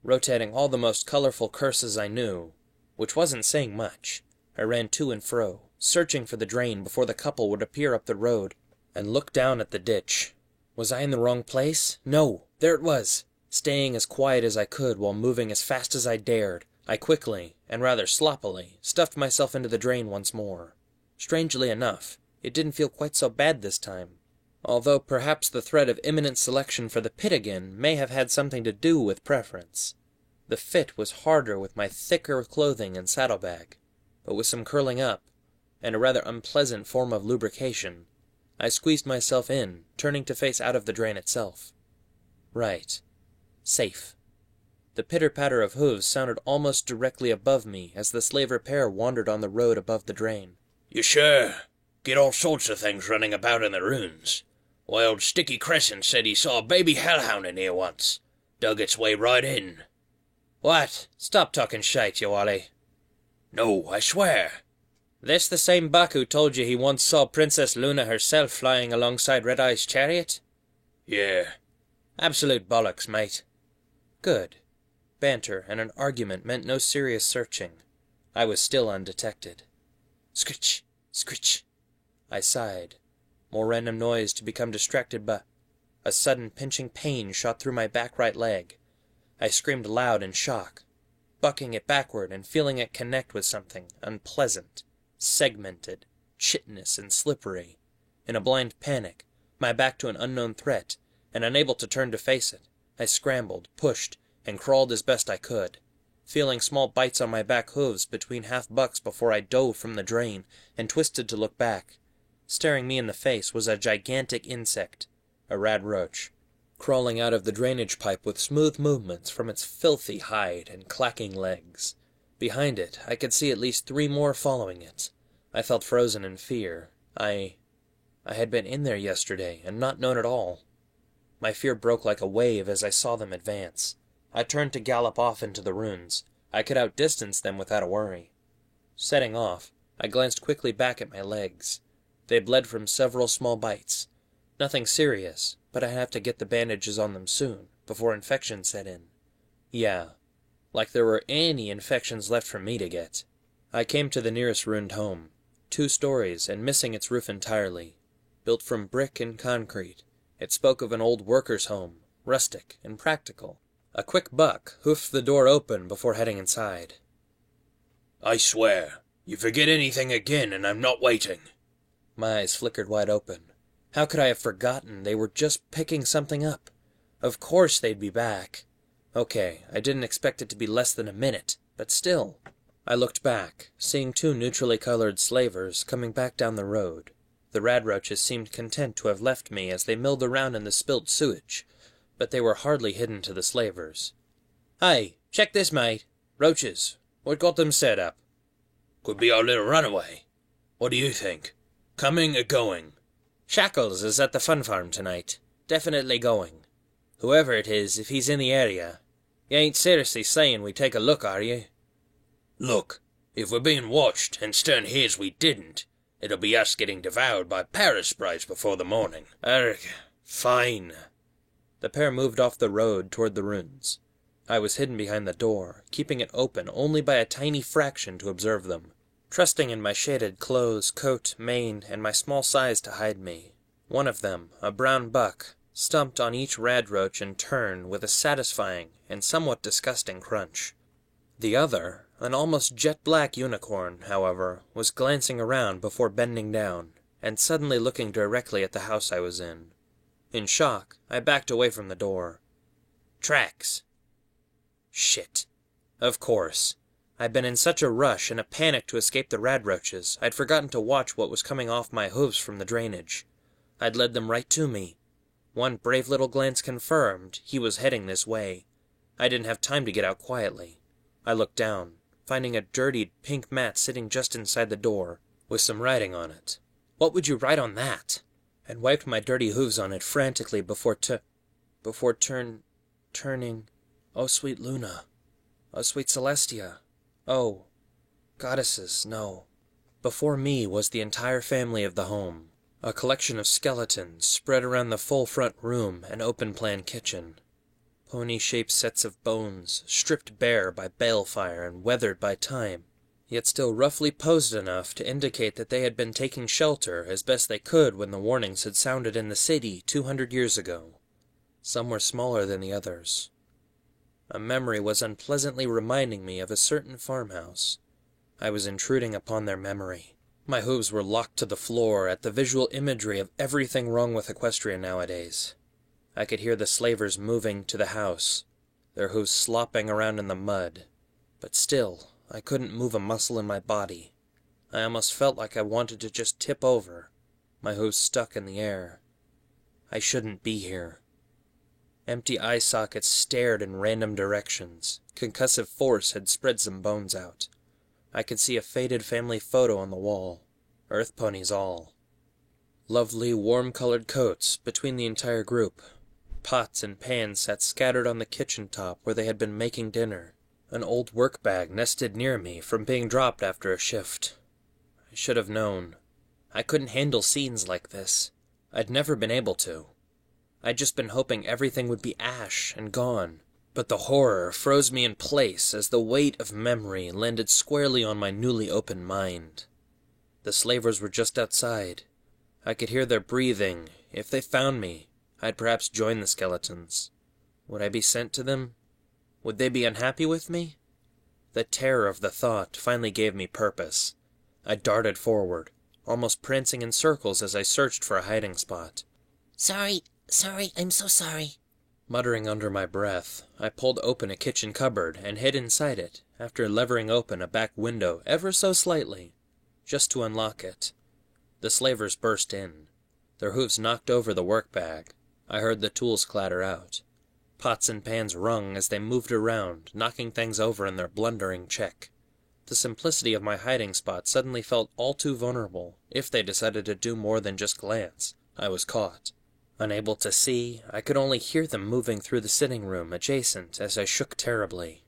[SPEAKER 1] Rotating all the most colorful curses I knew, which wasn't saying much, I ran to and fro, searching for the drain before the couple would appear up the road, and looked down at the ditch. Was I in the wrong place? No, there it was. Staying as quiet as I could while moving as fast as I dared, I quickly, and rather sloppily, stuffed myself into the drain once more. Strangely enough, it didn't feel quite so bad this time, although perhaps the threat of imminent selection for the pit again may have had something to do with preference. The fit was harder with my thicker clothing and saddlebag, but with some curling up, and a rather unpleasant form of lubrication, I squeezed myself in, turning to face out of the drain itself. Right. Safe. The pitter-patter of hooves sounded almost directly above me as the slaver pair wandered on the road above the drain.
[SPEAKER 5] You sure? Get all sorts of things running about in the ruins. Why, old Sticky Crescent said he saw a baby hellhound in here once. Dug its way right in.
[SPEAKER 1] What? Stop talking shite, you Wally.
[SPEAKER 5] No, I swear.
[SPEAKER 1] This the same buck who told you he once saw Princess Luna herself flying alongside Red Eye's chariot?
[SPEAKER 5] Yeah.
[SPEAKER 1] Absolute bollocks, mate. Good. Banter and an argument meant no serious searching. I was still undetected. Scritch, scritch. I sighed. More random noise to become distracted by. A sudden pinching pain shot through my back right leg. I screamed loud in shock, bucking it backward and feeling it connect with something unpleasant, segmented, chitinous and slippery. In a blind panic, my back to an unknown threat, and unable to turn to face it, I scrambled, pushed, and crawled as best I could, feeling small bites on my back hooves between half-bucks before I dove from the drain and twisted to look back. Staring me in the face was a gigantic insect, a rad roach, crawling out of the drainage pipe with smooth movements from its filthy hide and clacking legs. Behind it, I could see at least 3 more following it. I felt frozen in fear. I had been in there yesterday and not known at all. My fear broke like a wave as I saw them advance. I turned to gallop off into the ruins. I could outdistance them without a worry. Setting off, I glanced quickly back at my legs.
[SPEAKER 2] They bled from several small bites. Nothing serious, but I'd have to get the bandages on them soon, before infection set in. Yeah, like there were any infections left for me to get. I came to the nearest ruined home. 2 stories and missing its roof entirely. Built from brick and concrete, it spoke of an old worker's home, rustic and practical. A quick buck hoofed the door open before heading inside.
[SPEAKER 5] I swear, you forget anything again and I'm not waiting.
[SPEAKER 2] My eyes flickered wide open. How could I have forgotten they were just picking something up? Of course they'd be back. Okay, I didn't expect it to be less than a minute, but still. I looked back, seeing 2 neutrally colored slavers coming back down the road. The radroaches seemed content to have left me as they milled around in the spilt sewage, but they were hardly hidden to the slavers. "Hey, check this, mate. Roaches. What got them set up?"
[SPEAKER 5] Could be our little runaway. What do you think? Coming or going?
[SPEAKER 2] Shackles is at the fun farm tonight. Definitely going. Whoever it is, if he's in the area. You ain't seriously saying we take a look, are you?
[SPEAKER 5] Look, if we're being watched and Stern hears we didn't, it'll be us getting devoured by parasprites before the morning.
[SPEAKER 2] Fine. The pair moved off the road toward the ruins. I was hidden behind the door, keeping it open only by a tiny fraction to observe them, trusting in my shaded clothes, coat, mane, and my small size to hide me. One of them, a brown buck, stumped on each radroach in turn with a satisfying and somewhat disgusting crunch. The other, an almost jet-black unicorn, however, was glancing around before bending down, and suddenly looking directly at the house I was in. In shock, I backed away from the door. Tracks! Shit. Of course. I'd been in such a rush and a panic to escape the radroaches, I'd forgotten to watch what was coming off my hooves from the drainage. I'd led them right to me. One brave little glance confirmed he was heading this way. I didn't have time to get out quietly. I looked down, finding a dirtied pink mat sitting just inside the door, with some writing on it. What would you write on that? And wiped my dirty hooves on it frantically before turning. Oh, sweet Luna. Oh, sweet Celestia. Oh, goddesses, no. Before me was the entire family of the home, a collection of skeletons spread around the full front room and open-plan kitchen. Pony-shaped sets of bones, stripped bare by balefire and weathered by time, yet still roughly posed enough to indicate that they had been taking shelter as best they could when the warnings had sounded in the city 200 years ago. Some were smaller than the others. A memory was unpleasantly reminding me of a certain farmhouse. I was intruding upon their memory. My hooves were locked to the floor at the visual imagery of everything wrong with Equestria nowadays. I could hear the slavers moving to the house, their hooves slopping around in the mud, but still, I couldn't move a muscle in my body. I almost felt like I wanted to just tip over, my hooves stuck in the air. I shouldn't be here. Empty eye sockets stared in random directions. Concussive force had spread some bones out. I could see a faded family photo on the wall. Earth ponies all. Lovely, warm-colored coats between the entire group. Pots and pans sat scattered on the kitchen top where they had been making dinner. An old work bag nested near me from being dropped after a shift. I should have known. I couldn't handle scenes like this. I'd never been able to. I'd just been hoping everything would be ash and gone, but the horror froze me in place as the weight of memory landed squarely on my newly opened mind. The slavers were just outside. I could hear their breathing. If they found me, I'd perhaps join the skeletons. Would I be sent to them? Would they be unhappy with me? The terror of the thought finally gave me purpose. I darted forward, almost prancing in circles as I searched for a hiding spot.
[SPEAKER 4] Sorry, I'm so sorry.
[SPEAKER 2] Muttering under my breath, I pulled open a kitchen cupboard and hid inside it, after levering open a back window ever so slightly, just to unlock it. The slavers burst in. Their hooves knocked over the work bag. I heard the tools clatter out. Pots and pans rung as they moved around, knocking things over in their blundering check. The simplicity of my hiding spot suddenly felt all too vulnerable. If they decided to do more than just glance, I was caught. Unable to see, I could only hear them moving through the sitting room adjacent as I shook terribly.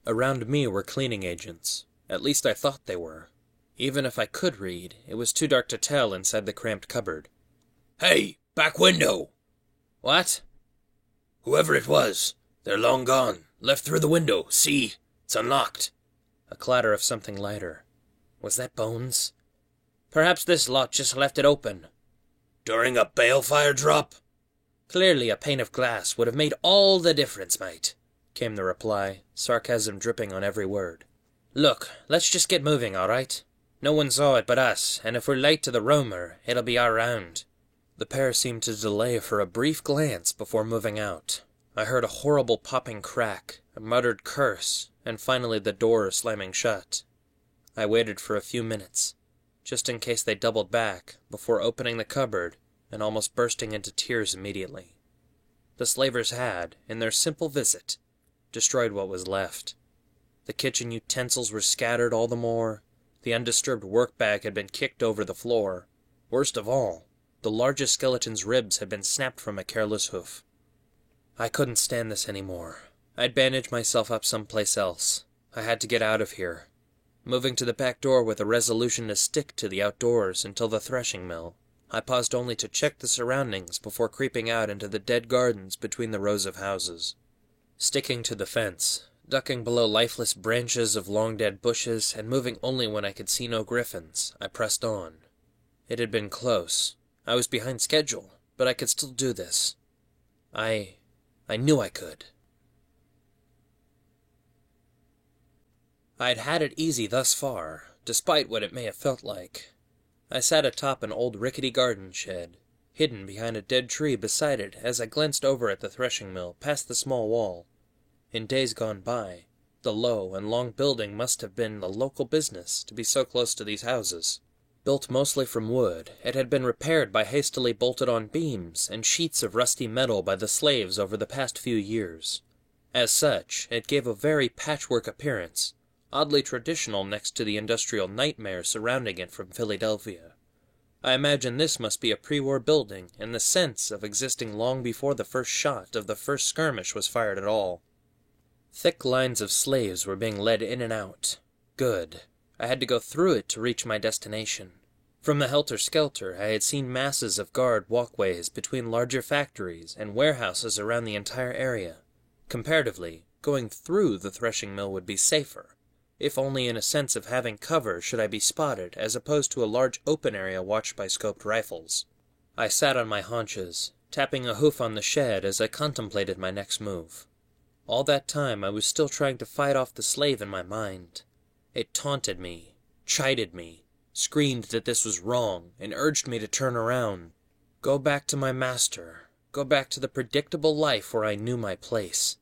[SPEAKER 2] Around me were cleaning agents. At least I thought they were.
[SPEAKER 1] Even if I could read, it was too dark to tell inside the cramped cupboard.
[SPEAKER 5] Hey, back window!
[SPEAKER 1] What?
[SPEAKER 5] Whoever it was, they're long gone. Left through the window. See? It's unlocked.
[SPEAKER 1] A clatter of something lighter. Was that Bones? Perhaps this lot just left it open.
[SPEAKER 5] During a balefire drop?
[SPEAKER 1] Clearly a pane of glass would have made all the difference, mate, came the reply, sarcasm dripping on every word. Look, let's just get moving, all right? No one saw it but us, and if we're late to the Roamer, it'll be our round. The pair seemed to delay for a brief glance before moving out. I heard a horrible popping crack, a muttered curse, and finally the door slamming shut. I waited for a few minutes, just in case they doubled back, before opening the cupboard and almost bursting into tears immediately. The slavers had, in their simple visit, destroyed what was left. The kitchen utensils were scattered all the more. The undisturbed work-bag had been kicked over the floor. Worst of all, the largest skeleton's ribs had been snapped from a careless hoof. I couldn't stand this anymore. I'd bandage myself up someplace else. I had to get out of here, moving to the back door with a resolution to stick to the outdoors until the threshing mill. I paused only to check the surroundings before creeping out into the dead gardens between the rows of houses. Sticking to the fence, ducking below lifeless branches of long-dead bushes, and moving only when I could see no griffins, I pressed on. It had been close. I was behind schedule, but I could still do this. I knew I could. I'd had it easy thus far, despite what it may have felt like. I sat atop an old rickety garden shed, hidden behind a dead tree beside it as I glanced over at the threshing mill past the small wall. In days gone by, the low and long building must have been the local business to be so close to these houses. Built mostly from wood, it had been repaired by hastily bolted-on beams and sheets of rusty metal by the slaves over the past few years. As such, it gave a very patchwork appearance, oddly traditional next to the industrial nightmare surrounding it from Philadelphia. I imagine this must be a pre-war building in the sense of existing long before the first shot of the first skirmish was fired at all. Thick lines of slaves were being led in and out. Good. I had to go through it to reach my destination. From the helter-skelter, I had seen masses of guard walkways between larger factories and warehouses around the entire area. Comparatively, going through the threshing mill would be safer, if only in a sense of having cover should I be spotted, as opposed to a large open area watched by scoped rifles. I sat on my haunches, tapping a hoof on the shed as I contemplated my next move. All that time I was still trying to fight off the slave in my mind. It taunted me, chided me, screamed that this was wrong, and urged me to turn around. Go back to my master. Go back to the predictable life where I knew my place.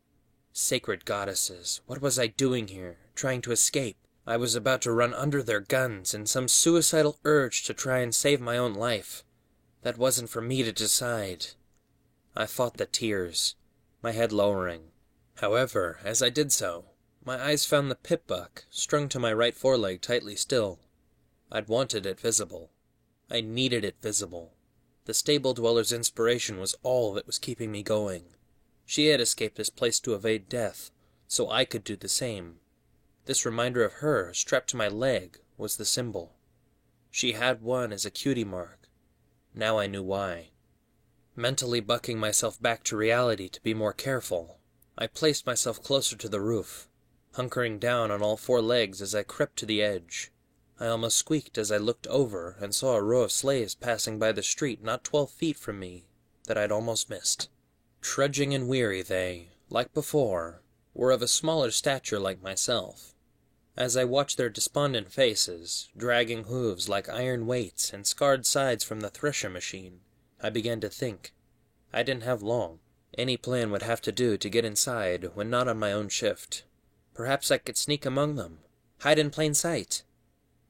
[SPEAKER 1] Sacred goddesses, what was I doing here, trying to escape? I was about to run under their guns in some suicidal urge to try and save my own life. That wasn't for me to decide. I fought the tears, my head lowering. However, as I did so, my eyes found the pip-buck, strung to my right foreleg tightly still. I'd wanted it visible. I needed it visible. The stable-dweller's inspiration was all that was keeping me going. She had escaped this place to evade death, so I could do the same. This reminder of her, strapped to my leg, was the symbol. She had one as a cutie mark. Now I knew why. Mentally bucking myself back to reality to be more careful, I placed myself closer to the roof, hunkering down on all four legs as I crept to the edge. I almost squeaked as I looked over and saw a row of slaves passing by the street not 12 feet from me that I'd almost missed. Trudging and weary they, like before, were of a smaller stature like myself. As I watched their despondent faces, dragging hooves like iron weights and scarred sides from the thresher machine, I began to think. I didn't have long. Any plan would have to do to get inside when not on my own shift. Perhaps I could sneak among them, hide in plain sight.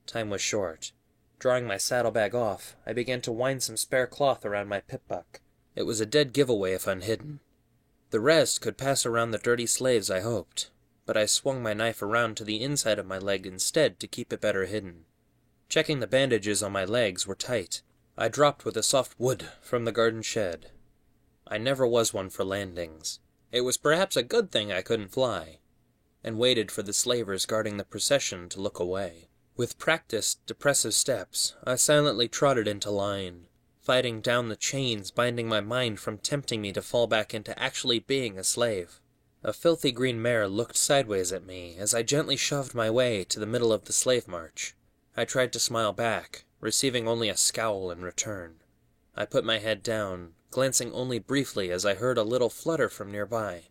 [SPEAKER 1] Time was short. Drawing my saddlebag off, I began to wind some spare cloth around my pip-buck. It was a dead giveaway if unhidden. The rest could pass around the dirty slaves, I hoped, but I swung my knife around to the inside of my leg instead to keep it better hidden. Checking the bandages on my legs were tight. I dropped with a soft wood from the garden shed. I never was one for landings. It was perhaps a good thing I couldn't fly, and waited for the slavers guarding the procession to look away. With practiced, depressive steps, I silently trotted into line, fighting down the chains binding my mind from tempting me to fall back into actually being a slave. A filthy green mare looked sideways at me as I gently shoved my way to the middle of the slave march. I tried to smile back, receiving only a scowl in return. I put my head down, glancing only briefly as I heard a little flutter from nearby,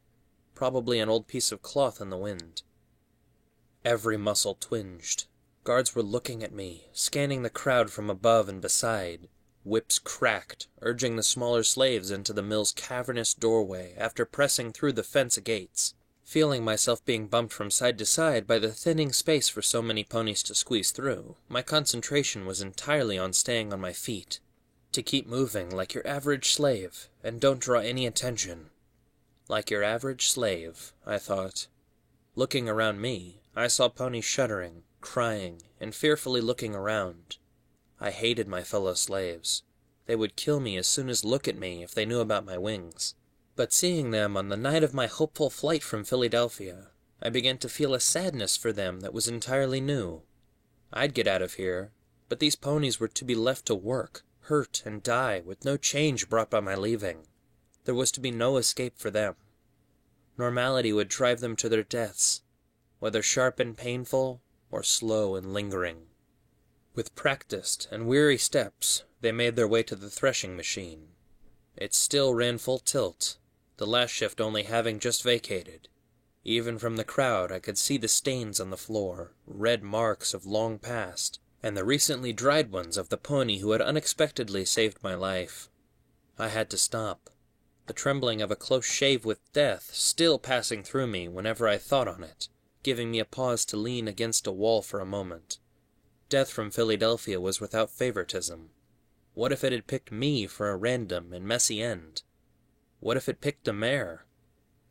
[SPEAKER 1] probably an old piece of cloth in the wind. Every muscle twinged. Guards were looking at me, scanning the crowd from above and beside. Whips cracked, urging the smaller slaves into the mill's cavernous doorway after pressing through the fence gates. Feeling myself being bumped from side to side by the thinning space for so many ponies to squeeze through, my concentration was entirely on staying on my feet. To keep moving like your average slave, and don't draw any attention. Like your average slave, I thought. Looking around me, I saw ponies shuddering, crying, and fearfully looking around. I hated my fellow slaves. They would kill me as soon as look at me if they knew about my wings. But seeing them on the night of my hopeful flight from Philadelphia, I began to feel a sadness for them that was entirely new. I'd get out of here, but these ponies were to be left to work, hurt, and die with no change brought by my leaving. There was to be no escape for them. Normality would drive them to their deaths, whether sharp and painful, or slow and lingering. With practiced and weary steps, they made their way to the threshing machine. It still ran full tilt, the last shift only having just vacated. Even from the crowd I could see the stains on the floor, red marks of long past, and the recently dried ones of the pony who had unexpectedly saved my life. I had to stop, the trembling of a close shave with death still passing through me whenever I thought on it, giving me a pause to lean against a wall for a moment. Death from Philadelphia was without favoritism. What if it had picked me for a random and messy end? What if it picked a mare?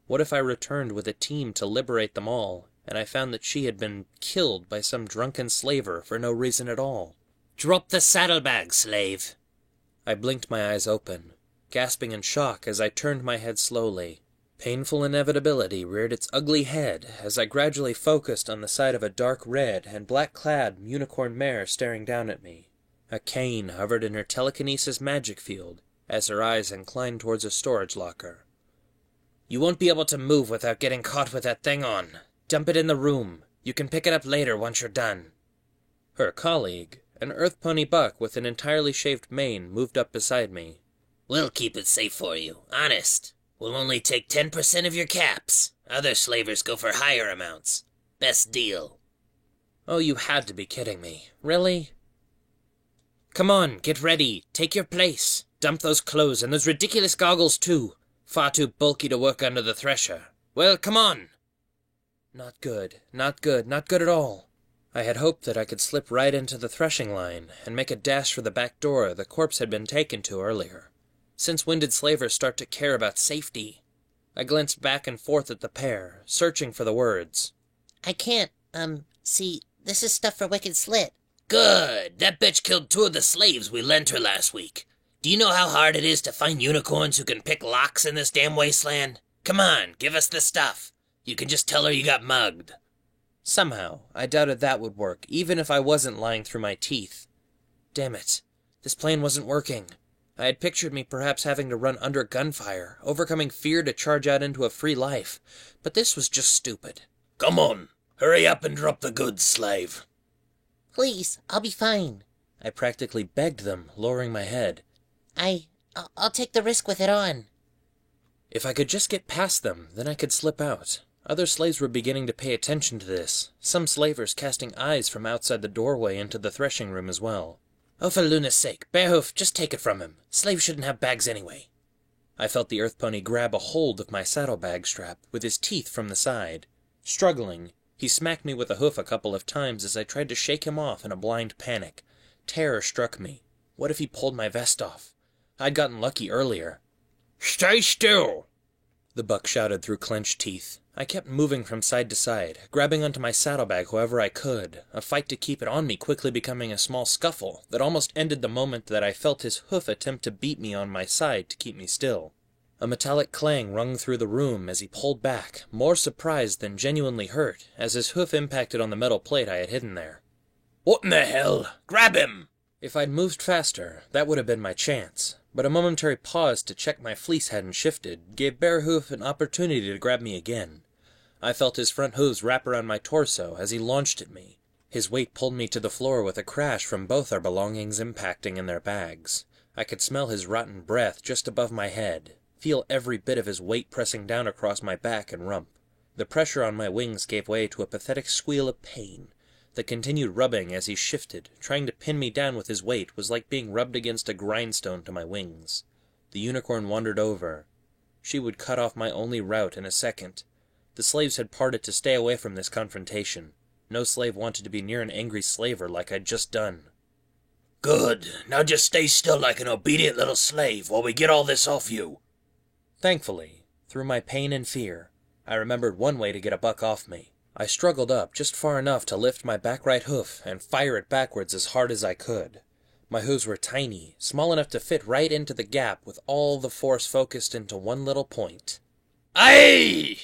[SPEAKER 1] What if I returned with a team to liberate them all, and I found that she had been killed by some drunken slaver for no reason at all?
[SPEAKER 2] Drop the saddlebag, slave!
[SPEAKER 1] I blinked my eyes open, gasping in shock as I turned my head slowly. Painful inevitability reared its ugly head as I gradually focused on the sight of a dark red and black-clad unicorn mare staring down at me. A cane hovered in her telekinesis magic field as her eyes inclined towards a storage locker.
[SPEAKER 2] You won't be able to move without getting caught with that thing on. Dump it in the room. You can pick it up later once you're done.
[SPEAKER 1] Her colleague, an earth pony buck with an entirely shaved mane, moved up beside me.
[SPEAKER 2] We'll keep it safe for you, honest. We'll only take 10% of your caps. Other slavers go for higher amounts. Best deal.
[SPEAKER 1] Oh, you had to be kidding me. Really?
[SPEAKER 2] Come on, get ready. Take your place. Dump those clothes and those ridiculous goggles, too. Far too bulky to work under the thresher. Well, come on.
[SPEAKER 1] Not good. Not good. Not good at all. I had hoped that I could slip right into the threshing line and make a dash for the back door the corpse had been taken to earlier. Since when did slavers start to care about safety? I glanced back and forth at the pair, searching for the words.
[SPEAKER 4] I can't, see, this is stuff for Wicked Slit.
[SPEAKER 2] Good. That bitch killed 2 of the slaves we lent her last week. Do you know how hard it is to find unicorns who can pick locks in this damn wasteland? Come on, give us the stuff. You can just tell her you got mugged.
[SPEAKER 1] Somehow, I doubted that would work, even if I wasn't lying through my teeth. Damn it. This plan wasn't working. I had pictured me perhaps having to run under gunfire, overcoming fear to charge out into a free life. But this was just stupid.
[SPEAKER 5] Come on, hurry up and drop the goods, slave.
[SPEAKER 4] Please, I'll be fine.
[SPEAKER 1] I practically begged them, lowering my head.
[SPEAKER 4] I'll take the risk with it on.
[SPEAKER 1] If I could just get past them, then I could slip out. Other slaves were beginning to pay attention to this, some slavers casting eyes from outside the doorway into the threshing room as well.
[SPEAKER 2] Oh, for Luna's sake, Bearhoof, just take it from him. Slaves shouldn't have bags anyway.
[SPEAKER 1] I felt the earth pony grab a hold of my saddlebag strap with his teeth from the side. Struggling, he smacked me with a hoof a couple of times as I tried to shake him off in a blind panic. Terror struck me. What if he pulled my vest off? I'd gotten lucky earlier.
[SPEAKER 5] Stay still!
[SPEAKER 1] The buck shouted through clenched teeth. I kept moving from side to side, grabbing onto my saddlebag however I could, a fight to keep it on me quickly becoming a small scuffle that almost ended the moment that I felt his hoof attempt to beat me on my side to keep me still. A metallic clang rung through the room as he pulled back, more surprised than genuinely hurt, as his hoof impacted on the metal plate I had hidden there.
[SPEAKER 5] What in the hell? Grab him!
[SPEAKER 1] If I'd moved faster, that would have been my chance, but a momentary pause to check my fleece hadn't shifted gave Bearhoof an opportunity to grab me again. I felt his front hooves wrap around my torso as he launched at me. His weight pulled me to the floor with a crash from both our belongings impacting in their bags. I could smell his rotten breath just above my head, feel every bit of his weight pressing down across my back and rump. The pressure on my wings gave way to a pathetic squeal of pain. The continued rubbing as he shifted, trying to pin me down with his weight, was like being rubbed against a grindstone to my wings. The unicorn wandered over. She would cut off my only route in a second. The slaves had parted to stay away from this confrontation. No slave wanted to be near an angry slaver like I'd just done.
[SPEAKER 5] Good. Now just stay still like an obedient little slave while we get all this off you.
[SPEAKER 1] Thankfully, through my pain and fear, I remembered one way to get a buck off me. I struggled up just far enough to lift my back right hoof and fire it backwards as hard as I could. My hooves were tiny, small enough to fit right into the gap with all the force focused into one little point.
[SPEAKER 5] Aye!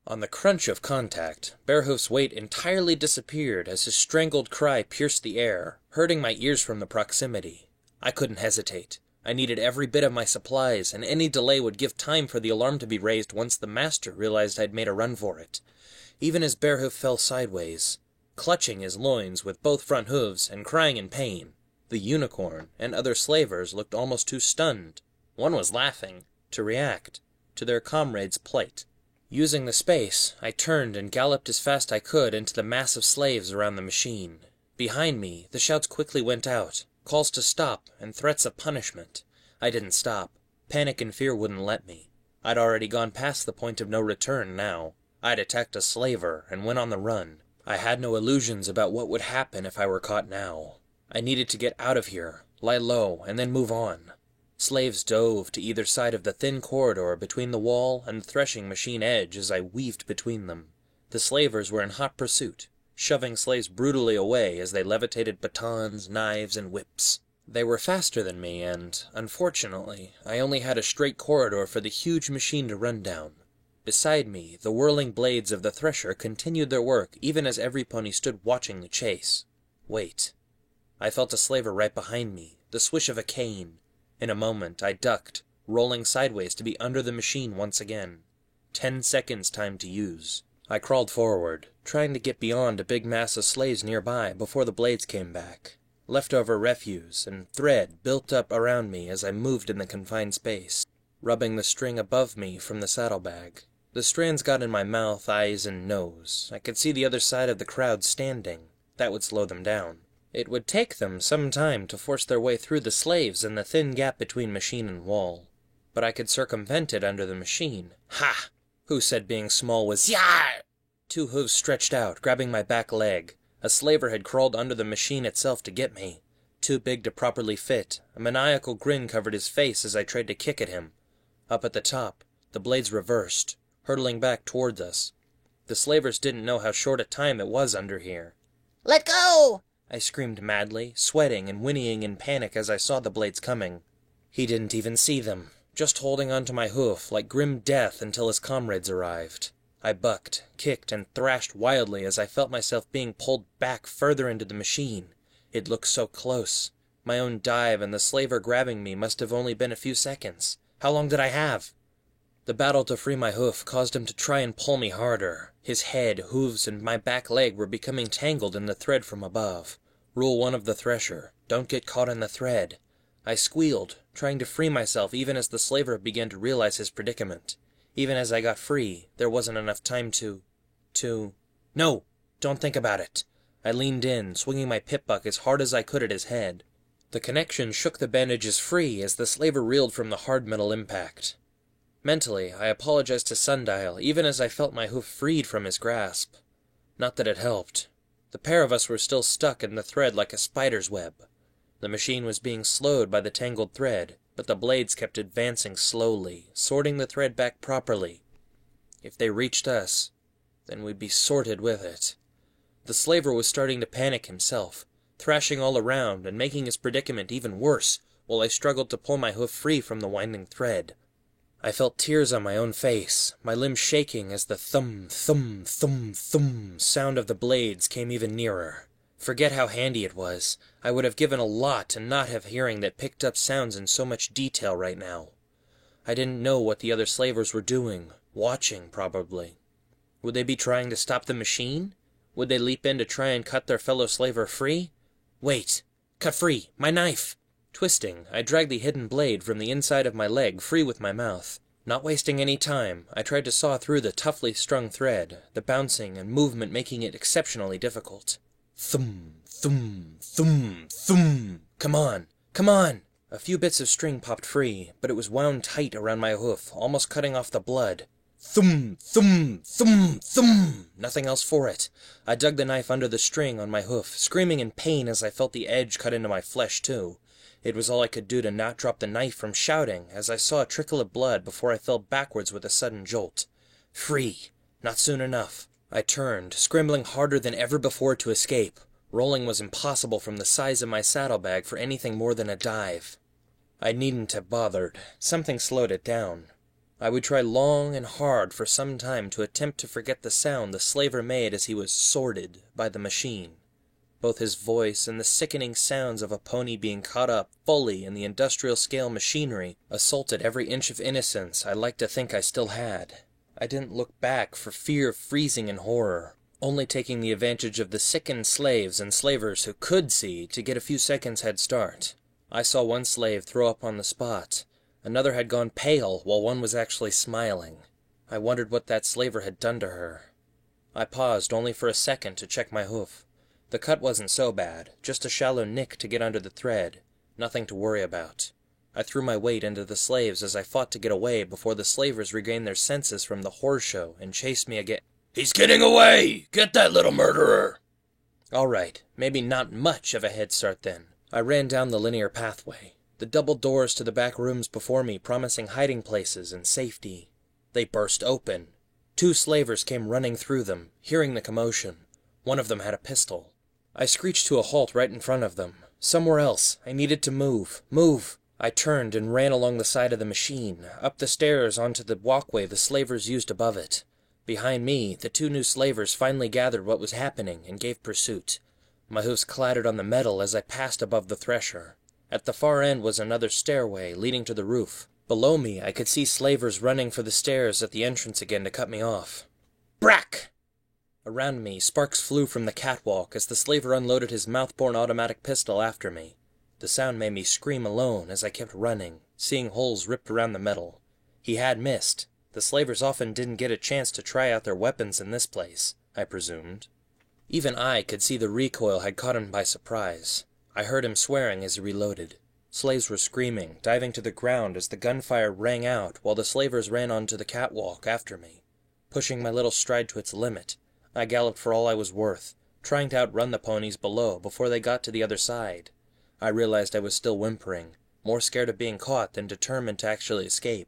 [SPEAKER 1] On the crunch of contact, Bearhoof's weight entirely disappeared as his strangled cry pierced the air, hurting my ears from the proximity. I couldn't hesitate. I needed every bit of my supplies, and any delay would give time for the alarm to be raised once the master realized I'd made a run for it. Even as Bearhoof fell sideways, clutching his loins with both front hooves and crying in pain, the unicorn and other slavers looked almost too stunned. One was laughing, to react to their comrade's plight. Using the space, I turned and galloped as fast I could into the mass of slaves around the machine. Behind me, the shouts quickly went out, calls to stop and threats of punishment. I didn't stop. Panic and fear wouldn't let me. I'd already gone past the point of no return now. I'd attacked a slaver and went on the run. I had no illusions about what would happen if I were caught now. I needed to get out of here, lie low, and then move on. Slaves dove to either side of the thin corridor between the wall and the threshing machine edge as I weaved between them. The slavers were in hot pursuit, shoving slaves brutally away as they levitated batons, knives, and whips. They were faster than me, and, unfortunately, I only had a straight corridor for the huge machine to run down. Beside me, the whirling blades of the thresher continued their work even as every pony stood watching the chase. Wait. I felt a slaver right behind me, the swish of a cane. In a moment, I ducked, rolling sideways to be under the machine once again. 10 seconds time to use. I crawled forward, trying to get beyond a big mass of slaves nearby before the blades came back. Leftover refuse and thread built up around me as I moved in the confined space, rubbing the string above me from the saddlebag. The strands got in my mouth, eyes, and nose. I could see the other side of the crowd standing. That would slow them down. It would take them some time to force their way through the slaves in the thin gap between machine and wall. But I could circumvent it under the machine. Ha! Who said being small was yar? 2 hooves stretched out, grabbing my back leg. A slaver had crawled under the machine itself to get me. Too big to properly fit. A maniacal grin covered his face as I tried to kick at him. Up at the top, the blades reversed, hurtling back towards us. The slavers didn't know how short a time it was under here.
[SPEAKER 4] Let go!
[SPEAKER 2] I screamed madly, sweating and whinnying in panic as I saw the blades coming. He didn't even see them, just holding onto my hoof like grim death until his comrades arrived. I bucked, kicked, and thrashed wildly as I felt myself being pulled back further into the machine. It looked so close. My own dive and the slaver grabbing me must have only been a few seconds. How long did I have? The battle to free my hoof caused him to try and pull me harder. His head, hooves, and my back leg were becoming tangled in the thread from above. Rule 1 of the thresher: don't get caught in the thread. I squealed, trying to free myself even as the slaver began to realize his predicament. Even as I got free, there wasn't enough time to... No! Don't think about it. I leaned in, swinging my pip-buck as hard as I could at his head. The connection shook the bandages free as the slaver reeled from the hard metal impact. Mentally, I apologized to Sundial, even as I felt my hoof freed from his grasp. Not that it helped. The pair of us were still stuck in the thread like a spider's web. The machine was being slowed by the tangled thread, but the blades kept advancing slowly, sorting the thread back properly. If they reached us, then we'd be sorted with it. The slaver was starting to panic himself, thrashing all around and making his predicament even worse, while I struggled to pull my hoof free from the winding thread. I felt tears on my own face, my limbs shaking as the thum, thum, thum, thum sound of the blades came even nearer. Forget how handy it was. I would have given a lot to not have hearing that picked up sounds in so much detail right now. I didn't know what the other slavers were doing. Watching, probably. Would they be trying to stop the machine? Would they leap in to try and cut their fellow slaver free? Wait! Cut free! My knife! Twisting, I dragged the hidden blade from the inside of my leg free with my mouth. Not wasting any time, I tried to saw through the toughly strung thread, the bouncing and movement making it exceptionally difficult. Thum, thum, thum, thum! Come on! Come on! A few bits of string popped free, but it was wound tight around my hoof, almost cutting off the blood. Thum, thum, thum, thum! Nothing else for it. I dug the knife under the string on my hoof, screaming in pain as I felt the edge cut into my flesh, too. It was all I could do to not drop the knife from shouting, as I saw a trickle of blood before I fell backwards with a sudden jolt. Free! Not soon enough. I turned, scrambling harder than ever before to escape. Rolling was impossible from the size of my saddlebag for anything more than a dive. I needn't have bothered. Something slowed it down. I would try long and hard for some time to attempt to forget the sound the slaver made as he was sorted by the machine. Both his voice and the sickening sounds of a pony being caught up fully in the industrial-scale machinery assaulted every inch of innocence I liked to think I still had. I didn't look back for fear of freezing in horror, only taking the advantage of the sickened slaves and slavers who could see to get a few seconds head start. I saw one slave throw up on the spot. Another had gone pale, while one was actually smiling. I wondered what that slaver had done to her. I paused only for a second to check my hoof. The cut wasn't so bad, just a shallow nick to get under the thread. Nothing to worry about. I threw my weight into the slaves as I fought to get away before the slavers regained their senses from the horse show and chased me again.
[SPEAKER 5] He's getting away! Get that little murderer!
[SPEAKER 2] All right, maybe not much of a head start then. I ran down the linear pathway, the double doors to the back rooms before me promising hiding places and safety. They burst open. 2 slavers came running through them, hearing the commotion. One of them had a pistol. I screeched to a halt right in front of them. Somewhere else. I needed to move. Move! I turned and ran along the side of the machine, up the stairs onto the walkway the slavers used above it. Behind me, the 2 new slavers finally gathered what was happening and gave pursuit. My hoofs clattered on the metal as I passed above the thresher. At the far end was another stairway leading to the roof. Below me, I could see slavers running for the stairs at the entrance again to cut me off. Brack! Around me, sparks flew from the catwalk as the slaver unloaded his mouth-borne automatic pistol after me. The sound made me scream alone as I kept running, seeing holes ripped around the metal. He had missed. The slavers often didn't get a chance to try out their weapons in this place, I presumed. Even I could see the recoil had caught him by surprise. I heard him swearing as he reloaded. Slaves were screaming, diving to the ground as the gunfire rang out while the slavers ran onto the catwalk after me. Pushing my little stride to its limit, I galloped for all I was worth, trying to outrun the ponies below before they got to the other side. I realized I was still whimpering, more scared of being caught than determined to actually escape.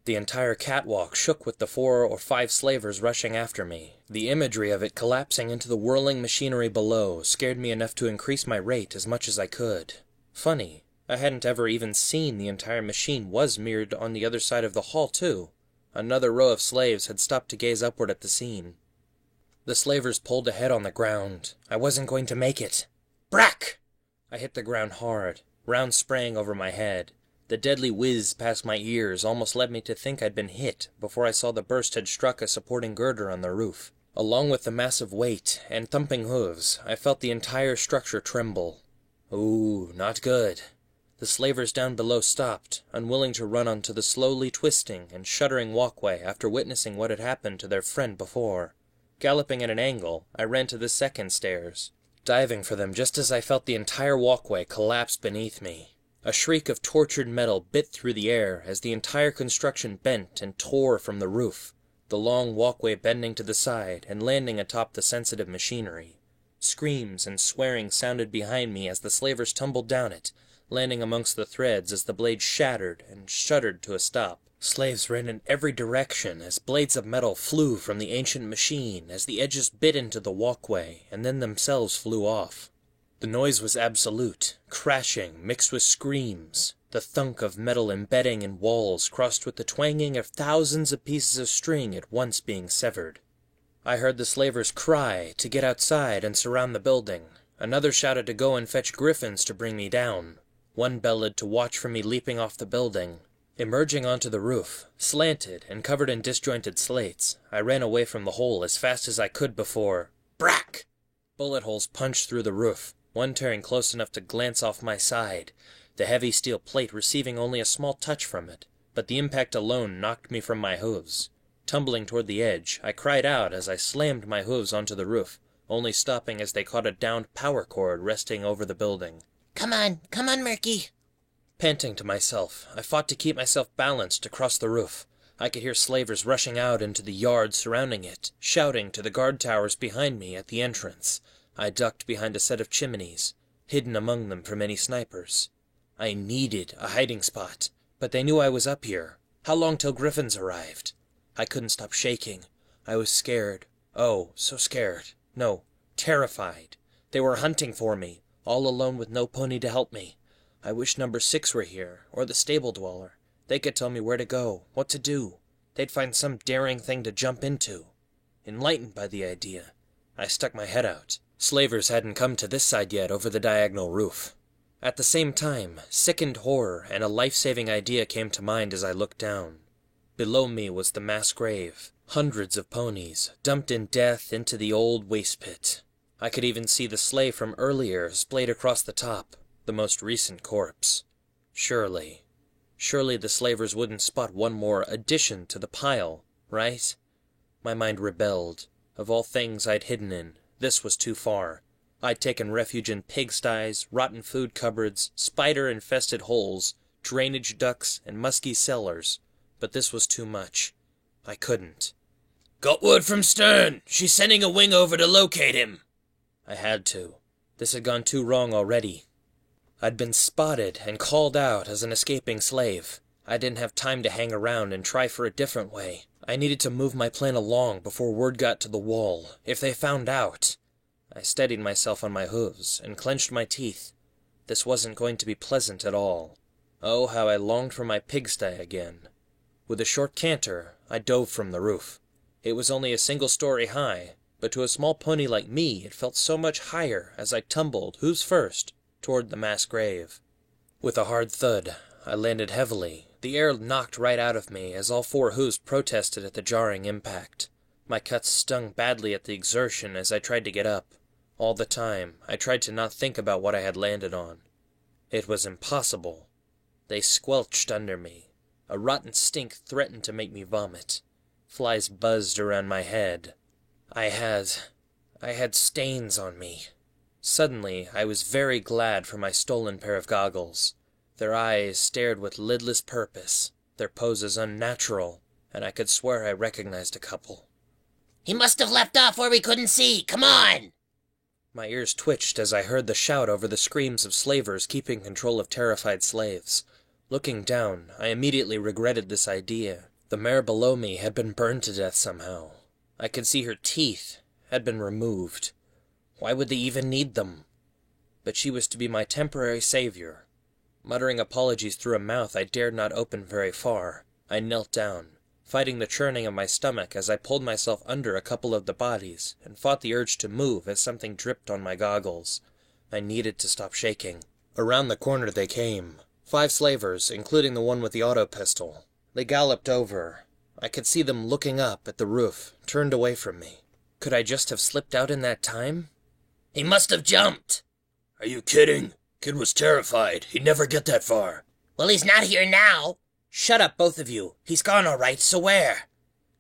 [SPEAKER 2] The entire catwalk shook with the 4 or 5 slavers rushing after me. The imagery of it collapsing into the whirling machinery below scared me enough to increase my rate as much as I could. Funny, I hadn't ever even seen the entire machine was mirrored on the other side of the hall, too. Another row of slaves had stopped to gaze upward at the scene. The slavers pulled ahead on the ground. I wasn't going to make it. Brack! I hit the ground hard, rounds spraying over my head. The deadly whiz past my ears almost led me to think I'd been hit before I saw the burst had struck a supporting girder on the roof. Along with the massive weight and thumping hooves, I felt the entire structure tremble. Ooh, not good. The slavers down below stopped, unwilling to run onto the slowly twisting and shuddering walkway after witnessing what had happened to their friend before. Galloping at an angle, I ran to the second stairs, diving for them just as I felt the entire walkway collapse beneath me. A shriek of tortured metal bit through the air as the entire construction bent and tore from the roof, the long walkway bending to the side and landing atop the sensitive machinery. Screams and swearing sounded behind me as the slavers tumbled down it, landing amongst the threads as the blade shattered and shuddered to a stop. Slaves ran in every direction as blades of metal flew from the ancient machine as the edges bit into the walkway and then themselves flew off. The noise was absolute, crashing mixed with screams, the thunk of metal embedding in walls crossed with the twanging of thousands of pieces of string at once being severed. I heard the slavers cry to get outside and surround the building.
[SPEAKER 1] Another shouted to go and fetch griffins to bring me down. One bellowed to watch for me leaping off the building. Emerging onto the roof, slanted and covered in disjointed slates, I ran away from the hole as fast as I could before brack! Bullet holes punched through the roof, one tearing close enough to glance off my side, the heavy steel plate receiving only a small touch from it, but the impact alone knocked me from my hooves. Tumbling toward the edge, I cried out as I slammed my hooves onto the roof, only stopping as they caught a downed power cord resting over the building.
[SPEAKER 4] Come on, Murky.
[SPEAKER 1] Panting to myself, I fought to keep myself balanced across the roof. I could hear slavers rushing out into the yard surrounding it, shouting to the guard towers behind me at the entrance. I ducked behind a set of chimneys, hidden among them from any snipers. I needed a hiding spot, but they knew I was up here. How long till griffins arrived? I couldn't stop shaking. I was scared. Oh, so scared. No, terrified. They were hunting for me, all alone with no pony to help me. I wish number 6 were here, or the stable dweller. They could tell me where to go, what to do. They'd find some daring thing to jump into. Enlightened by the idea, I stuck my head out. Slavers hadn't come to this side yet over the diagonal roof. At the same time, sickened horror and a life-saving idea came to mind as I looked down. Below me was the mass grave, hundreds of ponies, dumped in death into the old waste pit. I could even see the sleigh from earlier splayed across the top, the most recent corpse. Surely the slavers wouldn't spot one more addition to the pile, right? My mind rebelled. Of all things I'd hidden in, this was too far. I'd taken refuge in pigsties, rotten food cupboards, spider-infested holes, drainage ducts, and musky cellars, but this was too much. I couldn't.
[SPEAKER 5] Got word from Stern. She's sending a wing over to locate him.
[SPEAKER 1] I had to. This had gone too wrong already. I'd been spotted and called out as an escaping slave. I didn't have time to hang around and try for a different way. I needed to move my plan along before word got to the wall. If they found out... I steadied myself on my hooves and clenched my teeth. This wasn't going to be pleasant at all. Oh, how I longed for my pigsty again. With a short canter, I dove from the roof. It was only a single story high, but to a small pony like me it felt so much higher as I tumbled, hooves first, toward the mass grave. With a hard thud, I landed heavily. The air knocked right out of me as all 4 hooves protested at the jarring impact. My cuts stung badly at the exertion as I tried to get up. All the time, I tried to not think about what I had landed on. It was impossible. They squelched under me. A rotten stink threatened to make me vomit. Flies buzzed around my head. I had stains on me. Suddenly, I was very glad for my stolen pair of goggles. Their eyes stared with lidless purpose, their poses unnatural, and I could swear I recognized a couple.
[SPEAKER 4] He must have left off where we couldn't see. Come on!
[SPEAKER 1] My ears twitched as I heard the shout over the screams of slavers keeping control of terrified slaves. Looking down, I immediately regretted this idea. The mare below me had been burned to death somehow. I could see her teeth had been removed. Why would they even need them? But she was to be my temporary savior. Muttering apologies through a mouth I dared not open very far, I knelt down, fighting the churning of my stomach as I pulled myself under a couple of the bodies, and fought the urge to move as something dripped on my goggles. I needed to stop shaking. Around the corner they came. 5 slavers, including the one with the auto pistol. They galloped over. I could see them looking up at the roof, turned away from me. Could I just have slipped out in that time?
[SPEAKER 5] He must have jumped. Are you kidding? Kid was terrified. He'd never get that far.
[SPEAKER 4] Well, he's not here now.
[SPEAKER 1] Shut up, both of you. He's gone all right, so where?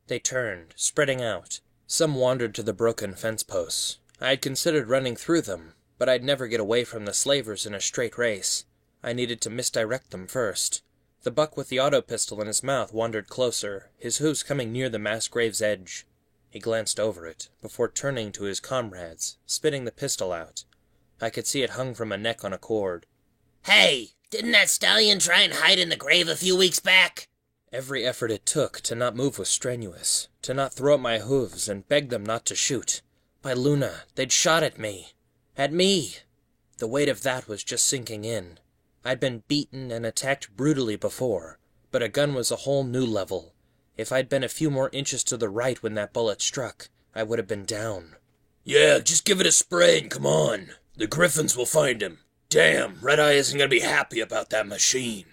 [SPEAKER 1] They turned, spreading out. Some wandered to the broken fence posts. I had considered running through them, but I'd never get away from the slavers in a straight race. I needed to misdirect them first. The buck with the auto pistol in his mouth wandered closer, his hoofs coming near the mass grave's edge. He glanced over it, before turning to his comrades, spitting the pistol out. I could see it hung from a neck on a cord.
[SPEAKER 4] Hey, didn't that stallion try and hide in the grave a few weeks back?
[SPEAKER 1] Every effort it took to not move was strenuous, to not throw up my hooves and beg them not to shoot. By Luna, they'd shot at me. At me! The weight of that was just sinking in. I'd been beaten and attacked brutally before, but a gun was a whole new level. If I'd been a few more inches to the right when that bullet struck, I would have been down.
[SPEAKER 5] Yeah, just give it a spray and come on. The Griffins will find him. Damn, Red-Eye isn't gonna be happy about that machine.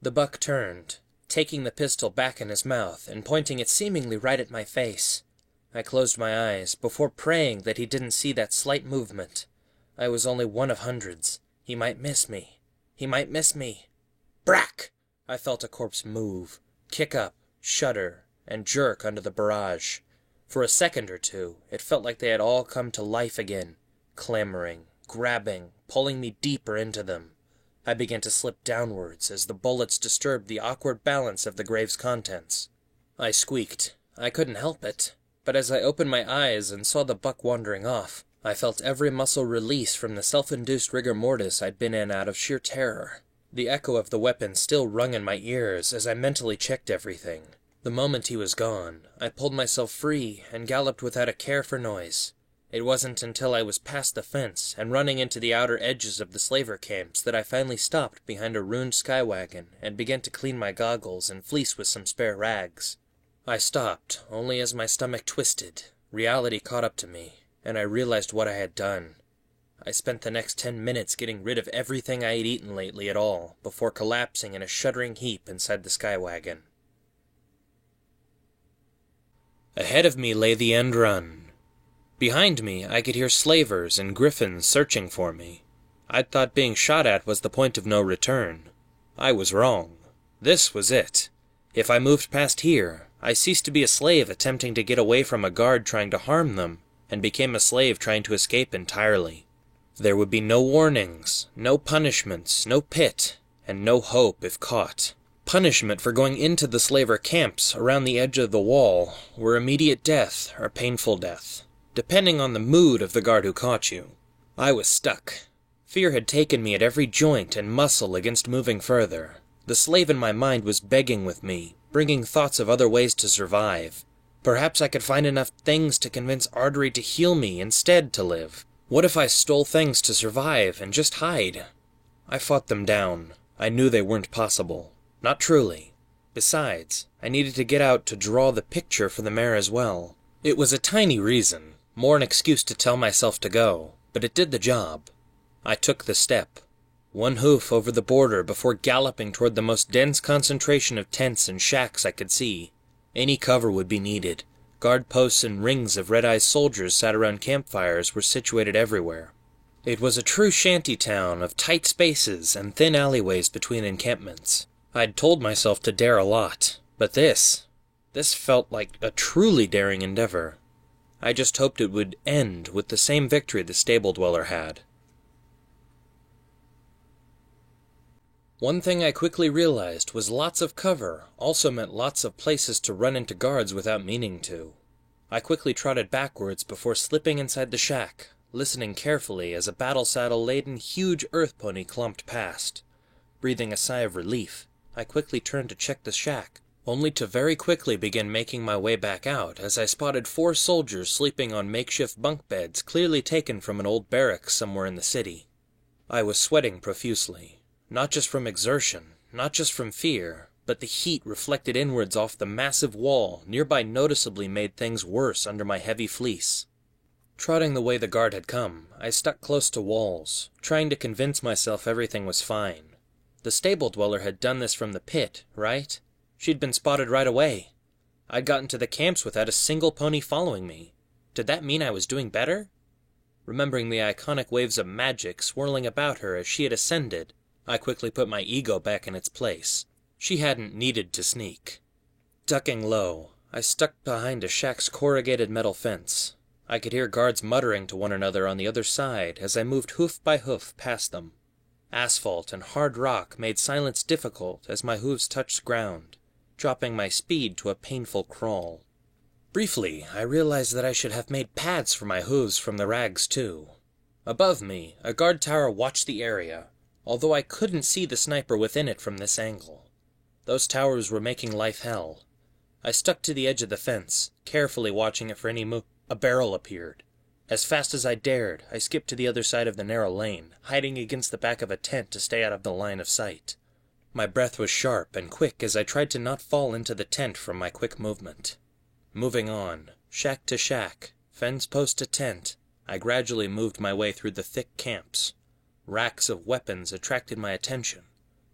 [SPEAKER 2] The buck turned, taking the pistol back in his mouth and pointing it seemingly right at my face. I closed my eyes before praying that he didn't see that slight movement. I was only one of hundreds. He might miss me. He might miss me. Brack! I felt a corpse move, kick up, shudder, and jerk under the barrage. For a second or two, it felt like they had all come to life again, clamoring, grabbing, pulling me deeper into them. I began to slip downwards as the bullets disturbed the awkward balance of the grave's contents. I squeaked. I couldn't help it. But as I opened my eyes and saw the buck wandering off, I felt every muscle release from the self-induced rigor mortis I'd been in out of sheer terror. The echo of the weapon still rung in my ears as I mentally checked everything. The moment he was gone, I pulled myself free and galloped without a care for noise. It wasn't until I was past the fence and running into the outer edges of the slaver camps that I finally stopped behind a ruined skywagon and began to clean my goggles and fleece with some spare rags. I stopped, only as my stomach twisted. Reality caught up to me, and I realized what I had done. I spent the next 10 minutes getting rid of everything I had eaten lately at all, before collapsing in a shuddering heap inside the skywagon.
[SPEAKER 1] Ahead of me lay the end run. Behind me, I could hear slavers and griffins searching for me. I'd thought being shot at was the point of no return. I was wrong. This was it. If I moved past here, I ceased to be a slave attempting to get away from a guard trying to harm them, and became a slave trying to escape entirely. There would be no warnings, no punishments, no pit, and no hope if caught. Punishment for going into the slaver camps around the edge of the wall were immediate death or painful death, depending on the mood of the guard who caught you. I was stuck. Fear had taken me at every joint and muscle against moving further. The slave in my mind was begging with me, bringing thoughts of other ways to survive. Perhaps I could find enough things to convince Artery to heal me instead to live. What if I stole things to survive and just hide? I fought them down. I knew they weren't possible. Not truly. Besides, I needed to get out to draw the picture for the mare as well. It was a tiny reason, more an excuse to tell myself to go, but it did the job. I took the step. One hoof over the border before galloping toward the most dense concentration of tents and shacks I could see. Any cover would be needed. Guard posts and rings of Red-Eye's soldiers sat around campfires were situated everywhere. It was a true shanty town of tight spaces and thin alleyways between encampments. I'd told myself to dare a lot, but this felt like a truly daring endeavor. I just hoped it would end with the same victory the stable dweller had. One thing I quickly realized was lots of cover also meant lots of places to run into guards without meaning to. I quickly trotted backwards before slipping inside the shack, listening carefully as a battle-saddle-laden huge earth pony clumped past. Breathing a sigh of relief, I quickly turned to check the shack, only to very quickly begin making my way back out as I spotted 4 soldiers sleeping on makeshift bunk beds clearly taken from an old barracks somewhere in the city. I was sweating profusely. Not just from exertion, not just from fear, but the heat reflected inwards off the massive wall nearby noticeably made things worse under my heavy fleece. Trotting the way the guard had come, I stuck close to walls, trying to convince myself everything was fine. The stable dweller had done this from the pit, right? She'd been spotted right away. I'd gotten to the camps without a single pony following me. Did that mean I was doing better? Remembering the iconic waves of magic swirling about her as she had ascended, I quickly put my ego back in its place. She hadn't needed to sneak. Ducking low, I stuck behind a shack's corrugated metal fence. I could hear guards muttering to one another on the other side as I moved hoof by hoof past them. Asphalt and hard rock made silence difficult as my hooves touched ground, dropping my speed to a painful crawl. Briefly, I realized that I should have made pads for my hooves from the rags too. Above me, a guard tower watched the area, although I couldn't see the sniper within it from this angle. Those towers were making life hell. I stuck to the edge of the fence, carefully watching it for any move. A barrel appeared. As fast as I dared, I skipped to the other side of the narrow lane, hiding against the back of a tent to stay out of the line of sight. My breath was sharp and quick as I tried to not fall into the tent from my quick movement. Moving on, shack to shack, fence post to tent, I gradually moved my way through the thick camps. Racks of weapons attracted my attention,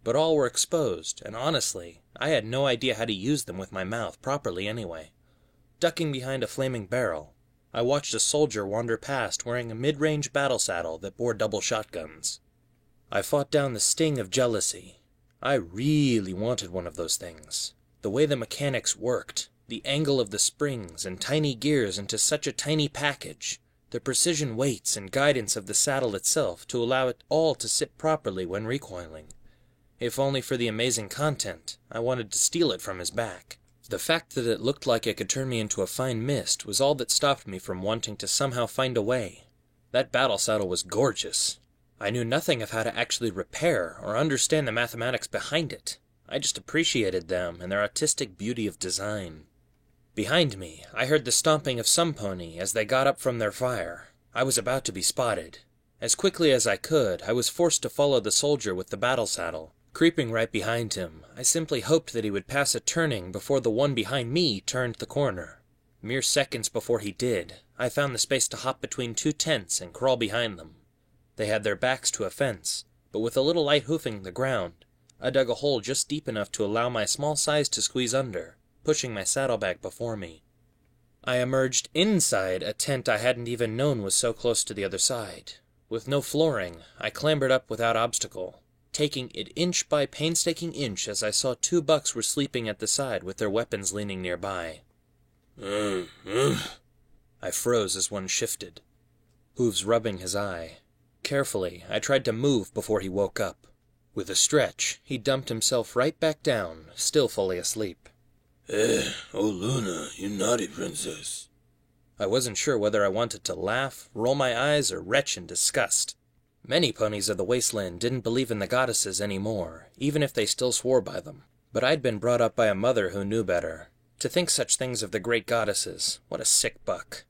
[SPEAKER 1] but all were exposed, and honestly, I had no idea how to use them with my mouth properly anyway. Ducking behind a flaming barrel, I watched a soldier wander past wearing a mid-range battle saddle that bore double shotguns. I fought down the sting of jealousy. I really wanted one of those things. The way the mechanics worked, the angle of the springs and tiny gears into such a tiny package, the precision weights and guidance of the saddle itself to allow it all to sit properly when recoiling. If only for the amazing content, I wanted to steal it from his back. The fact that it looked like it could turn me into a fine mist was all that stopped me from wanting to somehow find a way. That battle saddle was gorgeous. I knew nothing of how to actually repair or understand the mathematics behind it. I just appreciated them and their artistic beauty of design. Behind me, I heard the stomping of some pony as they got up from their fire. I was about to be spotted. As quickly as I could, I was forced to follow the soldier with the battle saddle. Creeping right behind him, I simply hoped that he would pass a turning before the one behind me turned the corner. Mere seconds before he did, I found the space to hop between two tents and crawl behind them. They had their backs to a fence, but with a little light hoofing the ground, I dug a hole just deep enough to allow my small size to squeeze under, pushing my saddlebag before me. I emerged inside a tent I hadn't even known was so close to the other side. With no flooring, I clambered up without obstacle, taking it inch by painstaking inch as I saw two bucks were sleeping at the side with their weapons leaning nearby. I froze as one shifted, hooves rubbing his eye. Carefully, I tried to move before he woke up. With a stretch, he dumped himself right back down, still fully asleep.
[SPEAKER 5] Oh Luna, you naughty princess.
[SPEAKER 1] I wasn't sure whether I wanted to laugh, roll my eyes, or retch in disgust. Many ponies of the wasteland didn't believe in the goddesses anymore, even if they still swore by them. But I'd been brought up by a mother who knew better. To think such things of the great goddesses, what a sick buck.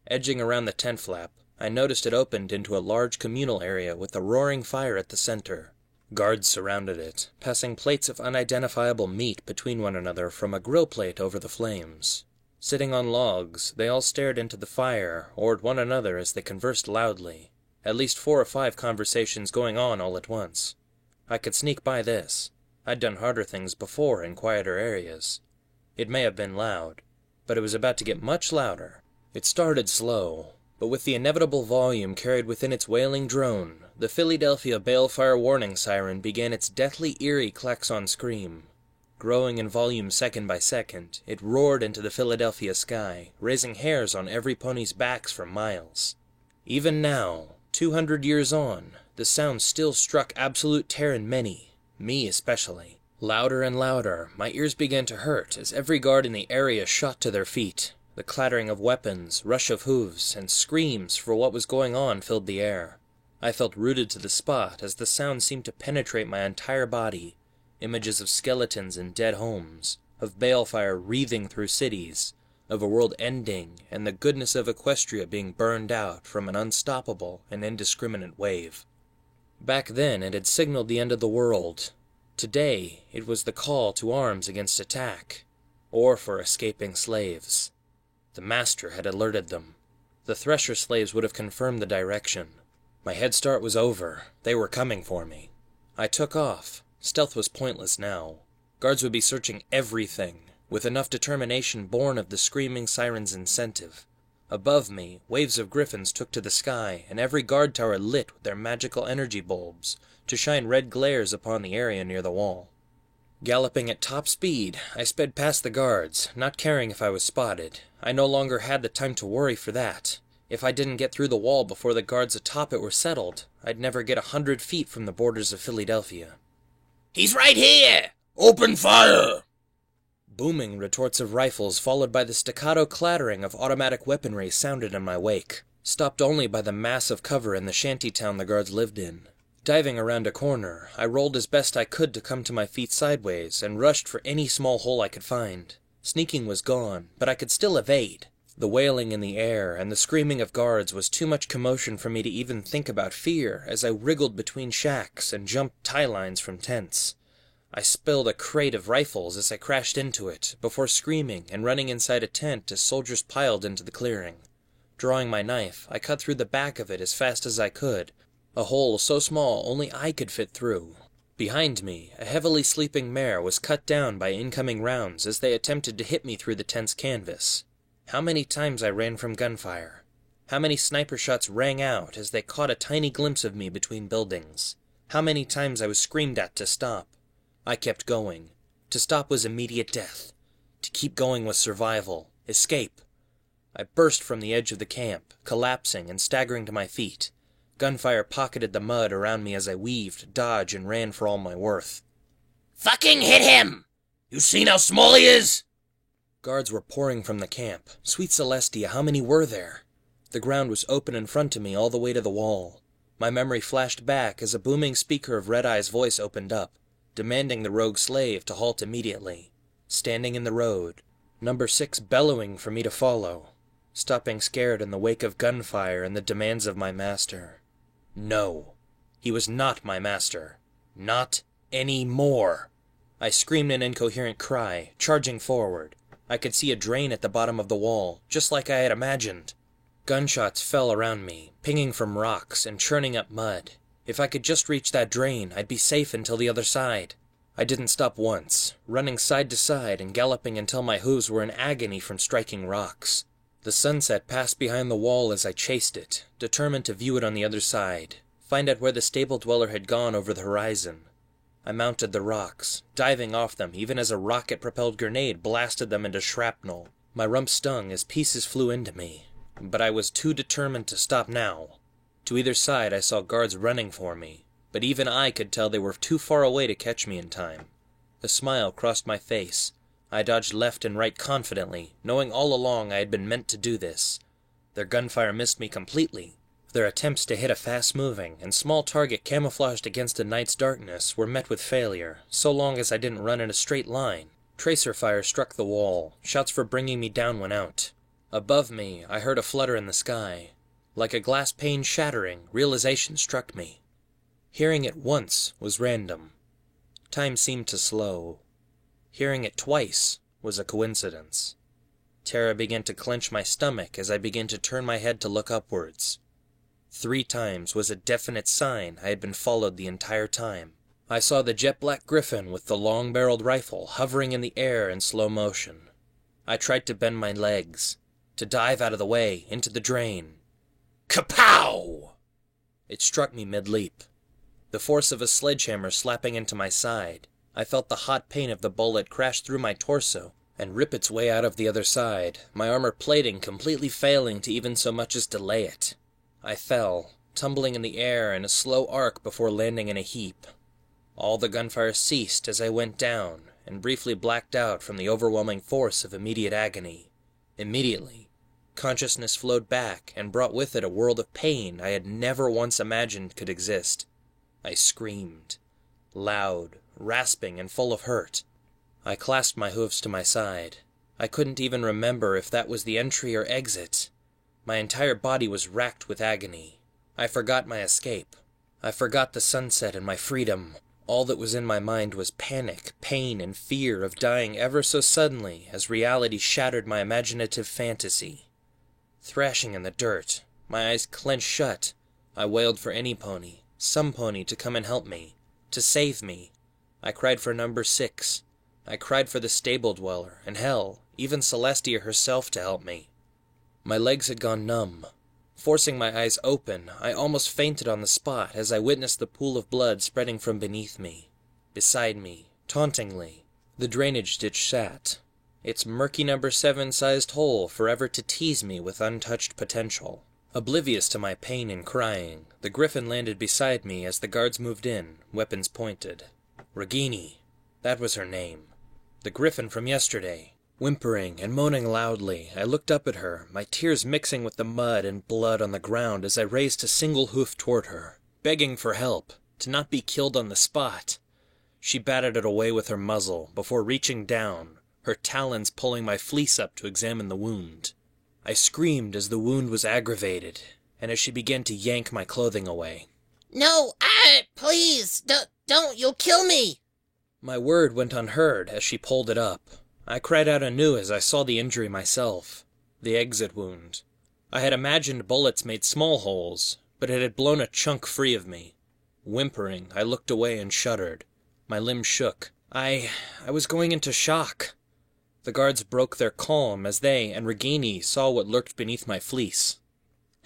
[SPEAKER 1] Edging around the tent flap, I noticed it opened into a large communal area with a roaring fire at the center. Guards surrounded it, passing plates of unidentifiable meat between one another from a grill plate over the flames. Sitting on logs, they all stared into the fire, or at one another as they conversed loudly. At least 4 or 5 conversations going on all at once. I could sneak by this. I'd done harder things before in quieter areas. It may have been loud, but it was about to get much louder. It started slow, but with the inevitable volume carried within its wailing drone, the Philadelphia Balefire warning siren began its deathly eerie klaxon scream. Growing in volume second by second, it roared into the Philadelphia sky, raising hairs on every pony's backs for miles. Even now, 200 years on, the sound still struck absolute terror in many, me especially. Louder and louder, my ears began to hurt as every guard in the area shot to their feet. The clattering of weapons, rush of hooves, and screams for what was going on filled the air. I felt rooted to the spot as the sound seemed to penetrate my entire body. Images of skeletons in dead homes, of balefire wreathing through cities, of a world ending, and the goodness of Equestria being burned out from an unstoppable and indiscriminate wave. Back then it had signaled the end of the world. Today it was the call to arms against attack, or for escaping slaves. The master had alerted them. The Thresher slaves would have confirmed the direction. My head start was over. They were coming for me. I took off. Stealth was pointless now. Guards would be searching everything, with enough determination born of the screaming siren's incentive. Above me, waves of griffins took to the sky, and every guard tower lit with their magical energy bulbs, to shine red glares upon the area near the wall. Galloping at top speed, I sped past the guards, not caring if I was spotted. I no longer had the time to worry for that. If I didn't get through the wall before the guards atop it were settled, I'd never get 100 feet from the borders of Philadelphia.
[SPEAKER 5] He's right here! Open fire!
[SPEAKER 1] Booming retorts of rifles followed by the staccato clattering of automatic weaponry sounded in my wake, stopped only by the massive cover in the shanty town the guards lived in. Diving around a corner, I rolled as best I could to come to my feet sideways and rushed for any small hole I could find. Sneaking was gone, but I could still evade. The wailing in the air and the screaming of guards was too much commotion for me to even think about fear as I wriggled between shacks and jumped tie lines from tents. I spilled a crate of rifles as I crashed into it, before screaming and running inside a tent as soldiers piled into the clearing. Drawing my knife, I cut through the back of it as fast as I could, a hole so small only I could fit through. Behind me, a heavily sleeping mare was cut down by incoming rounds as they attempted to hit me through the tense canvas. How many times I ran from gunfire. How many sniper shots rang out as they caught a tiny glimpse of me between buildings. How many times I was screamed at to stop. I kept going. To stop was immediate death. To keep going was survival, escape. I burst from the edge of the camp, collapsing and staggering to my feet. Gunfire pocketed the mud around me as I weaved, dodged, and ran for all my worth.
[SPEAKER 5] Fucking hit him! You seen how small he is?
[SPEAKER 1] Guards were pouring from the camp. Sweet Celestia, how many were there? The ground was open in front of me all the way to the wall. My memory flashed back as a booming speaker of Red-Eye's voice opened up, demanding the rogue slave to halt immediately. Standing in the road, Number 6 bellowing for me to follow, stopping scared in the wake of gunfire and the demands of my master. No, he was not my master. Not anymore. I screamed an incoherent cry, charging forward. I could see a drain at the bottom of the wall, just like I had imagined. Gunshots fell around me, pinging from rocks and churning up mud. If I could just reach that drain, I'd be safe until the other side. I didn't stop once, running side to side and galloping until my hooves were in agony from striking rocks. The sunset passed behind the wall as I chased it, determined to view it on the other side, find out where the stable dweller had gone over the horizon. I mounted the rocks, diving off them even as a rocket-propelled grenade blasted them into shrapnel. My rump stung as pieces flew into me, but I was too determined to stop now. To either side I saw guards running for me, but even I could tell they were too far away to catch me in time. A smile crossed my face. I dodged left and right confidently, knowing all along I had been meant to do this. Their gunfire missed me completely. Their attempts to hit a fast-moving and small target camouflaged against the night's darkness were met with failure, so long as I didn't run in a straight line. Tracer fire struck the wall. Shots for bringing me down went out. Above me, I heard a flutter in the sky. Like a glass pane shattering, realization struck me. Hearing it once was random. Time seemed to slow. Hearing it twice was a coincidence. Terror began to clench my stomach as I began to turn my head to look upwards. 3 times was a definite sign I had been followed the entire time. I saw the jet-black Griffin with the long-barreled rifle hovering in the air in slow motion. I tried to bend my legs, to dive out of the way into the drain. Kapow! It struck me mid-leap. The force of a sledgehammer slapping into my side. I felt the hot pain of the bullet crash through my torso and rip its way out of the other side, my armor plating completely failing to even so much as delay it. I fell, tumbling in the air in a slow arc before landing in a heap. All the gunfire ceased as I went down and briefly blacked out from the overwhelming force of immediate agony. Immediately, consciousness flowed back and brought with it a world of pain I had never once imagined could exist. I screamed, loud, rasping, and full of hurt. I clasped my hooves to my side. I couldn't even remember if that was the entry or exit. My entire body was racked with agony. I forgot my escape. I forgot the sunset and my freedom. All that was in my mind was panic, pain, and fear of dying ever so suddenly as reality shattered my imaginative fantasy. Thrashing in the dirt, my eyes clenched shut, I wailed for any pony, some pony to come and help me, to save me. I cried for number 6. I cried for the stable dweller, and hell, even Celestia herself to help me. My legs had gone numb. Forcing my eyes open, I almost fainted on the spot as I witnessed the pool of blood spreading from beneath me. Beside me, tauntingly, the drainage ditch sat, its murky number 7-sized hole forever to tease me with untouched potential. Oblivious to my pain and crying, the Griffin landed beside me as the guards moved in, weapons pointed. Regini, that was her name. The Griffin from yesterday. Whimpering and moaning loudly, I looked up at her, my tears mixing with the mud and blood on the ground as I raised a single hoof toward her, begging for help, to not be killed on the spot. She batted it away with her muzzle, before reaching down, her talons pulling my fleece up to examine the wound. I screamed as the wound was aggravated, and as she began to yank my clothing away.
[SPEAKER 4] No, please, don't, you'll kill me.
[SPEAKER 1] My word went unheard as she pulled it up. I cried out anew as I saw the injury myself, the exit wound. I had imagined bullets made small holes, but it had blown a chunk free of me. Whimpering, I looked away and shuddered. My limbs shook. I was going into shock. The guards broke their calm as they and Regini saw what lurked beneath my fleece.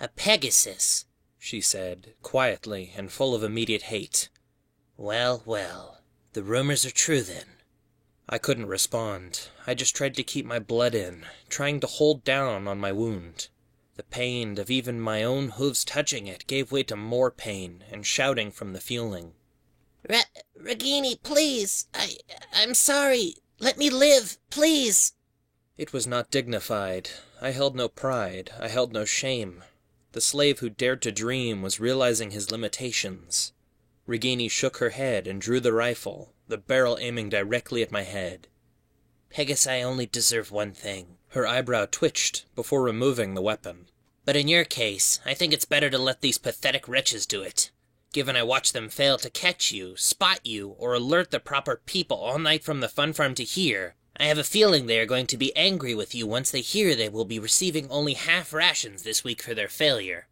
[SPEAKER 2] A Pegasus,
[SPEAKER 1] she said, quietly and full of immediate hate.
[SPEAKER 2] Well, well, the rumors are true then.
[SPEAKER 1] I couldn't respond. I just tried to keep my blood in, trying to hold down on my wound. The pain of even my own hooves touching it gave way to more pain and shouting from the feeling.
[SPEAKER 4] Regini, please! I'm sorry! Let me live, please!
[SPEAKER 1] It was not dignified. I held no pride. I held no shame. The slave who dared to dream was realizing his limitations. Regini shook her head and drew the rifle, the barrel aiming directly at my head.
[SPEAKER 2] Pegasi only deserve one thing.
[SPEAKER 1] Her eyebrow twitched before removing the weapon.
[SPEAKER 2] But in your case, I think it's better to let these pathetic wretches do it. Given I watched them fail to catch you, spot you, or alert the proper people all night from the fun farm to here, I have a feeling they are going to be angry with you once they hear they will be receiving only half rations this week for their failure.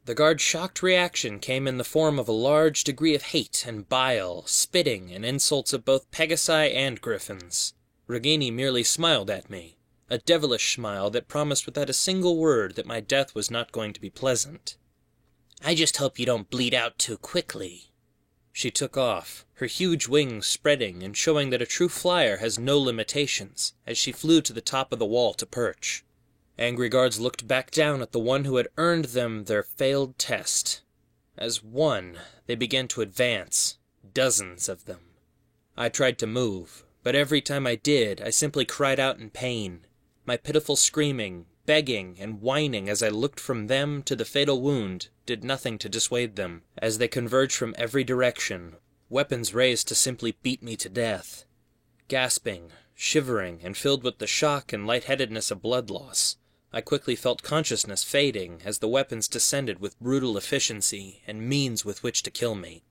[SPEAKER 1] The guard's shocked reaction came in the form of a large degree of hate and bile, spitting and insults of both Pegasi and Griffins. Regini merely smiled at me, a devilish smile that promised without a single word that my death was not going to be pleasant.
[SPEAKER 2] I just hope you don't bleed out too quickly.
[SPEAKER 1] She took off, her huge wings spreading and showing that a true flyer has no limitations, as she flew to the top of the wall to perch. Angry guards looked back down at the one who had earned them their failed test. As one, they began to advance, dozens of them. I tried to move, but every time I did, I simply cried out in pain. My pitiful screaming, begging, and whining as I looked from them to the fatal wound did nothing to dissuade them, as they converged from every direction, weapons raised to simply beat me to death. Gasping, shivering, and filled with the shock and lightheadedness of blood loss, I quickly felt consciousness fading as the weapons descended with brutal efficiency and means with which to kill me.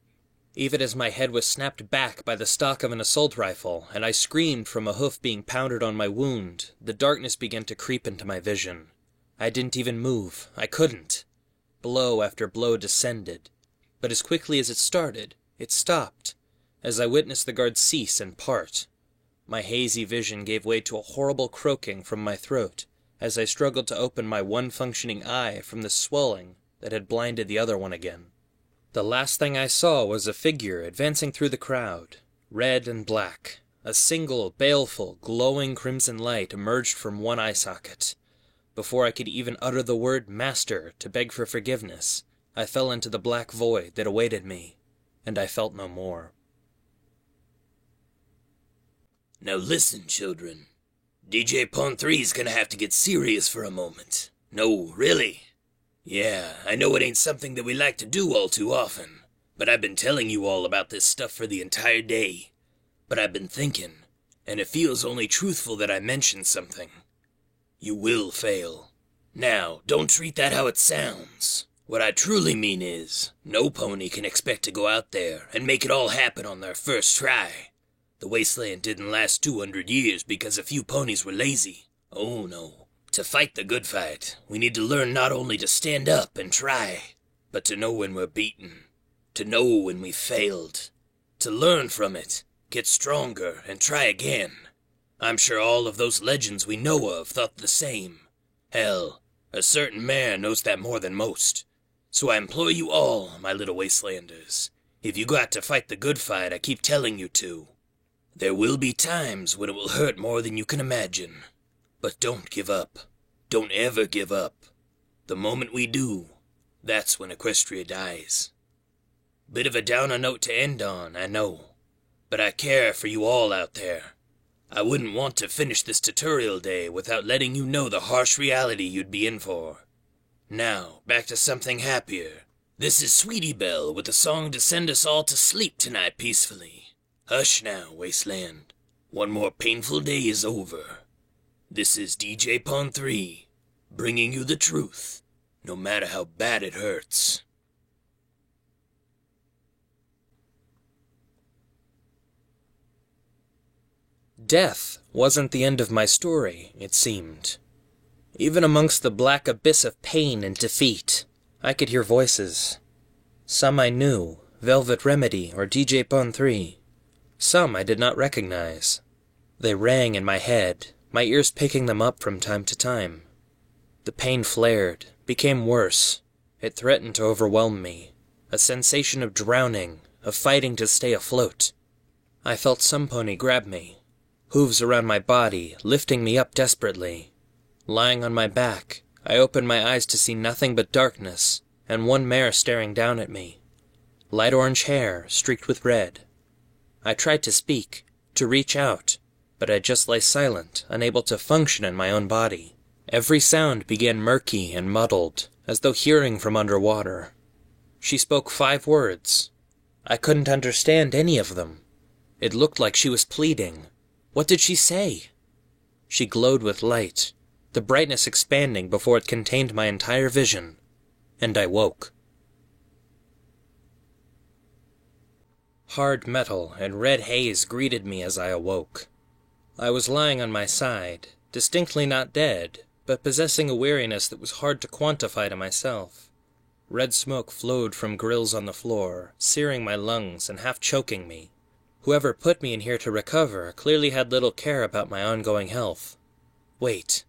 [SPEAKER 1] Even as my head was snapped back by the stock of an assault rifle, and I screamed from a hoof being pounded on my wound, the darkness began to creep into my vision. I didn't even move. I couldn't. Blow after blow descended. But as quickly as it started, it stopped, as I witnessed the guard cease and part. My hazy vision gave way to a horrible croaking from my throat, as I struggled to open my one functioning eye from the swelling that had blinded the other one again. The last thing I saw was a figure advancing through the crowd, red and black. A single, baleful, glowing crimson light emerged from one eye socket. Before I could even utter the word "Master" to beg for forgiveness, I fell into the black void that awaited me, and I felt no more.
[SPEAKER 5] Now listen, children. DJ Pawn 3's gonna have to get serious for a moment. No, really. Yeah, I know it ain't something that we like to do all too often, but I've been telling you all about this stuff for the entire day. But I've been thinking, and it feels only truthful that I mention something. You will fail. Now, don't treat that how it sounds. What I truly mean is, no pony can expect to go out there and make it all happen on their first try. The wasteland didn't last 200 years because a few ponies were lazy. Oh no. To fight the good fight, we need to learn not only to stand up and try, but to know when we're beaten, to know when we failed, to learn from it, get stronger, and try again. I'm sure all of those legends we know of thought the same. Hell, a certain mayor knows that more than most. So I implore you all, my little wastelanders, if you got to fight the good fight I keep telling you to, there will be times when it will hurt more than you can imagine. But don't give up. Don't ever give up. The moment we do, that's when Equestria dies. Bit of a downer note to end on, I know. But I care for you all out there. I wouldn't want to finish this tutorial day without letting you know the harsh reality you'd be in for. Now, back to something happier. This is Sweetie Belle with a song to send us all to sleep tonight peacefully. Hush now, Wasteland. One more painful day is over. This is DJ Pawn 3, bringing you the truth, no matter how bad it hurts.
[SPEAKER 1] Death wasn't the end of my story, it seemed. Even amongst the black abyss of pain and defeat, I could hear voices. Some I knew, Velvet Remedy or DJ Pon 3. Some I did not recognize. They rang in my head, my ears picking them up from time to time. The pain flared, became worse. It threatened to overwhelm me. A sensation of drowning, of fighting to stay afloat. I felt some pony grab me, hooves around my body, lifting me up desperately. Lying on my back, I opened my eyes to see nothing but darkness, and one mare staring down at me. Light orange hair, streaked with red. I tried to speak, to reach out, but I just lay silent, unable to function in my own body. Every sound began murky and muddled, as though hearing from underwater. She spoke 5 words. I couldn't understand any of them. It looked like she was pleading. What did she say? She glowed with light, the brightness expanding before it contained my entire vision, and I woke. Hard metal and red haze greeted me as I awoke. I was lying on my side, distinctly not dead, but possessing a weariness that was hard to quantify to myself. Red smoke flowed from grills on the floor, searing my lungs and half choking me. Whoever put me in here to recover clearly had little care about my ongoing health. Wait.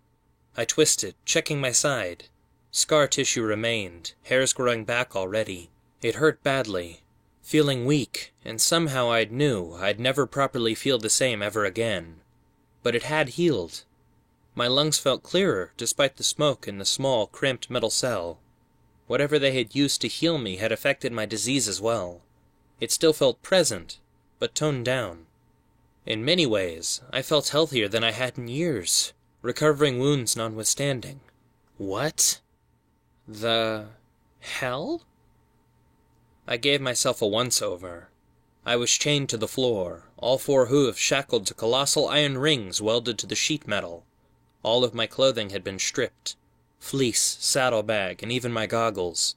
[SPEAKER 1] I twisted, checking my side. Scar tissue remained, hairs growing back already. It hurt badly. Feeling weak, and somehow I knew I'd never properly feel the same ever again. But it had healed. My lungs felt clearer despite the smoke in the small, cramped metal cell. Whatever they had used to heal me had affected my disease as well. It still felt present, but toned down. In many ways, I felt healthier than I had in years, recovering wounds notwithstanding. What the hell? I gave myself a once-over. I was chained to the floor, all 4 hooves shackled to colossal iron rings welded to the sheet metal. All of my clothing had been stripped. Fleece, saddlebag, and even my goggles.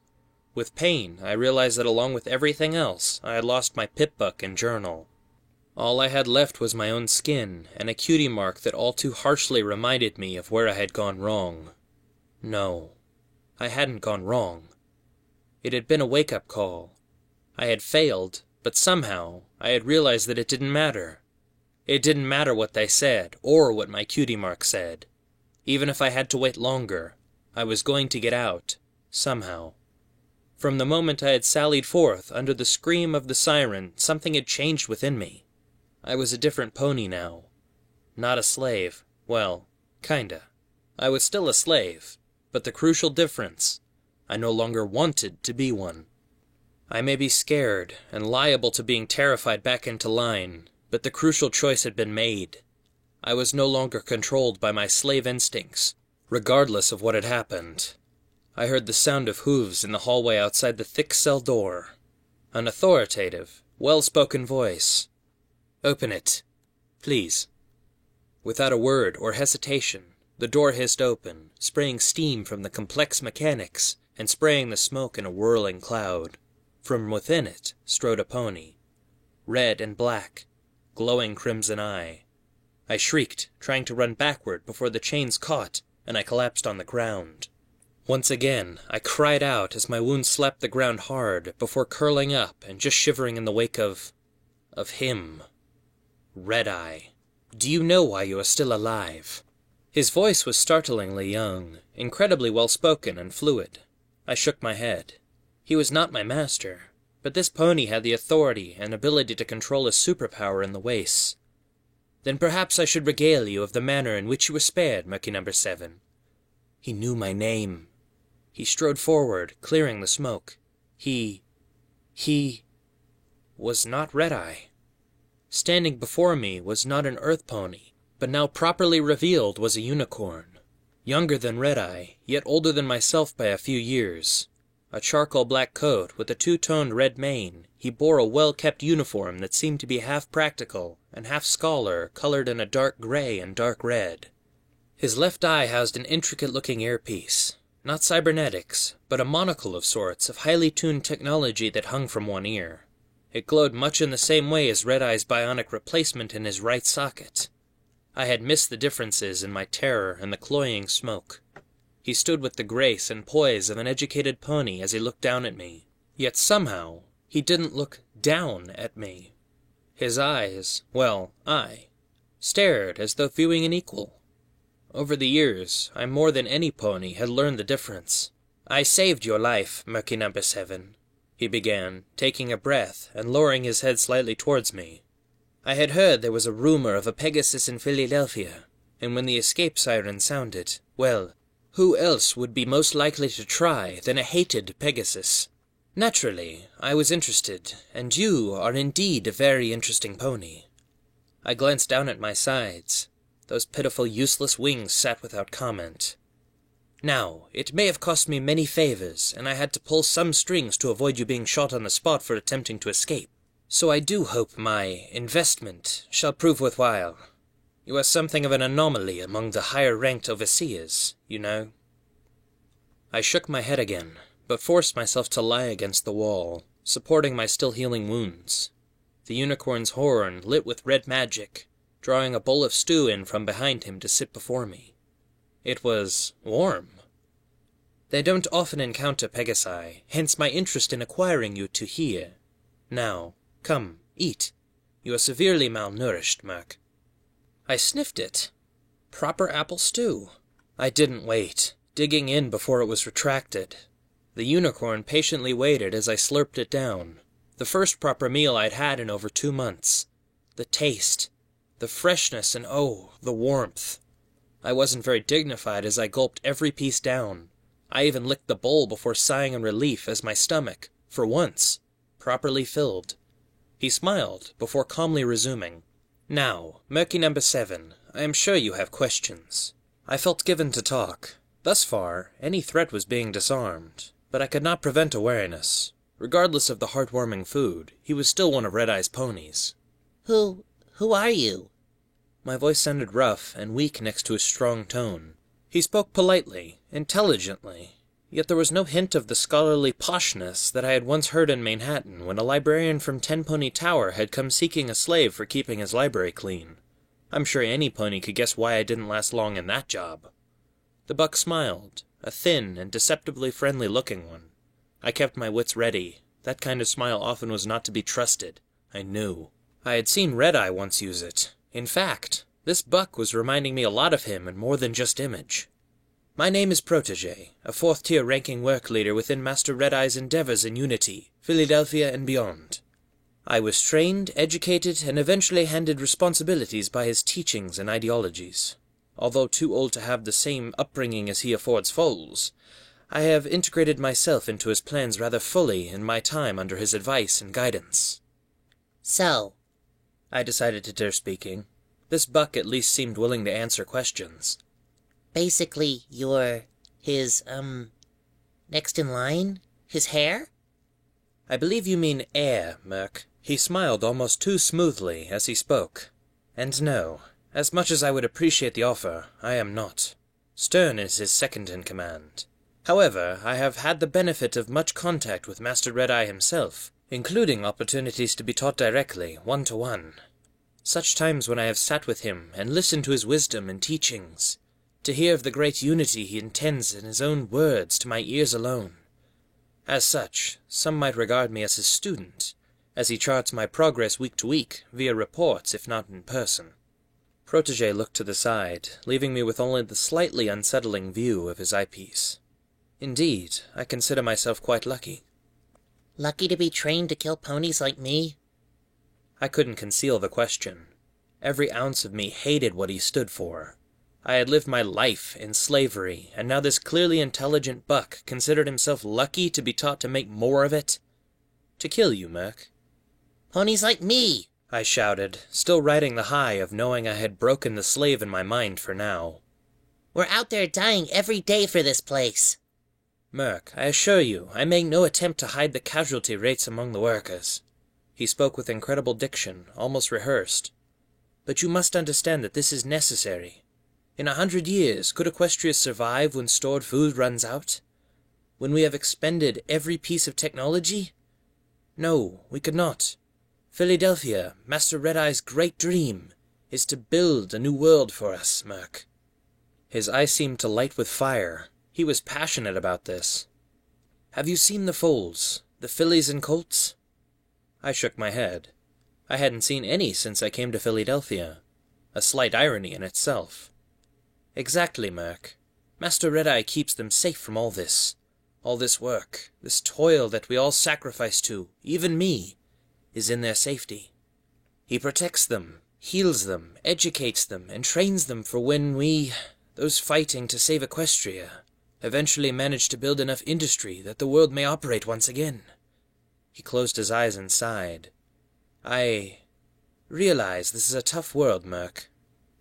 [SPEAKER 1] With pain, I realized that along with everything else, I had lost my pip-book and journal. All I had left was my own skin, and a cutie mark that all too harshly reminded me of where I had gone wrong. No, I hadn't gone wrong. It had been a wake-up call. I had failed, but somehow I had realized that it didn't matter. It didn't matter what they said, or what my cutie mark said. Even if I had to wait longer, I was going to get out, somehow. From the moment I had sallied forth under the scream of the siren, something had changed within me. I was a different pony now. Not a slave. Well, kinda. I was still a slave, but the crucial difference, I no longer wanted to be one. I may be scared and liable to being terrified back into line, but the crucial choice had been made. I was no longer controlled by my slave instincts, regardless of what had happened. I heard the sound of hooves in the hallway outside the thick cell door. An authoritative, well-spoken voice. "Open it, please." Without a word or hesitation, the door hissed open, spraying steam from the complex mechanics and spraying the smoke in a whirling cloud. From within it strode a pony. Red and black, glowing crimson eye. I shrieked, trying to run backward before the chains caught, and I collapsed on the ground. Once again, I cried out as my wound slapped the ground hard before curling up and just shivering in the wake of him. Red-Eye. "Do you know why you are still alive?" His voice was startlingly young, incredibly well-spoken and fluid. I shook my head. He was not my master, but this pony had the authority and ability to control a superpower in the wastes. "Then perhaps I should regale you of the manner in which you were spared, Murky No. 7. He knew my name. He strode forward, clearing the smoke. He was not Red-Eye. Standing before me was not an earth pony, but now properly revealed was a unicorn. Younger than Red-Eye, yet older than myself by a few years. A charcoal black coat with a two-toned red mane, he bore a well-kept uniform that seemed to be half practical and half scholar, colored in a dark gray and dark red. His left eye housed an intricate-looking earpiece. Not cybernetics, but a monocle of sorts of highly tuned technology that hung from one ear. It glowed much in the same way as Red-Eye's bionic replacement in his right socket. I had missed the differences in my terror and the cloying smoke. He stood with the grace and poise of an educated pony as he looked down at me. Yet somehow, he didn't look down at me. His eyes, stared as though viewing an equal. Over the years, I more than any pony had learned the difference. "I saved your life, Murky Number 7, he began, taking a breath and lowering his head slightly towards me. "I had heard there was a rumor of a Pegasus in Philadelphia, and when the escape siren sounded, well, who else would be most likely to try than a hated Pegasus? Naturally, I was interested, and you are indeed a very interesting pony." I glanced down at my sides. Those pitiful, useless wings sat without comment. "Now, it may have cost me many favors, and I had to pull some strings to avoid you being shot on the spot for attempting to escape. So I do hope my investment shall prove worthwhile. You are something of an anomaly among the higher-ranked overseers, you know." I shook my head again, but forced myself to lie against the wall, supporting my still-healing wounds. The unicorn's horn lit with red magic, drawing a bowl of stew in from behind him to sit before me. It was warm. They don't often encounter Pegasi, hence my interest in acquiring you to here. Now, come, eat. You are severely malnourished, Merc. I sniffed it. Proper apple stew. I didn't wait, digging in before it was retracted. The unicorn patiently waited as I slurped it down. The first proper meal I'd had in over 2 months. The taste, the freshness, and oh, the warmth. I wasn't very dignified as I gulped every piece down. I even licked the bowl before sighing in relief as my stomach, for once, properly filled. He smiled before calmly resuming. "Now, Murky Number 7, I am sure you have questions." I felt given to talk. Thus far, any threat was being disarmed, but I could not prevent awareness. Regardless of the heartwarming food, he was still one of Red-Eye's ponies.
[SPEAKER 4] Who are you?"
[SPEAKER 1] My voice sounded rough and weak next to his strong tone. He spoke politely, intelligently, yet there was no hint of the scholarly poshness that I had once heard in Manhattan when a librarian from Tenpony Tower had come seeking a slave for keeping his library clean. I'm sure any pony could guess why I didn't last long in that job. The buck smiled, a thin and deceptively friendly-looking one. I kept my wits ready. That kind of smile often was not to be trusted. I knew. I had seen Red-Eye once use it. In fact, this buck was reminding me a lot of him in more than just image. "My name is Protege, a 4th-tier ranking work leader within Master Red-Eye's endeavors in Unity, Philadelphia, and beyond. I was trained, educated, and eventually handed responsibilities by his teachings and ideologies. Although too old to have the same upbringing as he affords foals, I have integrated myself into his plans rather fully in my time under his advice and guidance."
[SPEAKER 4] "So,"
[SPEAKER 1] I decided to dare speaking. This buck at least seemed willing to answer questions.
[SPEAKER 4] basically you're his, next in line? His heir?"
[SPEAKER 1] "I believe you mean heir, Merc." He smiled almost too smoothly as he spoke. "And no, as much as I would appreciate the offer, I am not. Stern is his second in command. However, I have had the benefit of much contact with Master Red-Eye himself, including opportunities to be taught directly, one-to-one. Such times when I have sat with him and listened to his wisdom and teachings, to hear of the great unity he intends in his own words to my ears alone. As such, some might regard me as his student, as he charts my progress week to week, via reports if not in person." Protege looked to the side, leaving me with only the slightly unsettling view of his eyepiece. Indeed, I consider myself quite lucky.
[SPEAKER 4] "Lucky to be trained to kill ponies like me?"
[SPEAKER 1] I couldn't conceal the question. Every ounce of me hated what he stood for. I had lived my life in slavery, and now this clearly intelligent buck considered himself lucky to be taught to make more of it. "To kill you, Merc."
[SPEAKER 4] "Ponies like me!"
[SPEAKER 1] I shouted, still riding the high of knowing I had broken the slave in my mind for now.
[SPEAKER 4] "We're out there dying every day for this place."
[SPEAKER 1] "Merc, I assure you, I make no attempt to hide the casualty rates among the workers." He spoke with incredible diction, almost rehearsed. "But you must understand that this is necessary. In 100 years, could Equestria survive when stored food runs out? When we have expended every piece of technology? No, we could not. Philadelphia, Master Red-Eye's great dream, is to build a new world for us, Merc." His eyes seemed to light with fire. He was passionate about this. "Have you seen the foals, the fillies and colts?" I shook my head. I hadn't seen any since I came to Philadelphia. A slight irony in itself. "Exactly, Merc. Master Red-Eye keeps them safe from all this. All this work, this toil that we all sacrifice to, even me, is in their safety. He protects them, heals them, educates them, and trains them for when we, those fighting to save Equestria, eventually manage to build enough industry that the world may operate once again." He closed his eyes and sighed. "I realize this is a tough world, Merc.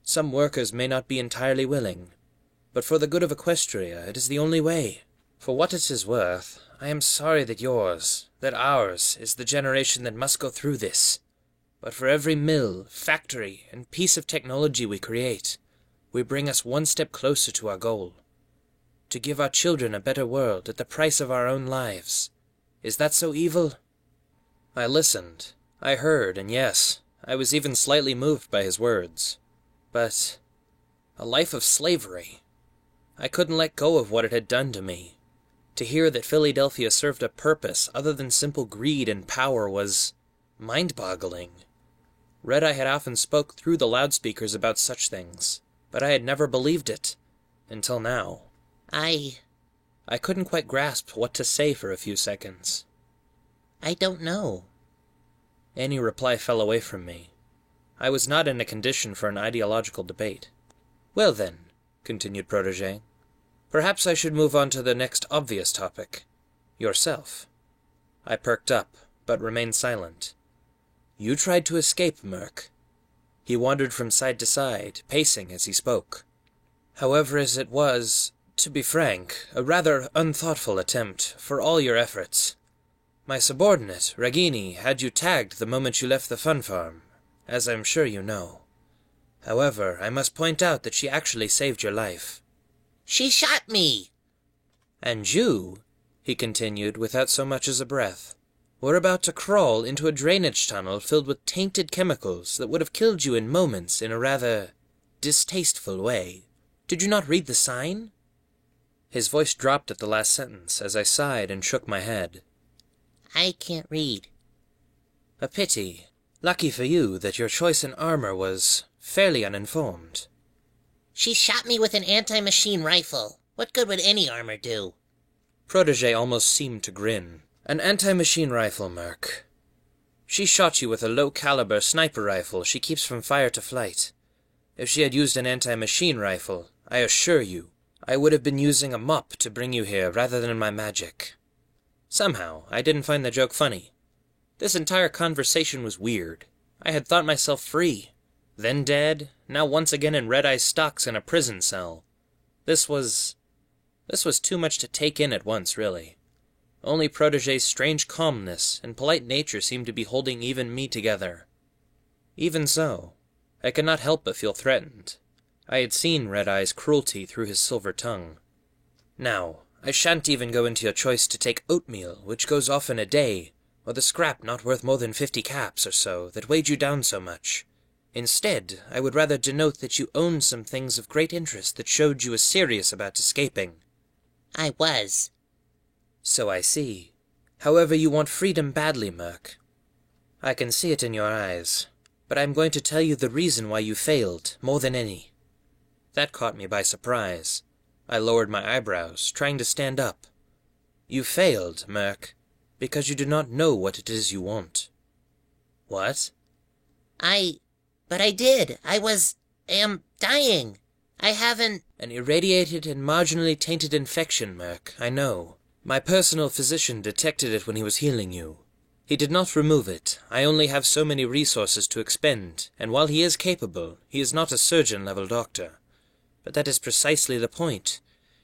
[SPEAKER 1] Some workers may not be entirely willing, but for the good of Equestria it is the only way. For what it is worth, I am sorry that yours, that ours, is the generation that must go through this. But for every mill, factory, and piece of technology we create, we bring us one step closer to our goal. To give our children a better world at the price of our own lives. Is that so evil?" I listened. I heard, and yes, I was even slightly moved by his words. But a life of slavery. I couldn't let go of what it had done to me. To hear that Philadelphia served a purpose other than simple greed and power was mind-boggling. Red-Eye had often spoke through the loudspeakers about such things, but I had never believed it, until now.
[SPEAKER 4] I
[SPEAKER 1] couldn't quite grasp what to say for a few seconds.
[SPEAKER 4] don't know.
[SPEAKER 1] Any reply fell away from me. I was not in a condition for an ideological debate. "Well then," continued Protégé, "perhaps I should move on to the next obvious topic. Yourself." I perked up, but remained silent. "You tried to escape, Merc." He wandered from side to side, pacing as he spoke. "However, as it was, to be frank, a rather unthoughtful attempt, for all your efforts. My subordinate, Ragini, had you tagged the moment you left the Fun Farm, as I'm sure you know. However, I must point out that she actually saved your life."
[SPEAKER 4] She shot me!
[SPEAKER 1] "And you," he continued without so much as a breath, "were about to crawl into a drainage tunnel filled with tainted chemicals that would have killed you in moments in a rather distasteful way. Did you not read the sign?" His voice dropped at the last sentence as I sighed and shook my head.
[SPEAKER 4] I can't read.
[SPEAKER 1] "A pity. Lucky for you that your choice in armor was fairly uninformed."
[SPEAKER 4] She shot me with an anti-machine rifle. What good would any armor do?
[SPEAKER 1] Protégé almost seemed to grin. "An anti-machine rifle, Merc. She shot you with a low-caliber sniper rifle she keeps from fire to flight. If she had used an anti-machine rifle, I assure you, I would have been using a mop to bring you here rather than my magic." Somehow, I didn't find the joke funny. This entire conversation was weird. I had thought myself free. Then dead, now once again in Red-Eye's stocks in a prison cell. This was too much to take in at once, really. Only Protégé's strange calmness and polite nature seemed to be holding even me together. Even so, I could not help but feel threatened. I had seen Red-Eye's cruelty through his silver tongue. "Now, I shan't even go into your choice to take oatmeal, which goes off in a day, or the scrap not worth more than 50 caps or so that weighed you down so much. Instead, I would rather denote that you owned some things of great interest that showed you were serious about escaping."
[SPEAKER 4] I was.
[SPEAKER 1] "So I see. However, you want freedom badly, Merc. I can see it in your eyes, but I'm going to tell you the reason why you failed, more than any." That caught me by surprise. I lowered my eyebrows, trying to stand up. "You failed, Merc, because you do not know what it is you want." "What?"
[SPEAKER 4] But I did. I am dying. I haven't...
[SPEAKER 1] "An irradiated and marginally tainted infection, Merc, I know. My personal physician detected it when he was healing you. He did not remove it. I only have so many resources to expend, and while he is capable, he is not a surgeon-level doctor. But that is precisely the point.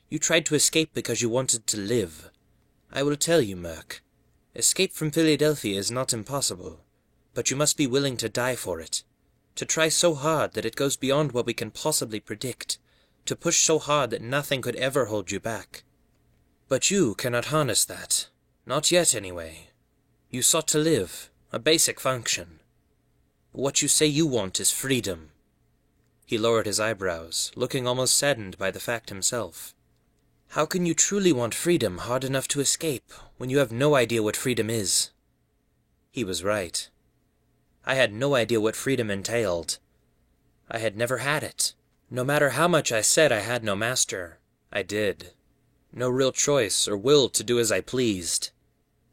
[SPEAKER 1] You tried to escape because you wanted to live. I will tell you, Merc. Escape from Philadelphia is not impossible, but you must be willing to die for it. To try so hard that it goes beyond what we can possibly predict. To push so hard that nothing could ever hold you back. But you cannot harness that. Not yet, anyway. You sought to live, a basic function. What you say you want is freedom.
[SPEAKER 2] He lowered his eyebrows, looking almost saddened by the fact himself. How can you truly want freedom hard enough to escape, when you have no idea what freedom is? He was right. I had no idea what freedom entailed. I had never had it. No matter how much I said I had no master, I did. No real choice or will to do as I pleased.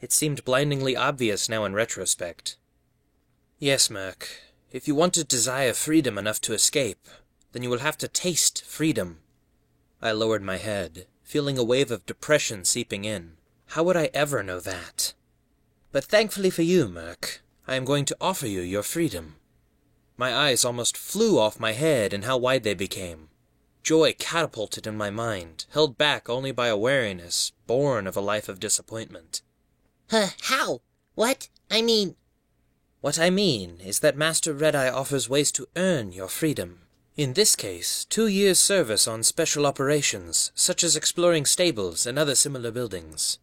[SPEAKER 2] It seemed blindingly obvious now in retrospect. Yes, Merc, if you want to desire freedom enough to escape, then you will have to taste freedom. I lowered my head, feeling a wave of depression seeping in. How would I ever know that? But thankfully for you, Merc, I am going to offer you your freedom. My eyes almost flew off my head in how wide they became. Joy catapulted in my mind, held back only by a wariness born of a life of disappointment.
[SPEAKER 4] How? What?
[SPEAKER 2] What I mean is that Master Red-Eye offers ways to earn your freedom. In this case, 2 years' service on special operations, such as exploring stables and other similar buildings.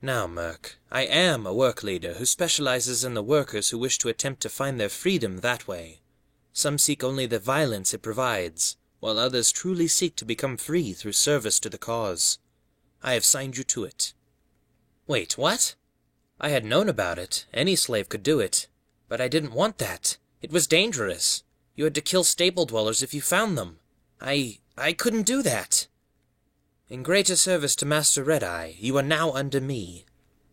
[SPEAKER 2] Now, Merc, I am a work leader who specializes in the workers who wish to attempt to find their freedom that way. Some seek only the violence it provides, while others truly seek to become free through service to the cause. I have signed you to it. Wait, what? I had known about it. Any slave could do it. But I didn't want that. It was dangerous. You had to kill stable dwellers if you found them. I couldn't do that. In greater service to Master Red-Eye, you are now under me.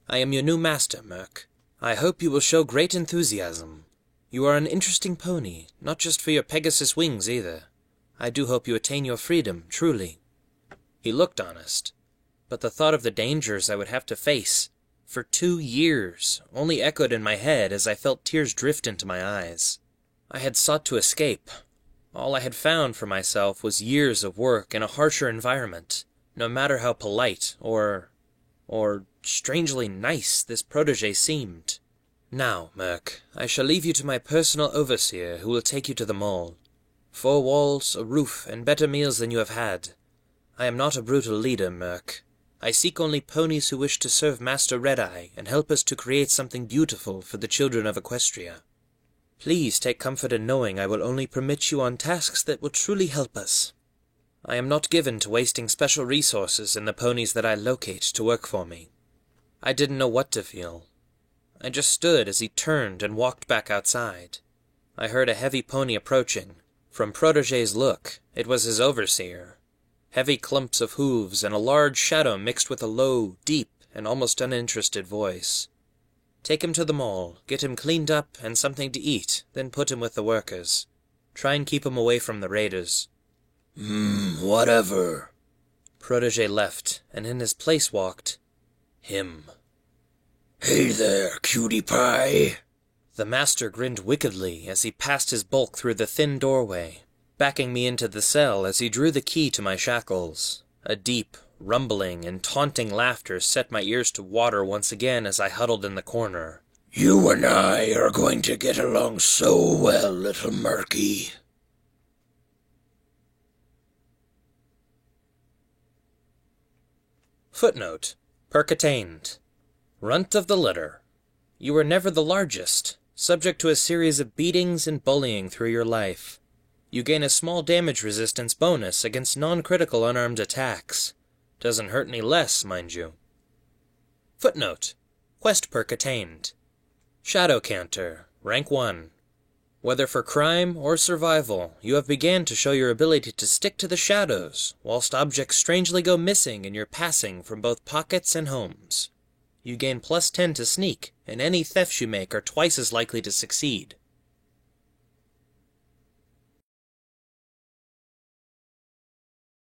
[SPEAKER 2] I am your new master, Merc. I hope you will show great enthusiasm. You are an interesting pony, not just for your Pegasus wings either. I do hope you attain your freedom, truly. He looked honest, but the thought of the dangers I would have to face for 2 years only echoed in my head as I felt tears drift into my eyes. I had sought to escape. All I had found for myself was years of work in a harsher environment, no matter how polite or strangely nice this protege seemed. Now, Merc, I shall leave you to my personal overseer who will take you to the mall. 4 walls, a roof, and better meals than you have had. I am not a brutal leader, Merc. I seek only ponies who wish to serve Master Red-Eye and help us to create something beautiful for the children of Equestria. Please take comfort in knowing I will only permit you on tasks that will truly help us. I am not given to wasting special resources in the ponies that I locate to work for me. I didn't know what to feel. I just stood as he turned and walked back outside. I heard a heavy pony approaching. From Protege's look, it was his overseer. Heavy clumps of hooves and a large shadow mixed with a low, deep, and almost uninterested voice. Take him to the mall, get him cleaned up and something to eat, then put him with the workers. Try and keep him away from the raiders.
[SPEAKER 5] Whatever.
[SPEAKER 2] Protege left, and in his place walked him.
[SPEAKER 5] Hey there, cutie pie.
[SPEAKER 2] The master grinned wickedly as he passed his bulk through the thin doorway, backing me into the cell as he drew the key to my shackles. A deep, rumbling, and taunting laughter set my ears to water once again as I huddled in the corner.
[SPEAKER 5] You and I are going to get along so well, little Murky.
[SPEAKER 2] Footnote. Perk attained. Runt of the litter. You were never the largest, subject to a series of beatings and bullying through your life. You gain a small damage resistance bonus against non-critical unarmed attacks. Doesn't hurt any less, mind you. Footnote. Quest perk attained. Shadow Canter, rank 1. Whether for crime or survival, you have began to show your ability to stick to the shadows, whilst objects strangely go missing in your passing from both pockets and homes. You gain +10 to sneak, and any thefts you make are twice as likely to succeed.